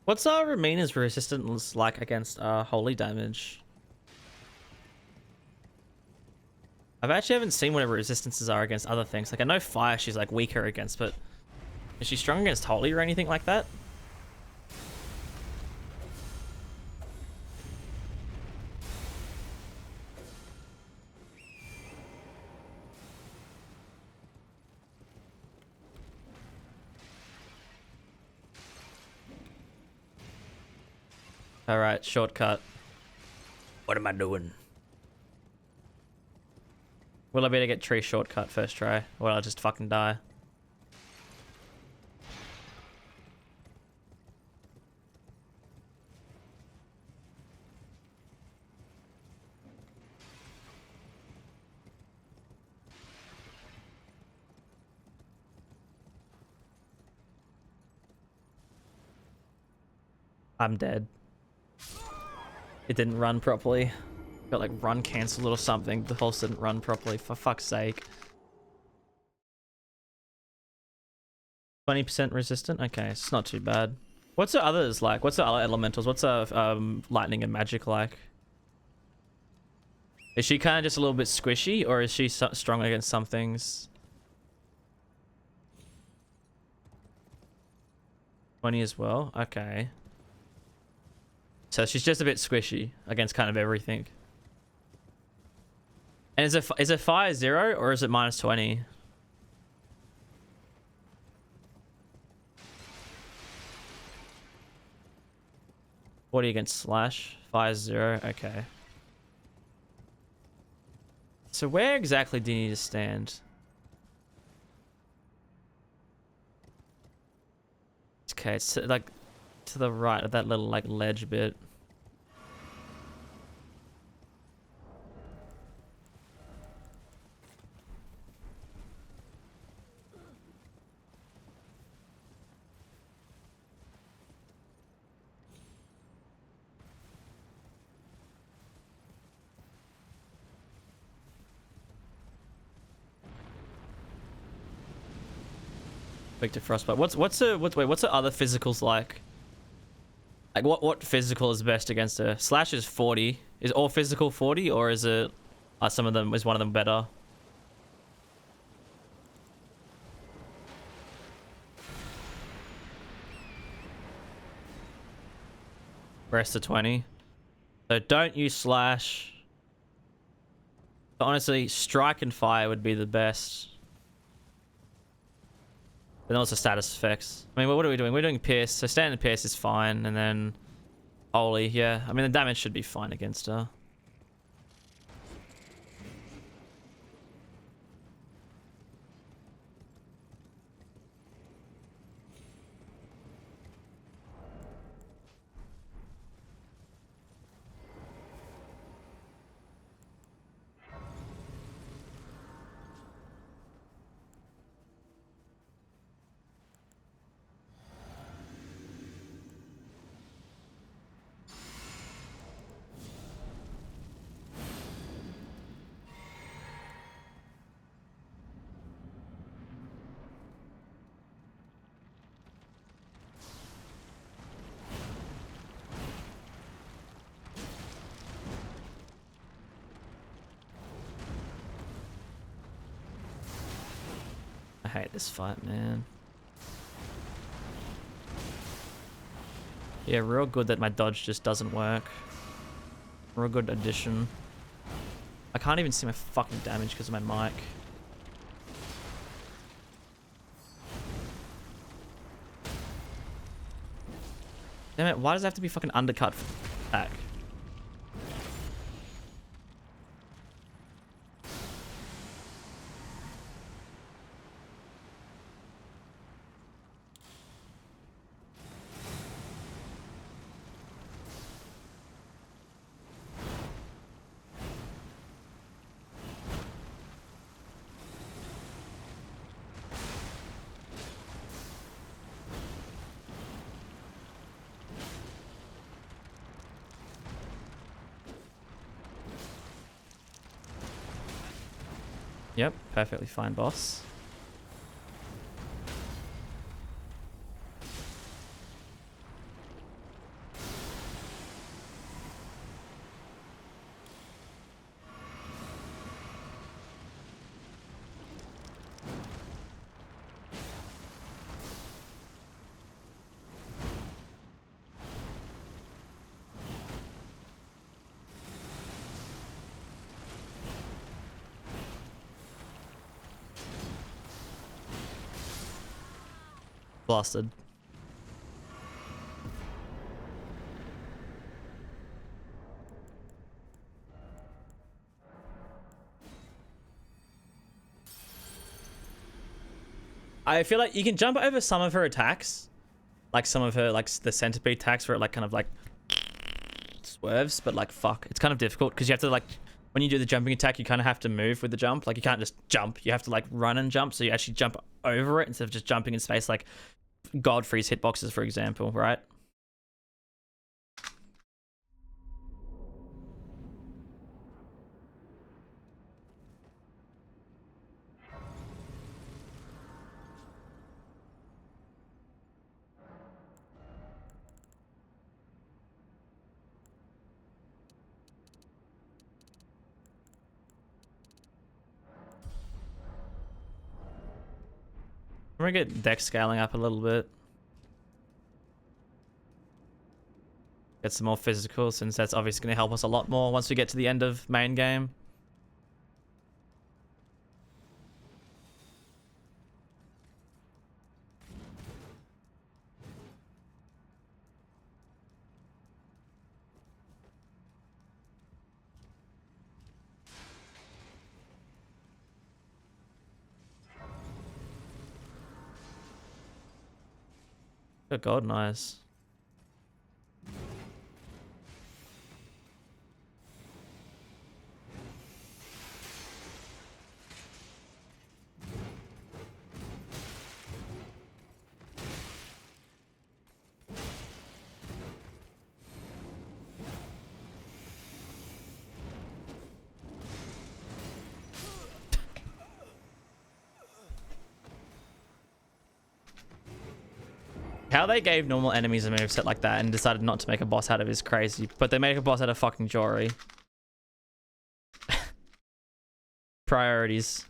What's Ramina's resistance like against holy damage? I've actually haven't seen what her resistances are against other things. Like I know fire she's like weaker against, but is she strong against holy or anything like that? All right, shortcut. What am I doing? Will I be able to get tree shortcut first try? Or will I just fucking die? I'm dead. It didn't run properly. Got like run cancelled or something. The pulse didn't run properly, for fuck's sake. 20% resistant? Okay, it's not too bad. What's the others like? What's the other elementals? What's lightning and magic like? Is she kind of just a little bit squishy, or is she strong against some things? 20 as well? Okay. So she's just a bit squishy against kind of everything. And is it fire 0 or is it minus 20? What are you against slash? Fire 0, okay. So where exactly do you need to stand? Okay, it's like to the right of that little like ledge bit. Victor Frostbite. What's the other physicals like? Like what physical is best against her? Slash is 40. Is all physical 40, or is it some of them, is one of them better? Rest of 20. So don't use slash. But honestly, strike and fire would be the best. But then also status effects. I mean, what are we doing? We're doing pierce. So standard pierce is fine, and then holy, yeah. I mean, the damage should be fine against her. I hate this fight, man. Yeah, real good that my dodge just doesn't work. Real good addition. I can't even see my fucking damage because of my mic. Damn it, why does it have to be fucking undercut back? Yep, perfectly fine, boss. Blasted. I feel like you can jump over some of her attacks, like some of her like the centipede attacks where it like kind of like swerves, but like fuck, it's kind of difficult because you have to like when you do the jumping attack, you kind of have to move with the jump. Like you can't just jump, you have to like run and jump, so you actually jump over it instead of just jumping in space, like Godfrey's hitboxes, for example, right? I'm gonna get deck scaling up a little bit. Get some more physical, since that's obviously going to help us a lot more once we get to the end of main game. Good God, nice. How they gave normal enemies a moveset like that and decided not to make a boss out of is crazy, but they make a boss out of fucking Jory. Priorities.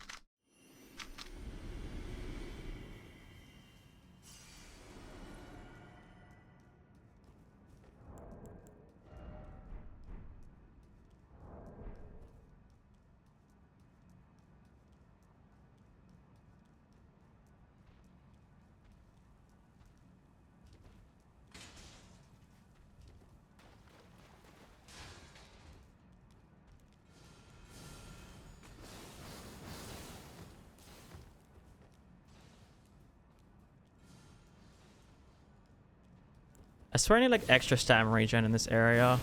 I swear I need like extra stamina regen in this area.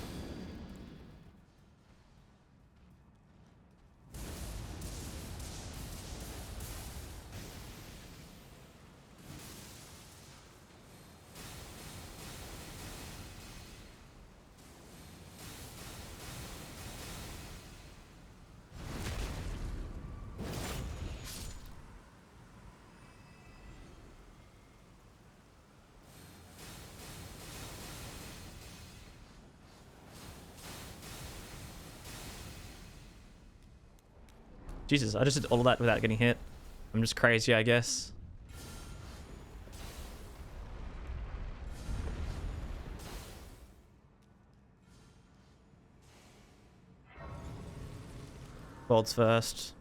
Jesus, I just did all of that without getting hit. I'm just crazy, I guess. Bolts first.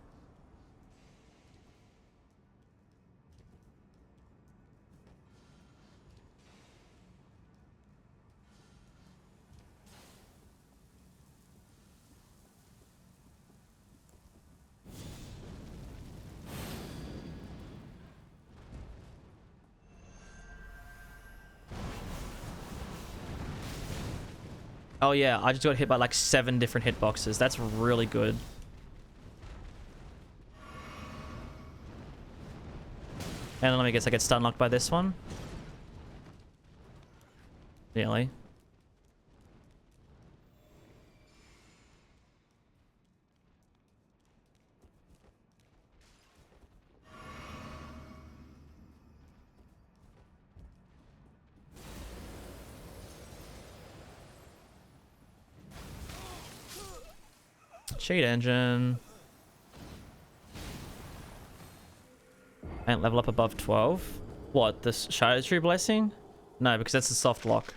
Oh yeah, I just got hit by like 7 different hitboxes. That's really good. And let me guess, I get stun locked by this one? Nearly. Cheat engine. And level up above 12. What, the Shadow Tree Blessing? No, because that's the soft lock.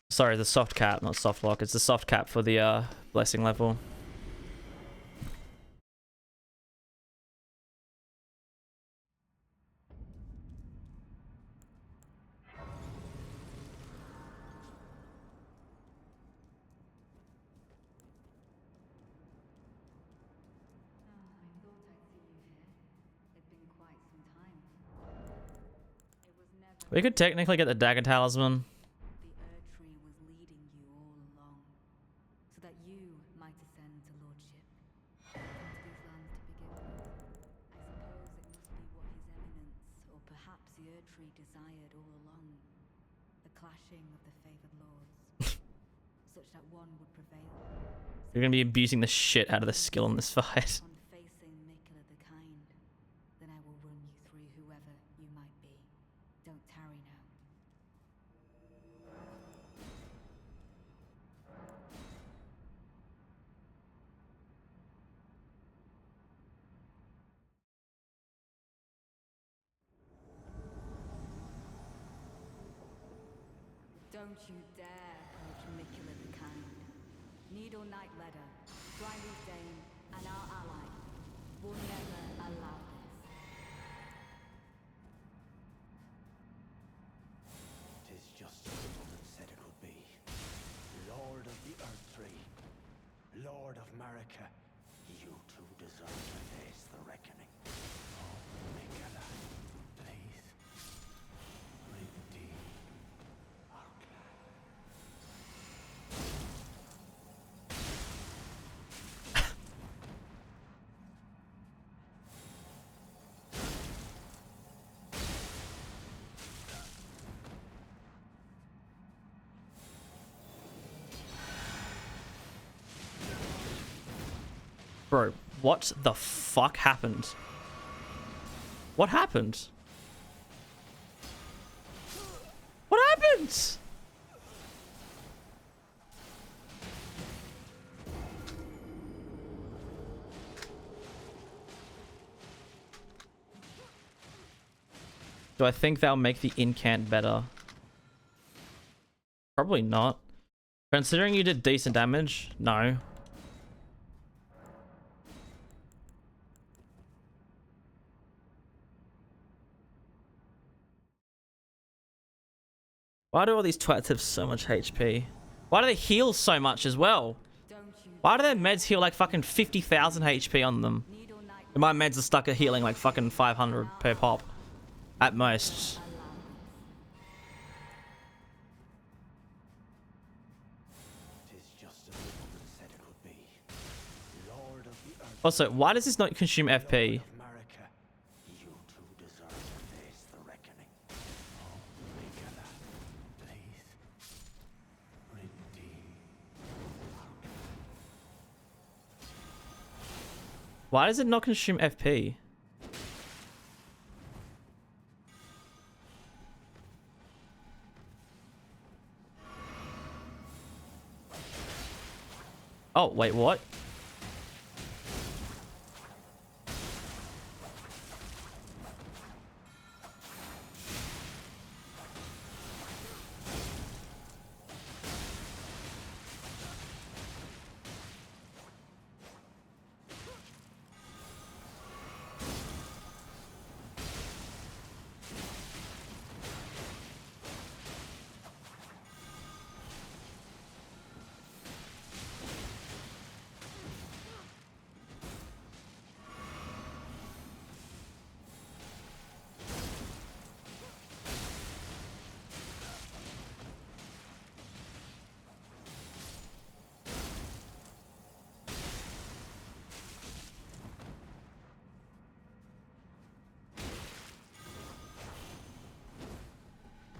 Sorry, the soft cap, not soft lock. It's the soft cap for the blessing level. We could technically get the dagger talisman. The Erd Tree was leading you all along, so that you might ascend to lordship. Come to these lands to begin with. I suppose it must be what His Eminence, or perhaps the Erd Tree desired all along. The clashing of the favored lords, such that one would prevail. You're gonna be abusing the shit out of the skill in this fight. On facing Mikula the Kind, then I will run you through whoever you might be. Don't tarry now. Don't you dare approach Mikula the Kind. Needle Knight Ledder, Grindle's Dane, and our ally will never allow this. Tis just as the woman said it would be. Lord of the Earth Tree, Lord of Marika, you too deserve to face the reckoning. Oh, Mikala, please, redeem our clan. Bro, what the fuck happened? What happened? What happened? Do I think that'll make the incant better? Probably not. Considering you did decent damage, no. Why do all these twats have so much HP? Why do they heal so much as well? Don't you Why do their meds heal like fucking 50,000 HP on them? Needle Knight And my meds are stuck at healing like fucking 500 per pop. At most. allow Tis just as the woman said it would be. Lord of the Earth, Also, why does this not consume Lord FP? of Marika, you too deserve to face the reckoning. Oh, Mikala, please, redeem our clan. Why does it not consume FP? Oh, wait, what?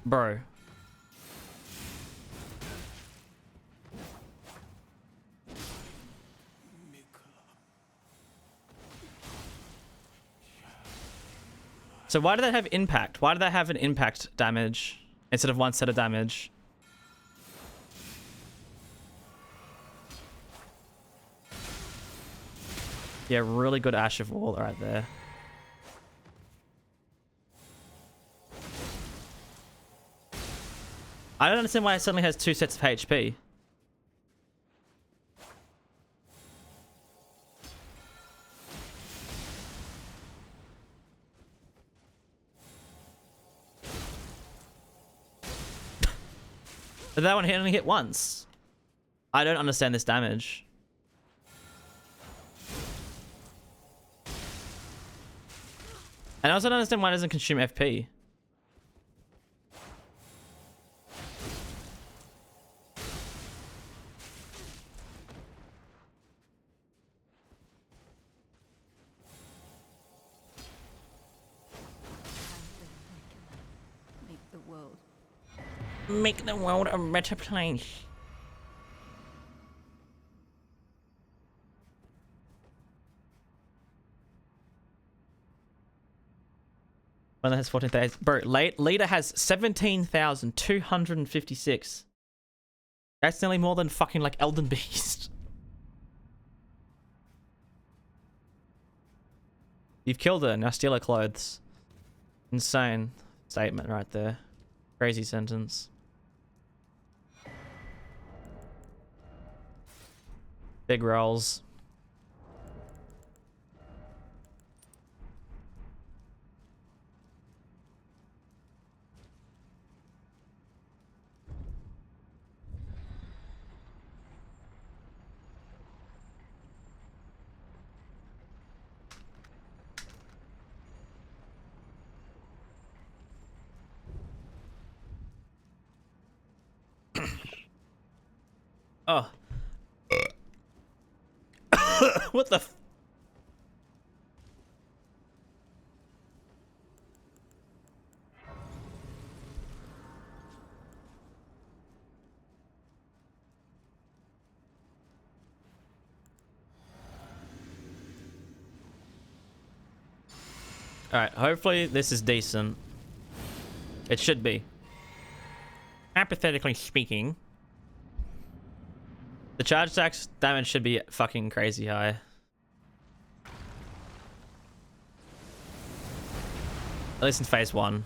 Bro. So why do they have impact? Why do they have an impact damage instead of one set of damage? Yeah, really good Ash of War right there. I don't understand why it suddenly has 2 sets of HP. But that one only hit once. I don't understand this damage. And I also don't understand why it doesn't consume FP. Make the world a better place. One that has 14,000. Bro, leader has 17,256. That's nearly more than fucking like Elden Beast. You've killed her, now steal her clothes. Insane statement right there. Crazy sentence. Big rolls. Oh. What the f- Alright, hopefully this is decent. It should be. Hypothetically speaking. The charge attack's damage should be fucking crazy high. At least in phase 1.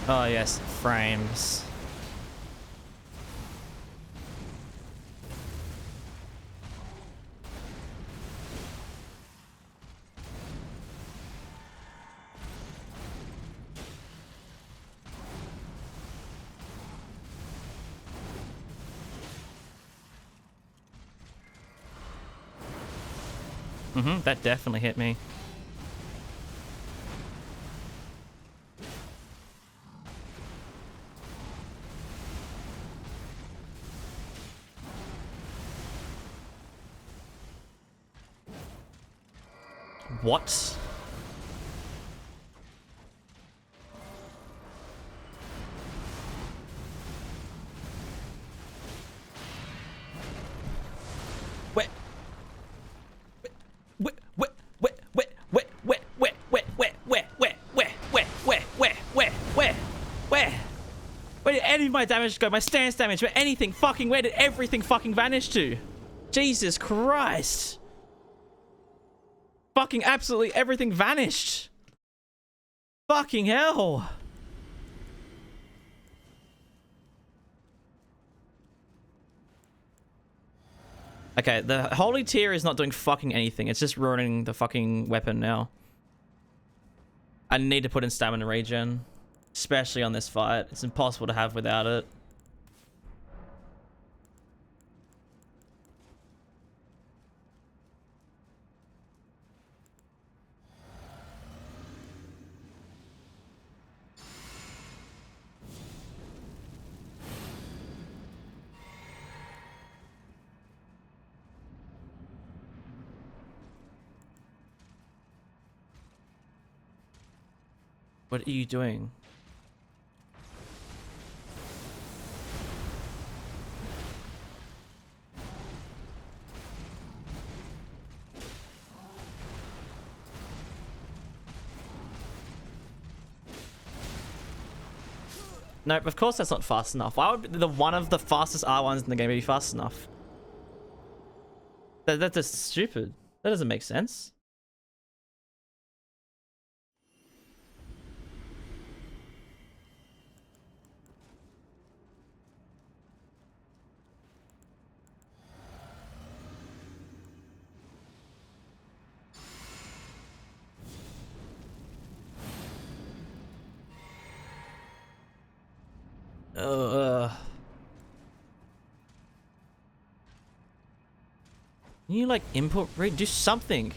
Oh yes, frames. That definitely hit me. What? Wait. Where did any of my damage go? My stance damage, where anything fucking, where did everything fucking vanish to? Jesus Christ. Fucking absolutely everything vanished. Fucking hell. Okay, the holy tier is not doing fucking anything. It's just ruining the fucking weapon now. I need to put in stamina regen. Especially on this fight. It's impossible to have without it. What are you doing? Nope, of course that's not fast enough. Why would the one of the fastest R1s in the game be fast enough? That's just stupid. That doesn't make sense. Can you like input read? Do something.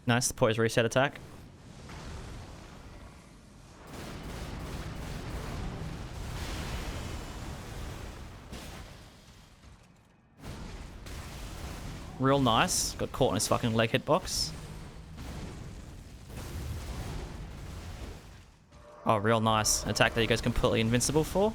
Nice, poise reset attack. Real nice. Got caught in his fucking leg hitbox. Oh, real nice. Attack that he goes completely invincible for.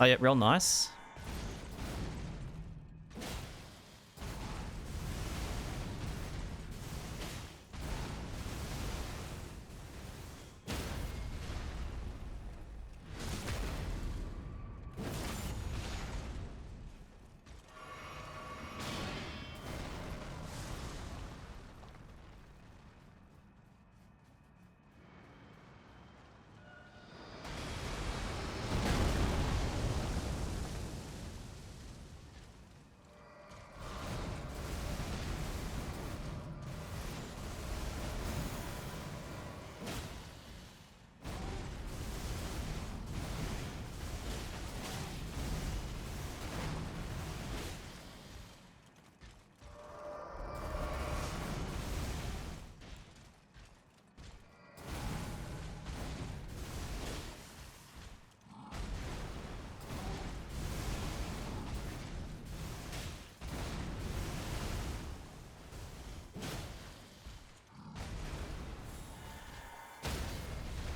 Oh yeah, real nice.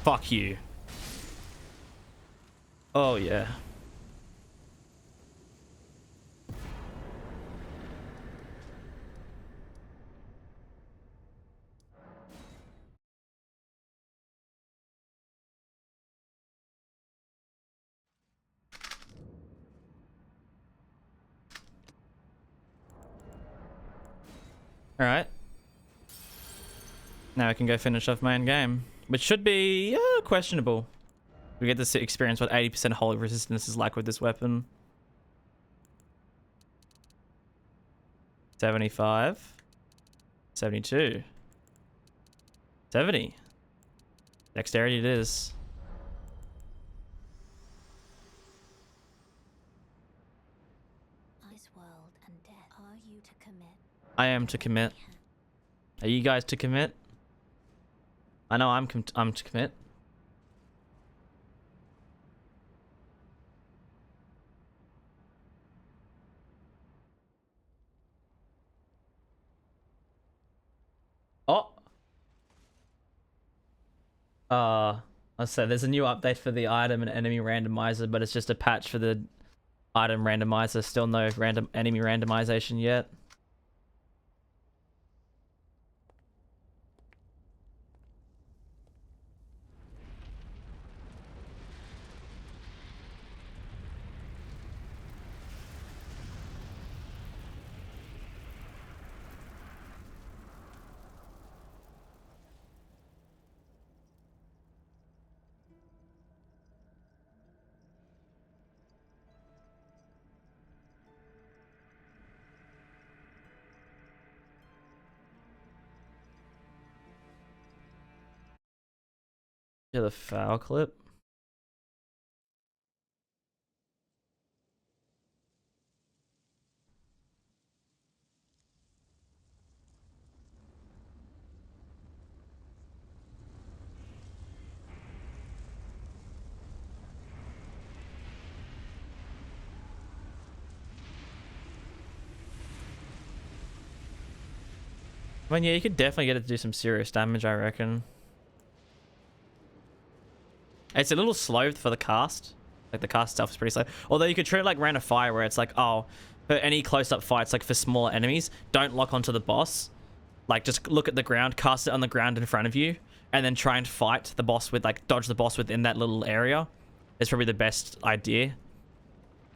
Fuck you. Oh yeah. Alright. Now I can go finish off my end game. Which should be questionable. We get to experience what 80% holy resistance is like with this weapon. 75. 72. 70. Dexterity it is. This world and death. Are you to commit? I am to commit. Are you guys to commit? I know I'm to commit. Oh. Let's say there's a new update for the item and enemy randomizer, but it's just a patch for the item randomizer. Still no random enemy randomization yet. Yeah, the foul clip. I mean, yeah, you could definitely get it to do some serious damage, I reckon. It's a little slow for the cast. Like, the cast stuff is pretty slow. Although you could treat it like Rain of Fire, where it's like, oh, for any close-up fights, like for smaller enemies, don't lock onto the boss. Like, just look at the ground, cast it on the ground in front of you, and then try and fight the boss with, like, dodge the boss within that little area. It's probably the best idea.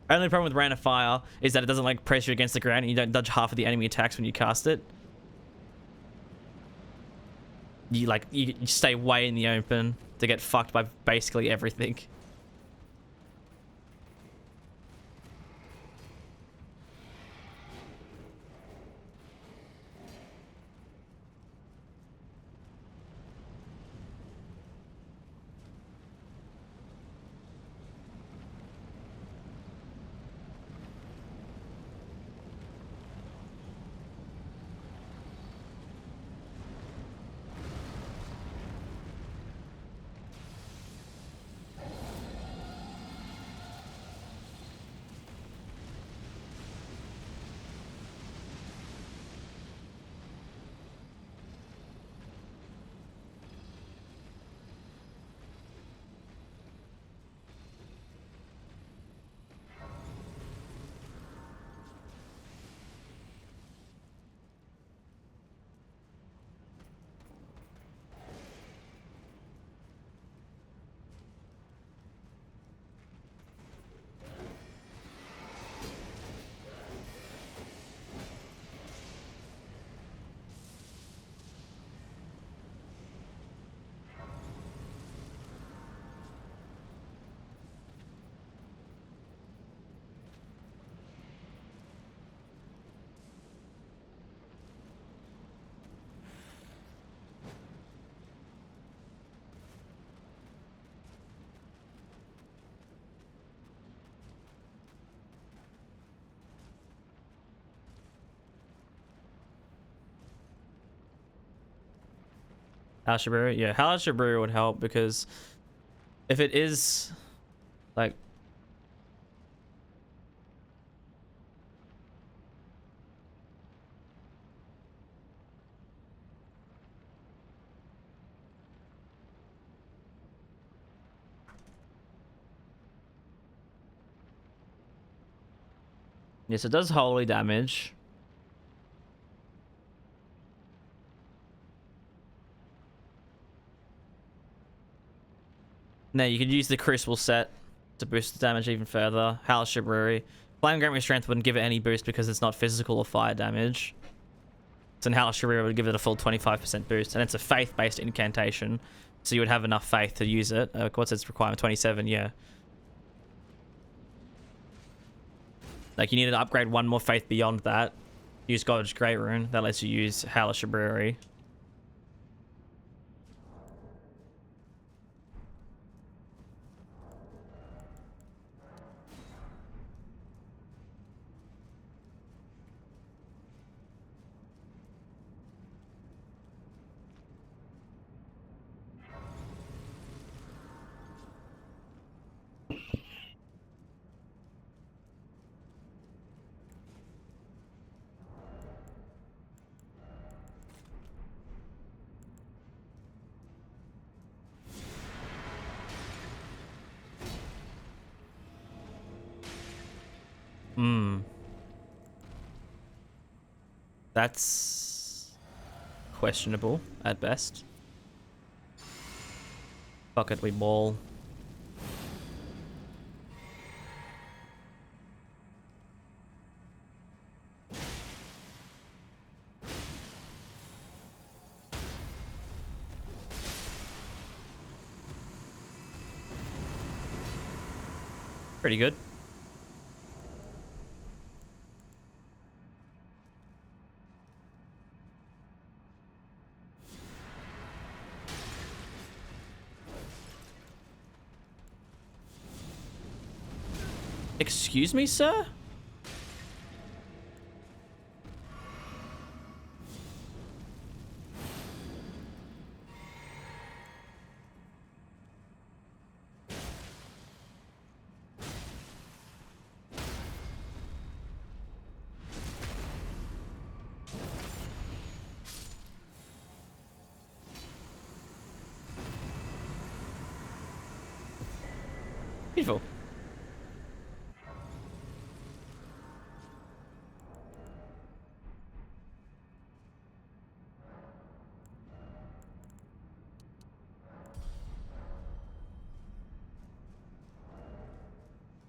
Only problem with Rain of Fire is that it doesn't, like, press you against the ground, and you don't dodge half of the enemy attacks when you cast it. You stay way in the open to get fucked by basically everything. Halashiburu? Yeah, Halashiburu would help because if it is like yes, it does holy damage. Now you could use the Crucible set to boost the damage even further. Halashiburu. Flame Grant Strength wouldn't give it any boost because it's not physical or fire damage. So Halashiburu would give it a full 25% boost, and it's a faith-based incantation, so you would have enough faith to use it. What's its requirement? 27, yeah. Like, you need to upgrade one more faith beyond that. Use God's Great Rune. That lets you use Halashiburu. That's questionable at best. Fuck it, we ball. Pretty good. Excuse me, sir? Beautiful.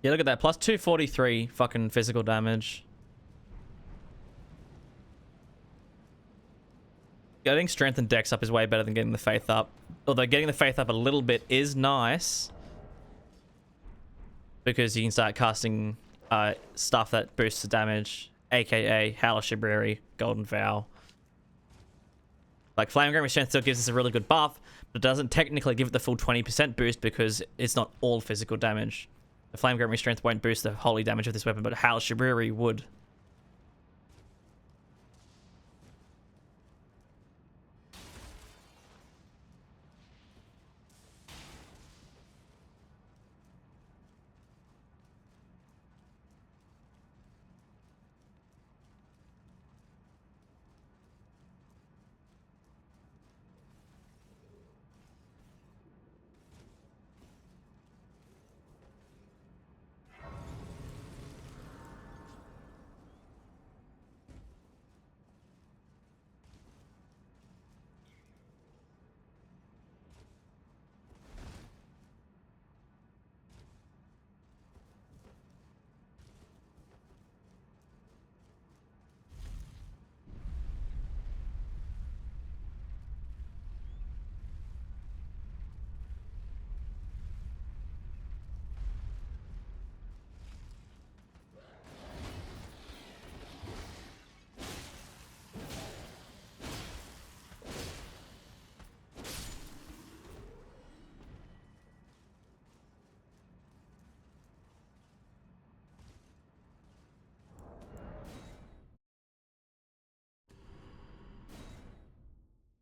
Yeah, look at that. Plus 243 fucking physical damage. Getting strength and dex up is way better than getting the faith up. Although getting the faith up a little bit is nice. Because you can start casting stuff that boosts the damage. AKA Howl of Shibriri, Golden Vow. Like Flame Granary Strength still gives us a really good buff, but it doesn't technically give it the full 20% boost because it's not all physical damage. The Flame Granary Strength won't boost the holy damage of this weapon, but Howl of Shibriri would.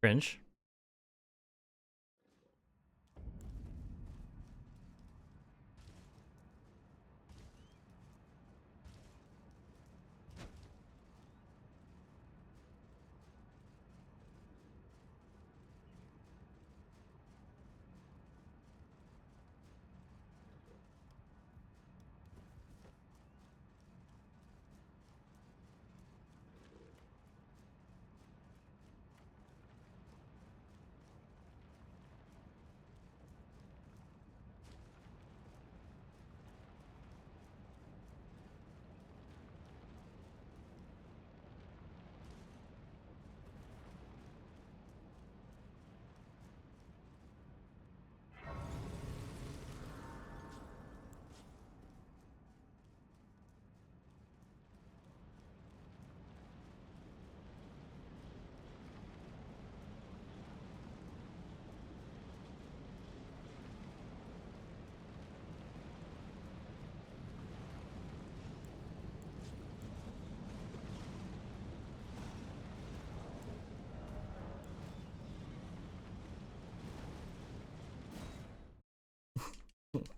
Cringe.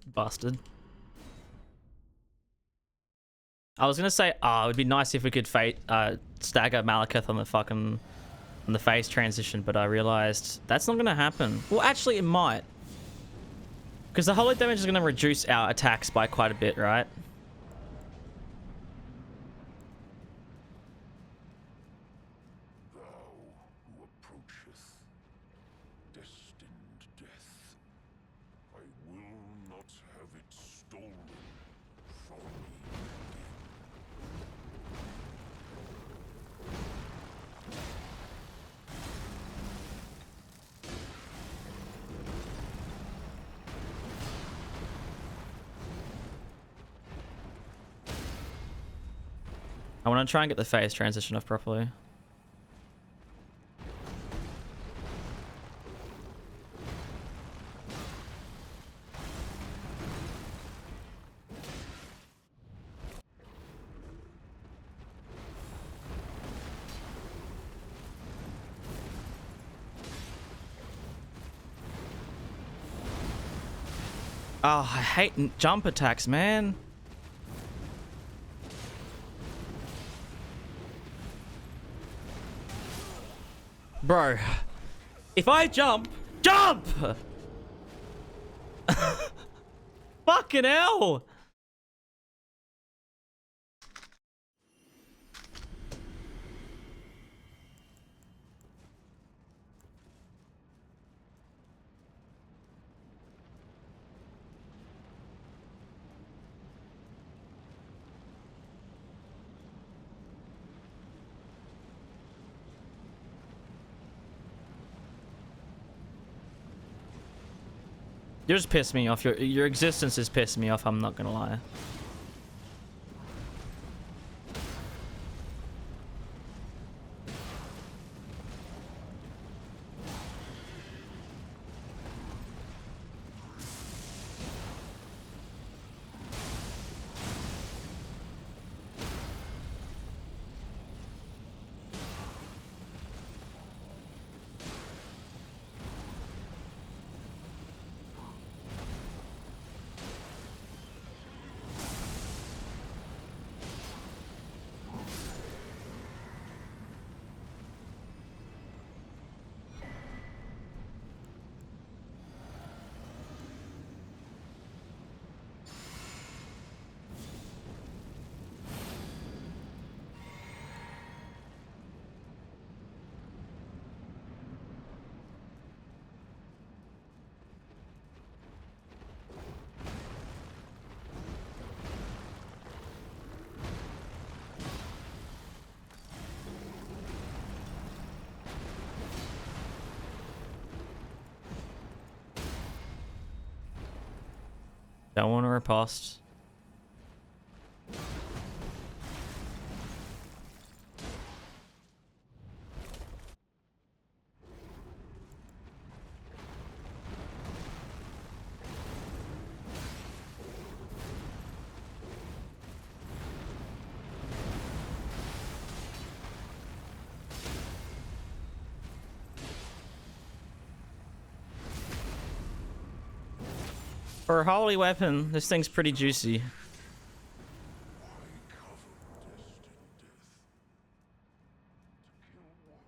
Bastard. I was gonna say, it would be nice if we could stagger Malekith on the phase transition, but I realized that's not gonna happen. Well, actually, it might, because the holy damage is gonna reduce our attacks by quite a bit, right? Thou who approacheth destined death, I will not have it stolen from me I want to try and get the phase transition off properly. Oh, I hate jump attacks, man. Bro, if I jump, jump! Fucking hell! You just pissed me off. Your existence has pissed me off, I'm not gonna lie. Don't want to riposte. For a holy weapon, this thing's pretty juicy. Why cover destined death? To kill what?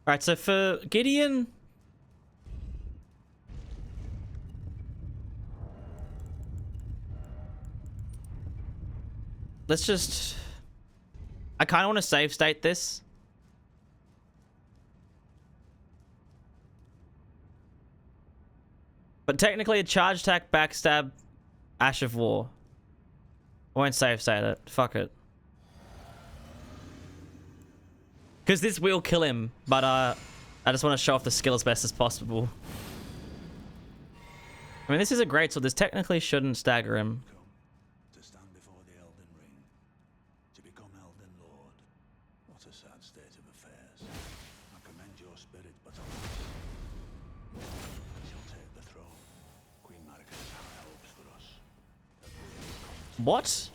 Alright, so for Gideon... Let's just... I kind of want to save state this. But technically a charge attack, backstab, Ash of War. I won't save state it. Fuck it. Because this will kill him, but I just want to show off the skill as best as possible. I mean, this is a great sword. This technically shouldn't stagger him. To stand before the Elden Ring, to become Elden Lord. What a sad state of affairs. I commend your spirit, but alas, she'll take the throne. Queen Marika has high hopes for us. What?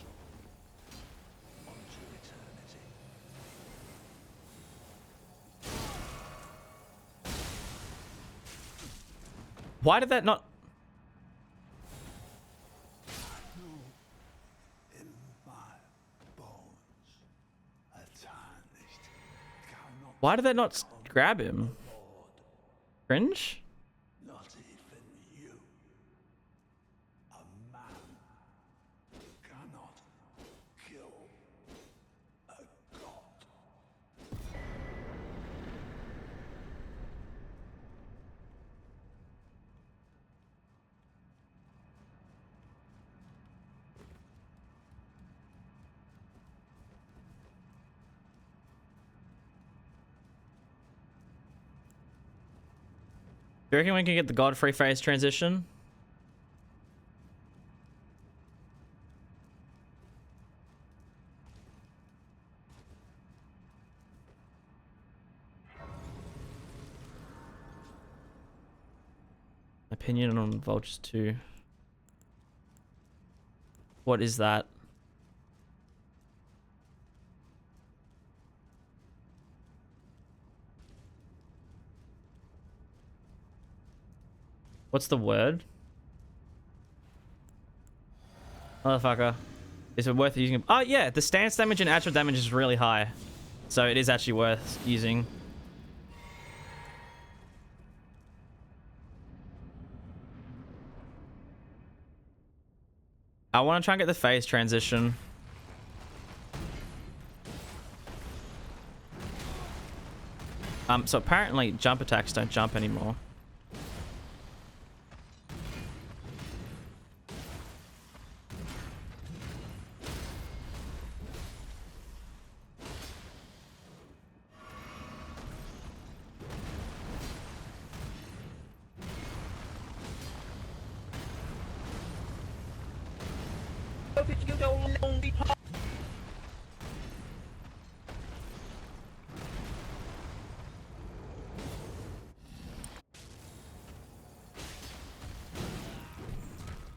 Unto eternity. Why did that not... Why did they not grab him? Cringe? Not even you. A man cannot kill a god. Do you reckon we can get the Godfrey phase transition? Opinion on Vultures 2. What is that? What's the word? Motherfucker. Is it worth using? Oh yeah, the stance damage and actual damage is really high. So it is actually worth using. I want to try and get the phase transition. So apparently jump attacks don't jump anymore.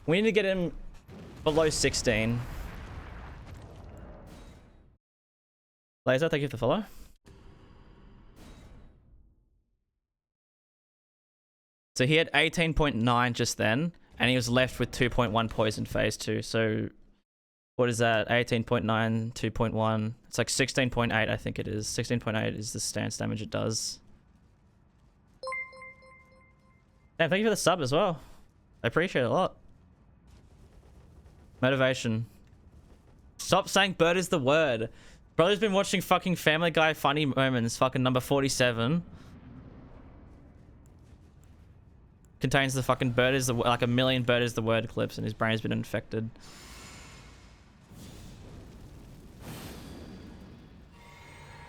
We need to get him below 16. Laser, thank you for the follow. So he had 18.9 just then, and he was left with 2.1 poison phase 2. So what is that? 18.9, 2.1. It's like 16.8, I think it is. 16.8 is the stance damage it does. Damn, thank you for the sub as well. I appreciate it a lot. Motivation. Stop saying bird is the word. Brother's been watching fucking Family Guy funny moments, fucking number 47. Contains the fucking bird is the like a million bird is the word clips, and his brain's been infected.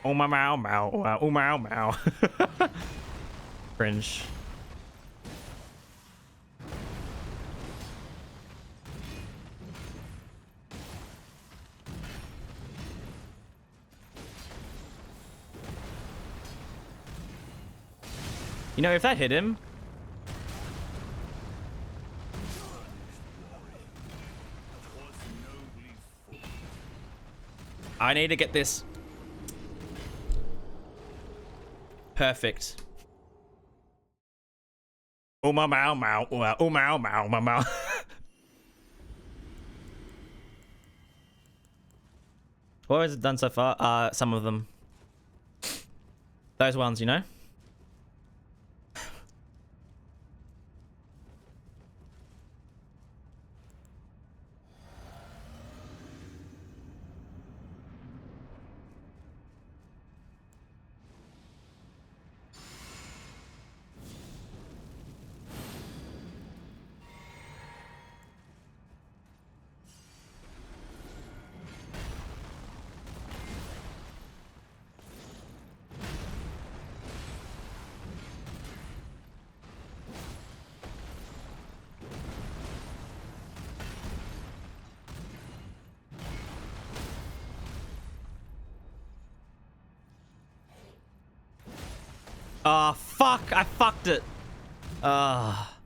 Oh my mow mow, oh mow mow. Cringe. You know, if that hit him, I need to get this perfect. Oh my mow mow, oh mow mow, my mow. What has it done so far? Some of them. Those ones, you know? Oh, fuck. I fucked it. Ah.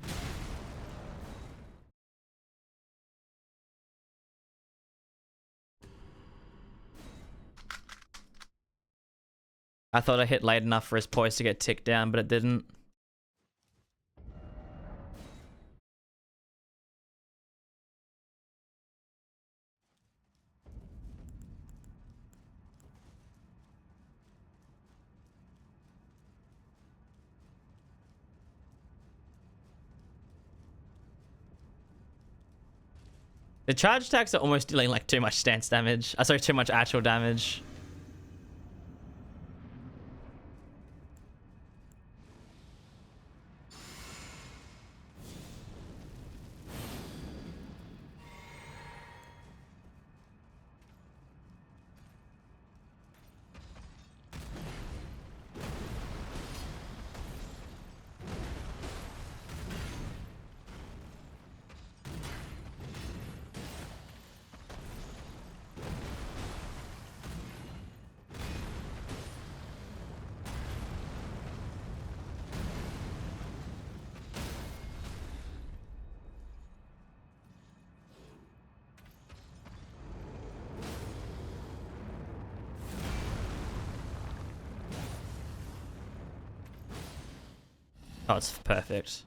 I thought I hit late enough for his poise to get ticked down, but it didn't. The charge attacks are almost dealing like too much stance damage. Sorry, too much actual damage. Oh, it's perfect.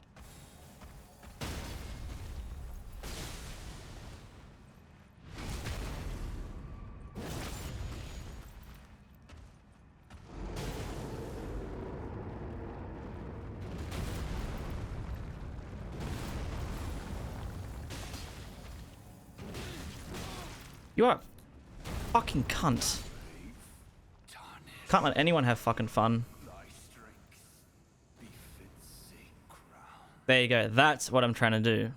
You are a fucking cunt. Can't let anyone have fucking fun. There you go. That's what I'm trying to do.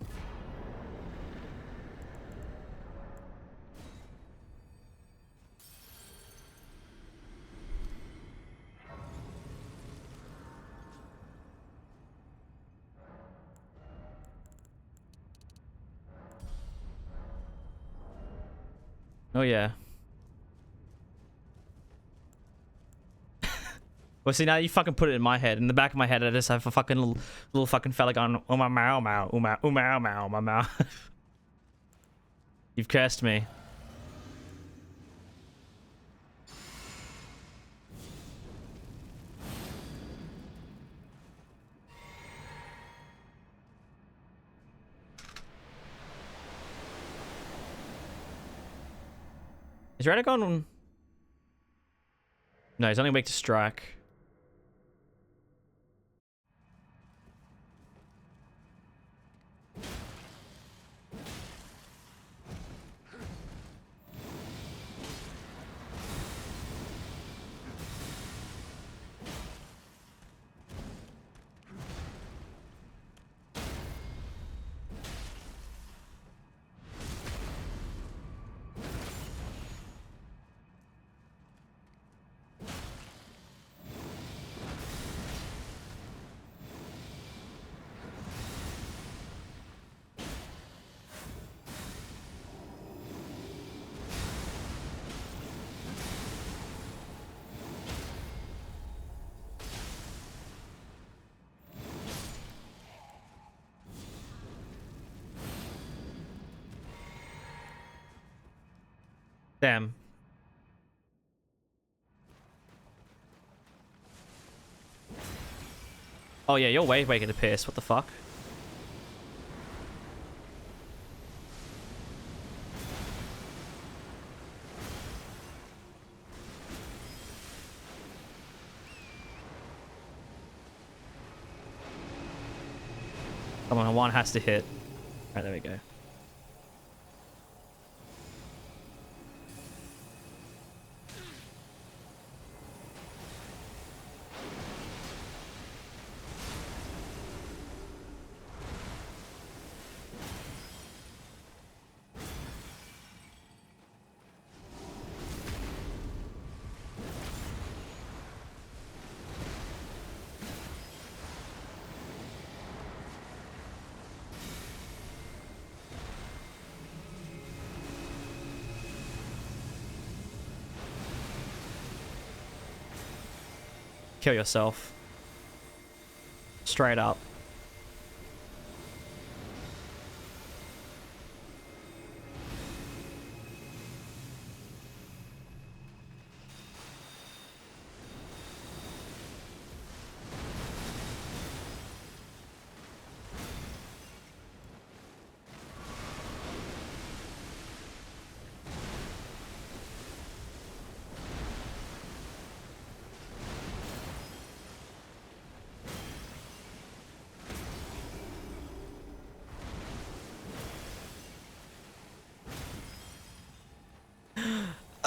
Oh yeah. Well, see, now you fucking put it in my head. In the back of my head, I just have a fucking little fucking fella going, oh my mow mow, oh my mow mow, my mow. You've cursed me. Is Radagon? No, he's only weak to strike. Damn. Oh yeah, you're way waking to piss. What the fuck? Come on, one has to hit. Alright, there we go. Kill yourself. Straight up.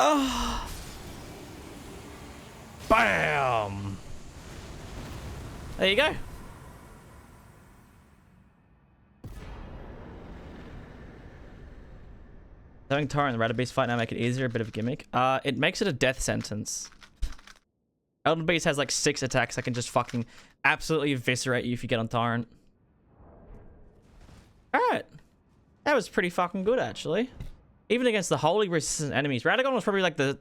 Oh. Bam. There you go. Having Tara and the Radabeast fight now make it easier, a bit of a gimmick. It makes it a death sentence. Elden Beast has like 6 attacks that can just fucking absolutely eviscerate you if you get on Tyrant. Alright. That was pretty fucking good, actually. Even against the wholly resistant enemies. Radagon was probably like the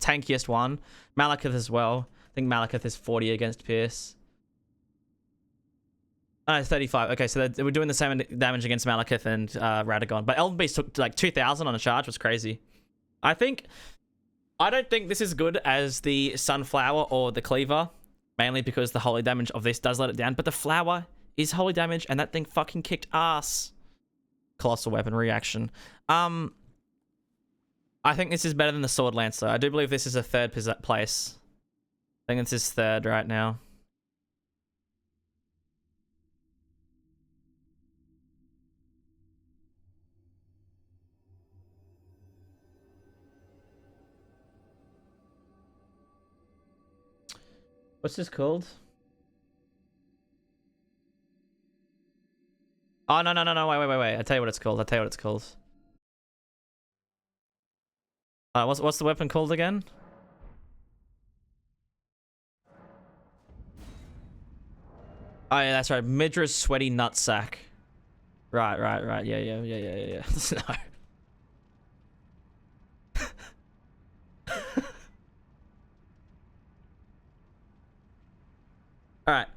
tankiest one. Malekith as well. I think Malekith is 40 against Pierce. Oh, 35. Okay, so we're doing the same damage against Malekith and Radagon. But Elden Beast took like 2,000 on a charge. Was crazy. I don't think this is good as the Sunflower or the Cleaver. Mainly because the holy damage of this does let it down. But the Flower is holy damage and that thing fucking kicked ass. Colossal Weapon reaction. I think this is better than the Sword Lancer. I do believe this is a third place. I think this is third right now. What's this called? Oh, no. Wait. I'll tell you what it's called. What's the weapon called again? Oh, yeah, that's right. Midra's Sweaty Nutsack. Right. Yeah. No. Alright.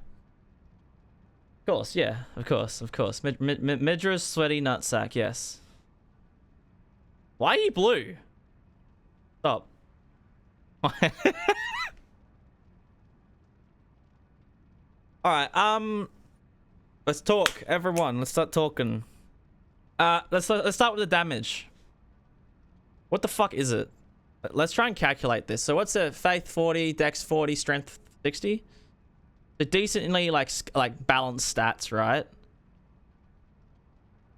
Of course, yeah. Of course. Midra's Sweaty Nutsack, yes. Why are you blue? Stop. Alright, let's talk, everyone. Let's start talking. Let's start with the damage. What the fuck is it? Let's try and calculate this. So what's it? Faith 40, Dex 40, Strength 60? So decently like balanced stats, right?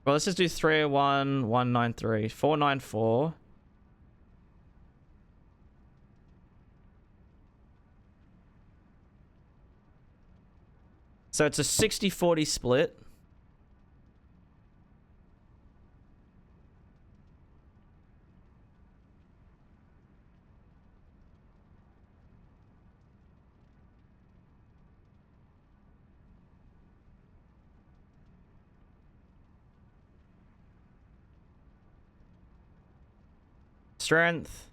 Well, let's just do 301, 193, 494. So it's a 60-40 split. Strength.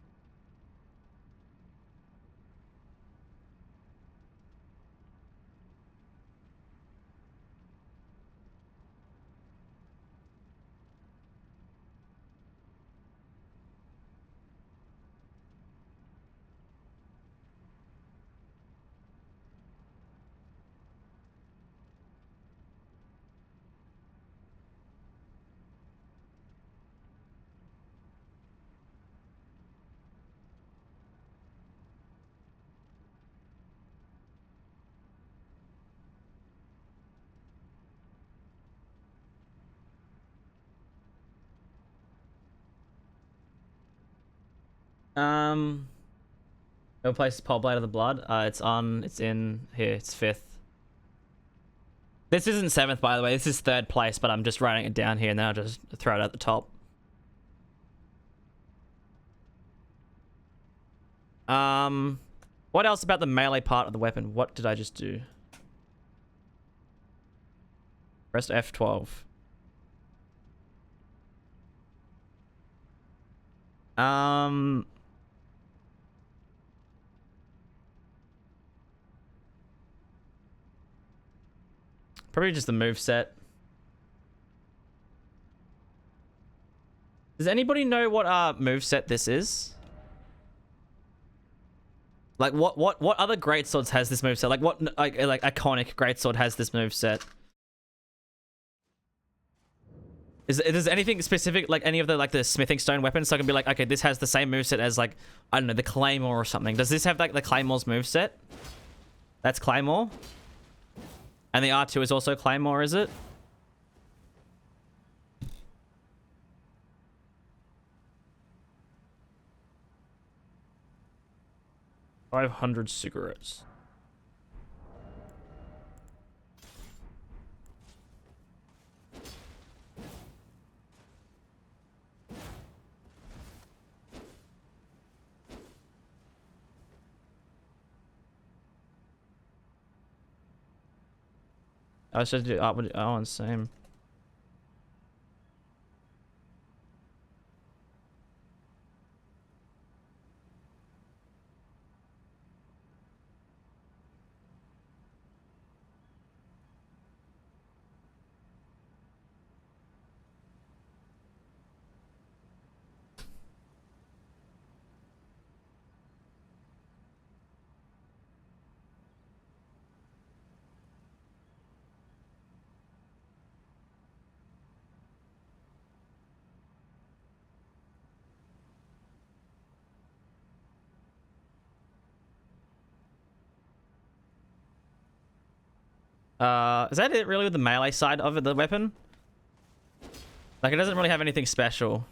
No place Pole Blade of the Blood. It's in here. It's 5th. This isn't 7th, by the way. This is 3rd place, but I'm just writing it down here and then I'll just throw it at the top. What else about the melee part of the weapon? What did I just do? Press F12. Probably just the moveset. Does anybody know what moveset this is? Like what other greatswords has this moveset? Like what like iconic greatsword has this moveset? Is anything specific, like any of the the smithing stone weapons? So I can be like, okay, this has the same moveset as like, I don't know, the Claymore or something. Does this have like the Claymore's moveset? That's Claymore. And the R2 is also Claymore, is it? 500 cigarettes. I should do upward. Oh, and same. Is that it really with the melee side of it, the weapon? Like, it doesn't really have anything special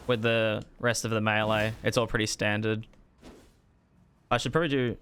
with the rest of the melee. It's all pretty standard. I should probably do...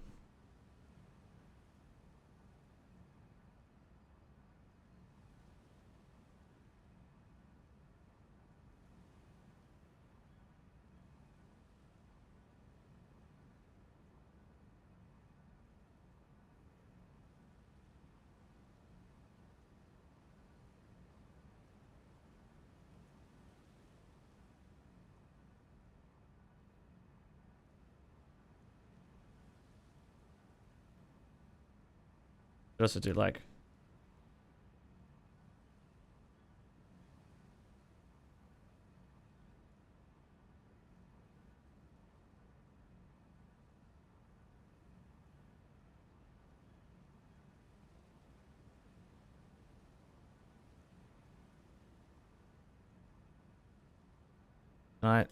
also do like... Alright.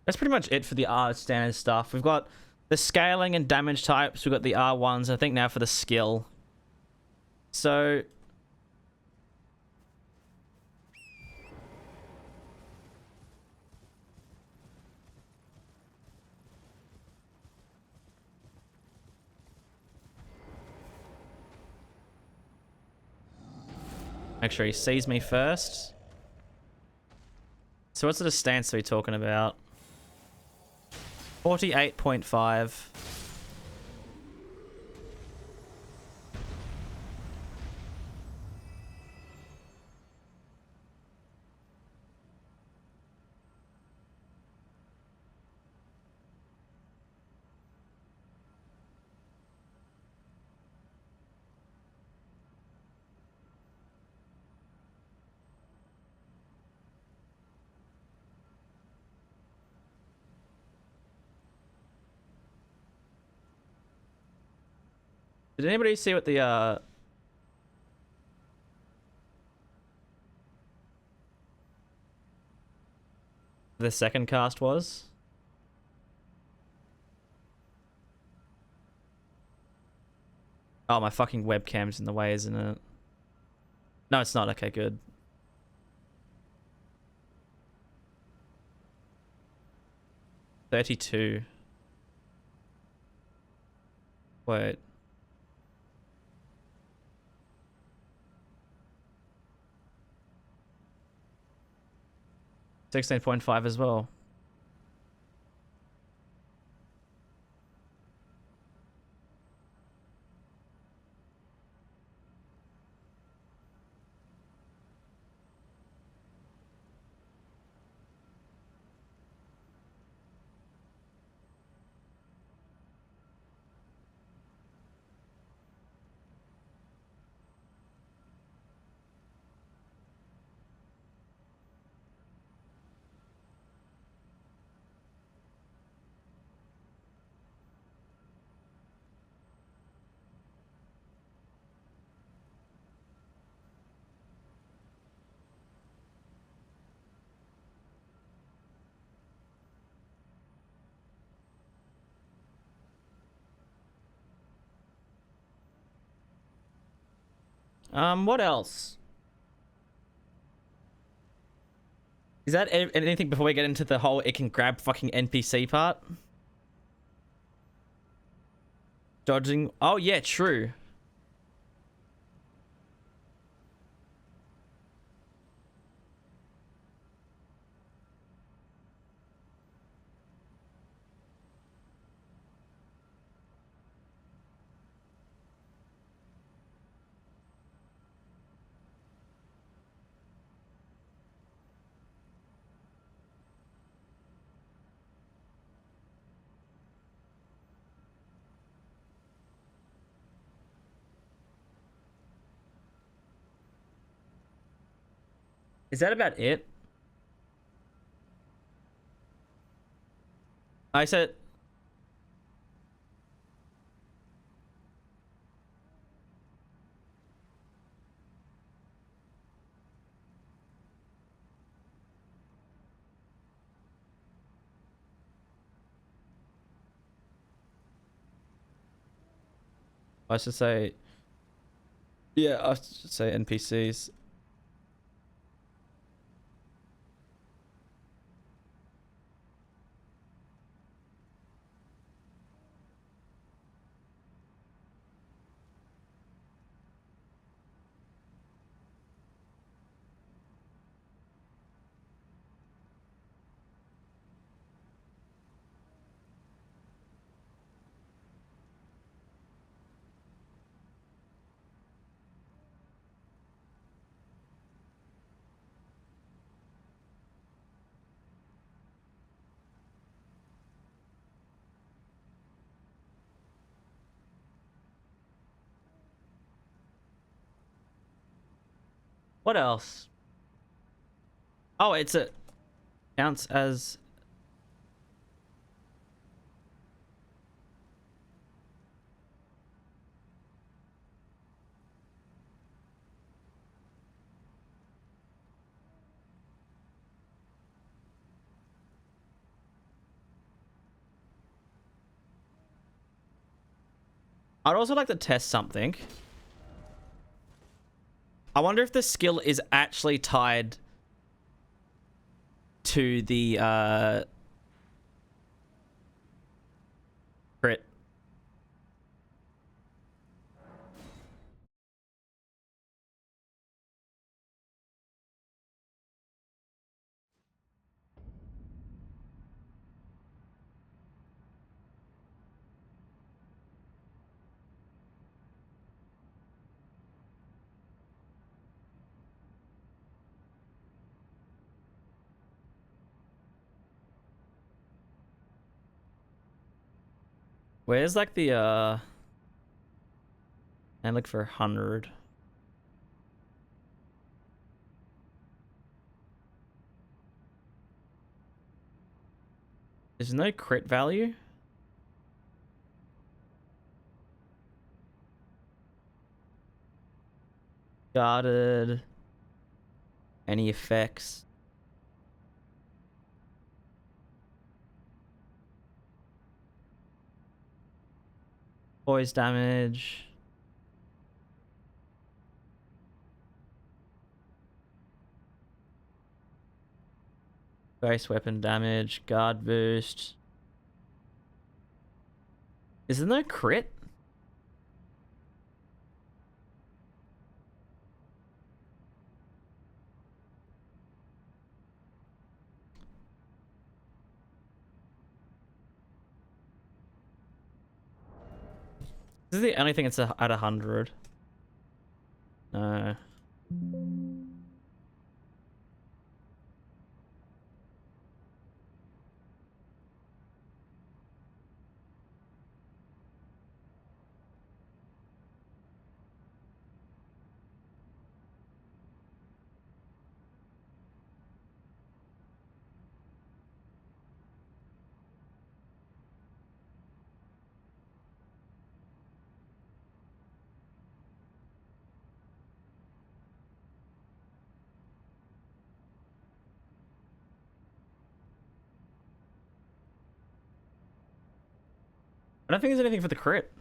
That's pretty much it for the R standard stuff. We've got the scaling and damage types. We've got the R1s. I think now for the skill. So... Make sure he sees me first. So what sort of stance are we talking about? 48.5. Did anybody see what the second cast was? Oh, my fucking webcam's in the way, isn't it? No, it's not. Okay, good. $32. Wait. 16.5 as well. What else? Is that anything before we get into the whole it can grab fucking NPC part? Dodging. Oh, yeah, true. Is that about it? I said... I should say... Yeah, I should say NPCs. What else? Oh, it's a... Counts as... I'd also like to test something. I wonder if the skill is actually tied to the crit. Where's like the and look for 100. There's no crit value. Guarded. Any effects. Poise damage. Base weapon damage. Guard boost. Is there no crit? This is the only thing that's at 100. No. I don't think there's anything for the crit.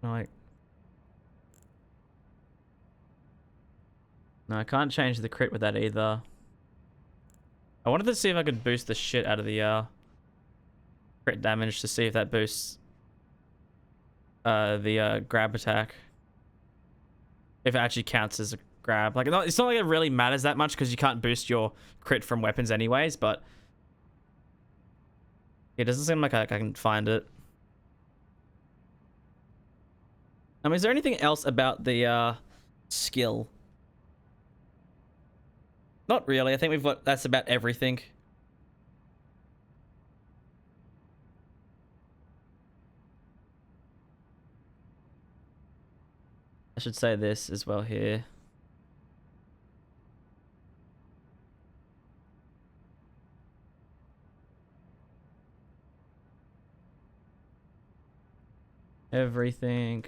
Like, no, I can't change the crit with that either. I wanted to see if I could boost the shit out of the crit damage to see if that boosts the grab attack. If it actually counts as a grab. Like, it's not like it really matters that much because you can't boost your crit from weapons anyways, but it doesn't seem like I can find it. Is there anything else about the skill? Not really. I think we've got, that's about everything. I should say this as well here. Everything.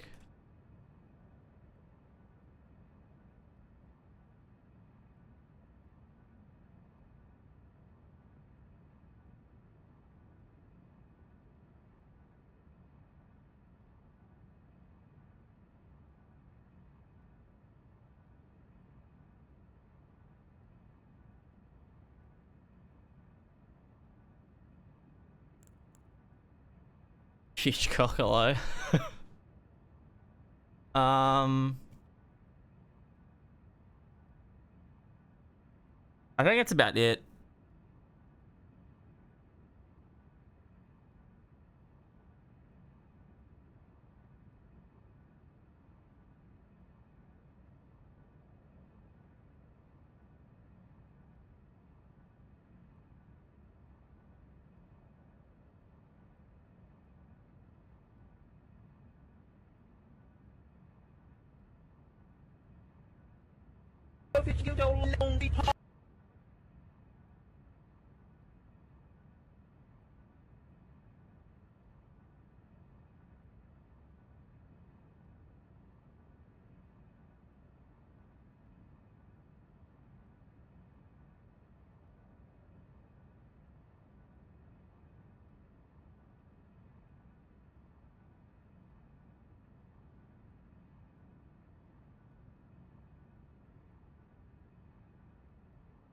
Huge cockalo. I think that's about it.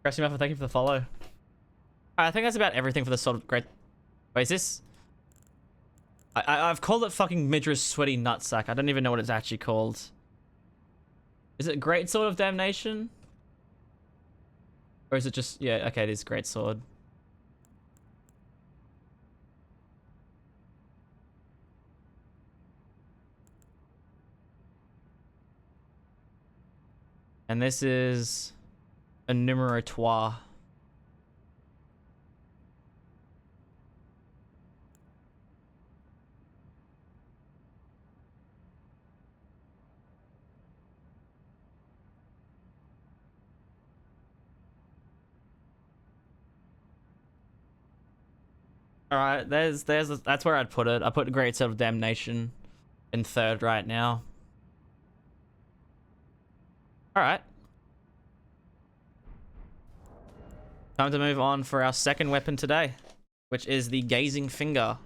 Crashing Muffin, thank you for the follow. I think that's about everything for the sort of great. Wait, is this? I've called it fucking Midra's sweaty nutsack. I don't even know what it's actually called. Is it Greatsword of Damnation? Or is it just, yeah, okay, it is Greatsword. And this is a numero trois. All right, that's where I'd put it. I put Great Sword of Damnation in third right now. All right. Time to move on for our second weapon today, which is the Gazing Finger.